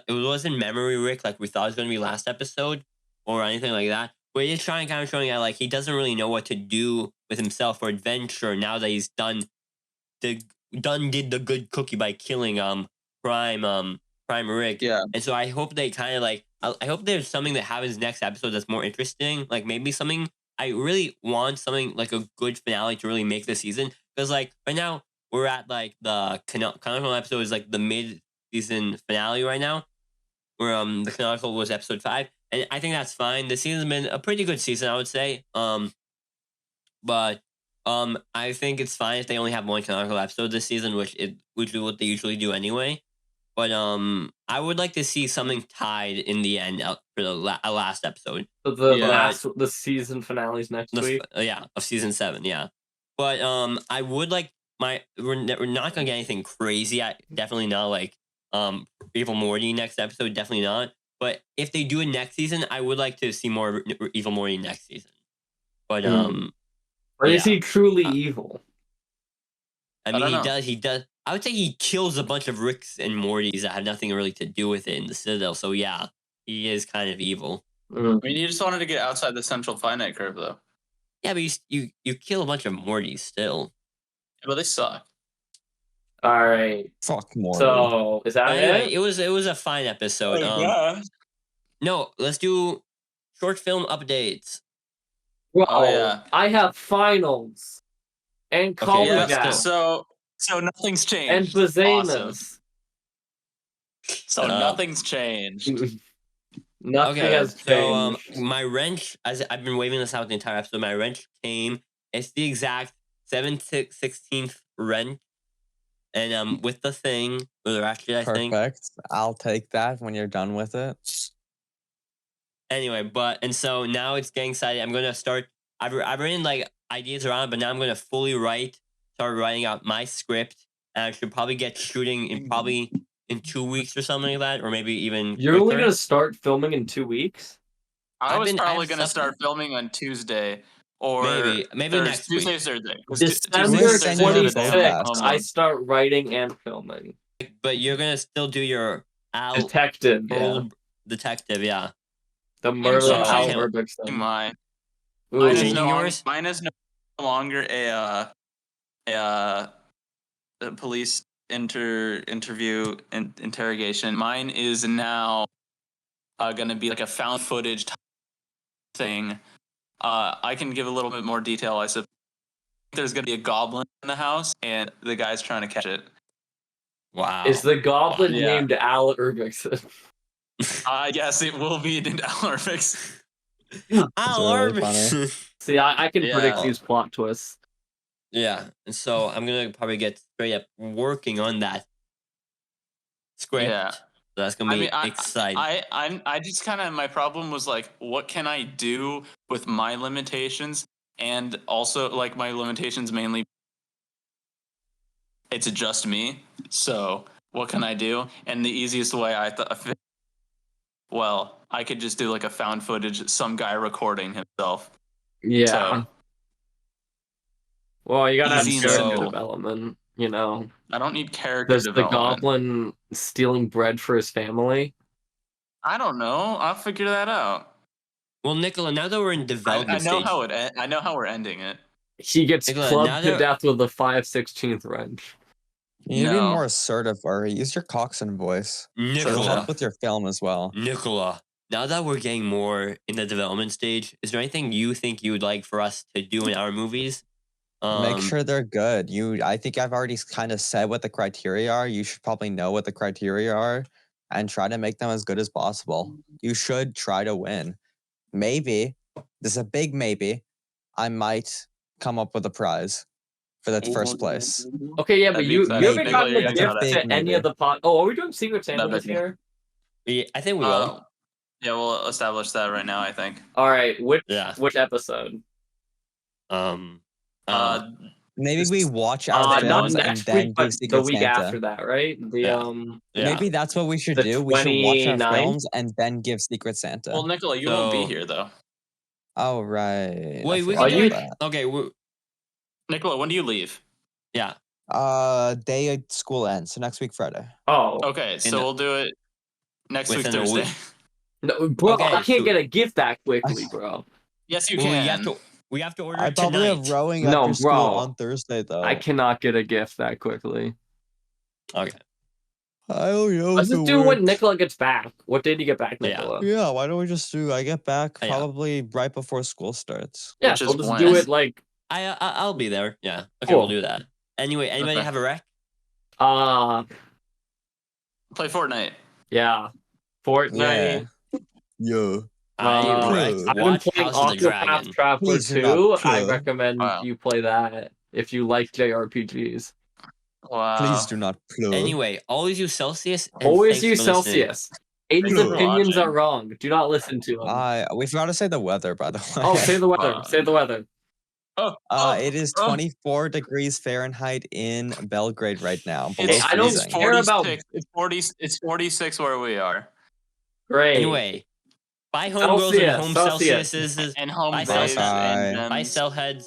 Speaker 3: wasn't memory Rick like we thought it was going to be last episode or anything like that. But it's kind of showing that like he doesn't really know what to do with himself for adventure now that he's did the good cookie by killing Prime Rick.
Speaker 5: Yeah.
Speaker 3: And so I hope they kind of like I hope there's something that happens next episode that's more interesting. Like maybe something I really want something like a good finale to really make the season because like right now we're at like the canonical episode is like the mid-season finale right now, where the canonical was episode 5, and I think that's fine. The season's been a pretty good season, I would say. But I think it's fine if they only have one canonical episode this season, which is what they usually do anyway. But I would like to see something tied in the end for the last episode.
Speaker 4: So the season finales next week.
Speaker 3: Of season 7, yeah. But I would like we're not gonna get anything crazy. Definitely not like Evil Morty next episode. Definitely not. But if they do it next season, I would like to see more Evil Morty next season. But
Speaker 4: or is he truly evil?
Speaker 3: I mean, he does. I would say he kills a bunch of Ricks and Mortys that have nothing really to do with it in the Citadel. So yeah, he is kind of evil.
Speaker 5: I mean, you just wanted to get outside the central finite curve, though.
Speaker 3: Yeah, but you kill a bunch of Mortys still.
Speaker 5: But they suck.
Speaker 4: All right.
Speaker 2: Fuck Morty.
Speaker 4: So is that
Speaker 3: anyway,
Speaker 4: it?
Speaker 3: it was a fine episode. No, let's do short film updates.
Speaker 4: Well, I have finals and college
Speaker 3: yeah,
Speaker 5: so nothing's changed.
Speaker 4: and Bazanas.
Speaker 5: Awesome. So nothing's changed.
Speaker 4: Nothing has changed.
Speaker 3: So my wrench, as I've been waving this out the entire episode, my wrench came. It's the exact 7/16 wrench, and with the thing, or actually, I think.
Speaker 2: Perfect. I'll take that when you're done with it.
Speaker 3: Anyway, so now it's getting excited. I'm gonna start. I've written like ideas around, but now I'm gonna fully start writing out my script, and I should probably get shooting in 2 weeks or something like that, or maybe even.
Speaker 4: You're only gonna start filming in 2 weeks?
Speaker 5: I was probably gonna start filming on Tuesday or
Speaker 3: maybe next week.
Speaker 5: Tuesday, Thursday.
Speaker 4: December 26th, I start writing and filming.
Speaker 3: But you're gonna still do your
Speaker 4: detective,
Speaker 3: detective, yeah.
Speaker 4: The Merlin Alberg thing.
Speaker 5: Mine is,
Speaker 3: Changing
Speaker 5: no
Speaker 3: yours?
Speaker 5: mine is no longer a police interrogation. Mine is now going to be like a found footage thing. I can give a little bit more detail. I suppose there's going to be a goblin in the house, and the guy's trying to catch it.
Speaker 3: Wow.
Speaker 4: Is the goblin
Speaker 5: Yeah.
Speaker 4: named Al Urbixon?
Speaker 5: Yes, it will be named Alarmix.
Speaker 2: really funny.
Speaker 4: See, I can predict
Speaker 5: Yeah.
Speaker 4: these plot twists.
Speaker 3: Yeah, and so I'm gonna probably get straight up working on that script.
Speaker 5: Yeah.
Speaker 3: So that's gonna be exciting.
Speaker 5: I just kind of, my problem was like, what can I do with my limitations, and also like my limitations mainly. It's just me. So what can I do? And the easiest way I thought, well, I could just do like a found footage, some guy recording himself.
Speaker 4: Yeah.
Speaker 5: So,
Speaker 4: well, you gotta have
Speaker 5: easy and
Speaker 4: character
Speaker 5: simple.
Speaker 4: development, you know.
Speaker 5: I don't need character
Speaker 4: Does the
Speaker 5: development.
Speaker 4: goblin stealing bread for his family?
Speaker 5: I don't know. I'll figure that out.
Speaker 3: Well, Nikola, now that we're in development
Speaker 5: I know
Speaker 3: stage,
Speaker 5: how I know how we're ending it.
Speaker 4: He gets
Speaker 3: Nikola,
Speaker 4: clubbed
Speaker 3: now
Speaker 4: to
Speaker 3: that-
Speaker 4: death with a 5/16 wrench.
Speaker 2: You need to be
Speaker 5: No.
Speaker 2: more assertive, or use your coxswain voice. It'll
Speaker 3: Nikola,
Speaker 2: help with your film as well.
Speaker 3: Nikola, now that we're getting more in the development stage, is there anything you think you would like for us to do in our movies?
Speaker 2: Make sure they're good. I think I've already kind of said what the criteria are. You should probably know what the criteria are and try to make them as good as possible. You should try to win. Maybe, this is a big maybe, I might come up with a prize for that first place.
Speaker 4: Okay, yeah, but
Speaker 5: That'd be
Speaker 4: you
Speaker 5: exciting.
Speaker 4: haven't
Speaker 5: Maybe
Speaker 4: gotten
Speaker 5: you're
Speaker 4: a
Speaker 5: gonna
Speaker 4: gift
Speaker 5: tell that.
Speaker 4: to any
Speaker 2: Maybe.
Speaker 4: of the pod. Oh, are we doing Secret Santa
Speaker 5: That'd
Speaker 4: this
Speaker 5: be-
Speaker 4: year?
Speaker 3: Yeah, I think we will.
Speaker 5: Yeah, we'll establish that right now, I think.
Speaker 4: All right, which episode?
Speaker 2: Maybe we watch our
Speaker 4: Not
Speaker 2: films and
Speaker 4: next
Speaker 2: then
Speaker 4: week, but
Speaker 2: do Secret
Speaker 4: the week
Speaker 2: Santa.
Speaker 4: after that, right?
Speaker 2: Maybe that's what we should
Speaker 4: the
Speaker 2: do. We should watch our
Speaker 4: 29th?
Speaker 2: films and then give Secret Santa.
Speaker 5: Well, Nikola, you won't be here though.
Speaker 2: Oh, right.
Speaker 3: Wait, we
Speaker 2: forgot
Speaker 3: can do
Speaker 2: about
Speaker 3: it. Okay,
Speaker 5: Nikola, when do you leave?
Speaker 3: yeah.
Speaker 2: Day school ends, so next week Friday.
Speaker 4: Oh,
Speaker 5: Okay, so we'll do it next week
Speaker 3: Within a
Speaker 5: Thursday.
Speaker 3: week.
Speaker 4: no, bro,
Speaker 3: Okay,
Speaker 4: I can't
Speaker 3: so-
Speaker 4: get a gift that quickly, bro.
Speaker 5: Yes, you
Speaker 3: Well,
Speaker 5: can.
Speaker 3: we have to order
Speaker 2: I
Speaker 3: it
Speaker 2: probably
Speaker 3: tonight.
Speaker 2: have rowing
Speaker 4: No,
Speaker 2: after school
Speaker 4: bro.
Speaker 2: on Thursday though.
Speaker 4: I cannot get a gift that quickly.
Speaker 3: Okay.
Speaker 2: I don't know.
Speaker 4: Let's
Speaker 2: if
Speaker 4: just
Speaker 2: it
Speaker 4: do when
Speaker 2: works.
Speaker 4: Nikola gets back. What day do you get back,
Speaker 3: Yeah.
Speaker 4: Nikola?
Speaker 2: Yeah, why don't we just do? I get back
Speaker 3: Yeah.
Speaker 2: probably right before school starts.
Speaker 4: Yeah,
Speaker 5: Which
Speaker 4: so
Speaker 5: is
Speaker 4: we'll just
Speaker 5: when?
Speaker 4: do it like
Speaker 3: I'll be there. Yeah. Okay,
Speaker 4: Cool.
Speaker 3: we'll do that. Anyway, anybody
Speaker 5: Okay.
Speaker 3: have a rec?
Speaker 5: Play Fortnite.
Speaker 4: yeah. Fortnite.
Speaker 2: Yeah.
Speaker 3: I
Speaker 4: I've been
Speaker 3: watch
Speaker 4: playing
Speaker 3: House of the
Speaker 4: Octopath
Speaker 3: Dragon.
Speaker 4: Traveler
Speaker 2: Please do
Speaker 4: 2.
Speaker 2: not
Speaker 4: I
Speaker 2: play.
Speaker 4: recommend
Speaker 5: Wow.
Speaker 4: you play that if you like JRPGs.
Speaker 5: Wow.
Speaker 2: Please do not plug.
Speaker 3: Anyway, always use Celsius. And
Speaker 4: Always
Speaker 3: thanks
Speaker 4: use
Speaker 3: for listening.
Speaker 4: Celsius. Aiden's
Speaker 2: Thanks for
Speaker 4: opinions
Speaker 5: watching.
Speaker 4: are wrong. Do not listen to him.
Speaker 2: We forgot to say the weather, by the way.
Speaker 4: Oh, say the weather. Say the weather.
Speaker 2: It is 24 degrees Fahrenheit in Belgrade right now. Below
Speaker 4: It's- I don't
Speaker 2: freezing.
Speaker 4: care about-
Speaker 5: It's 46 where we are.
Speaker 4: Great.
Speaker 3: Anyway, bye homegirls and home
Speaker 4: Celsius.
Speaker 3: Celsiuses.
Speaker 5: And home
Speaker 3: Bye,
Speaker 5: babes
Speaker 2: Bye.
Speaker 5: and
Speaker 3: Bye,
Speaker 5: gems.
Speaker 3: cellheads.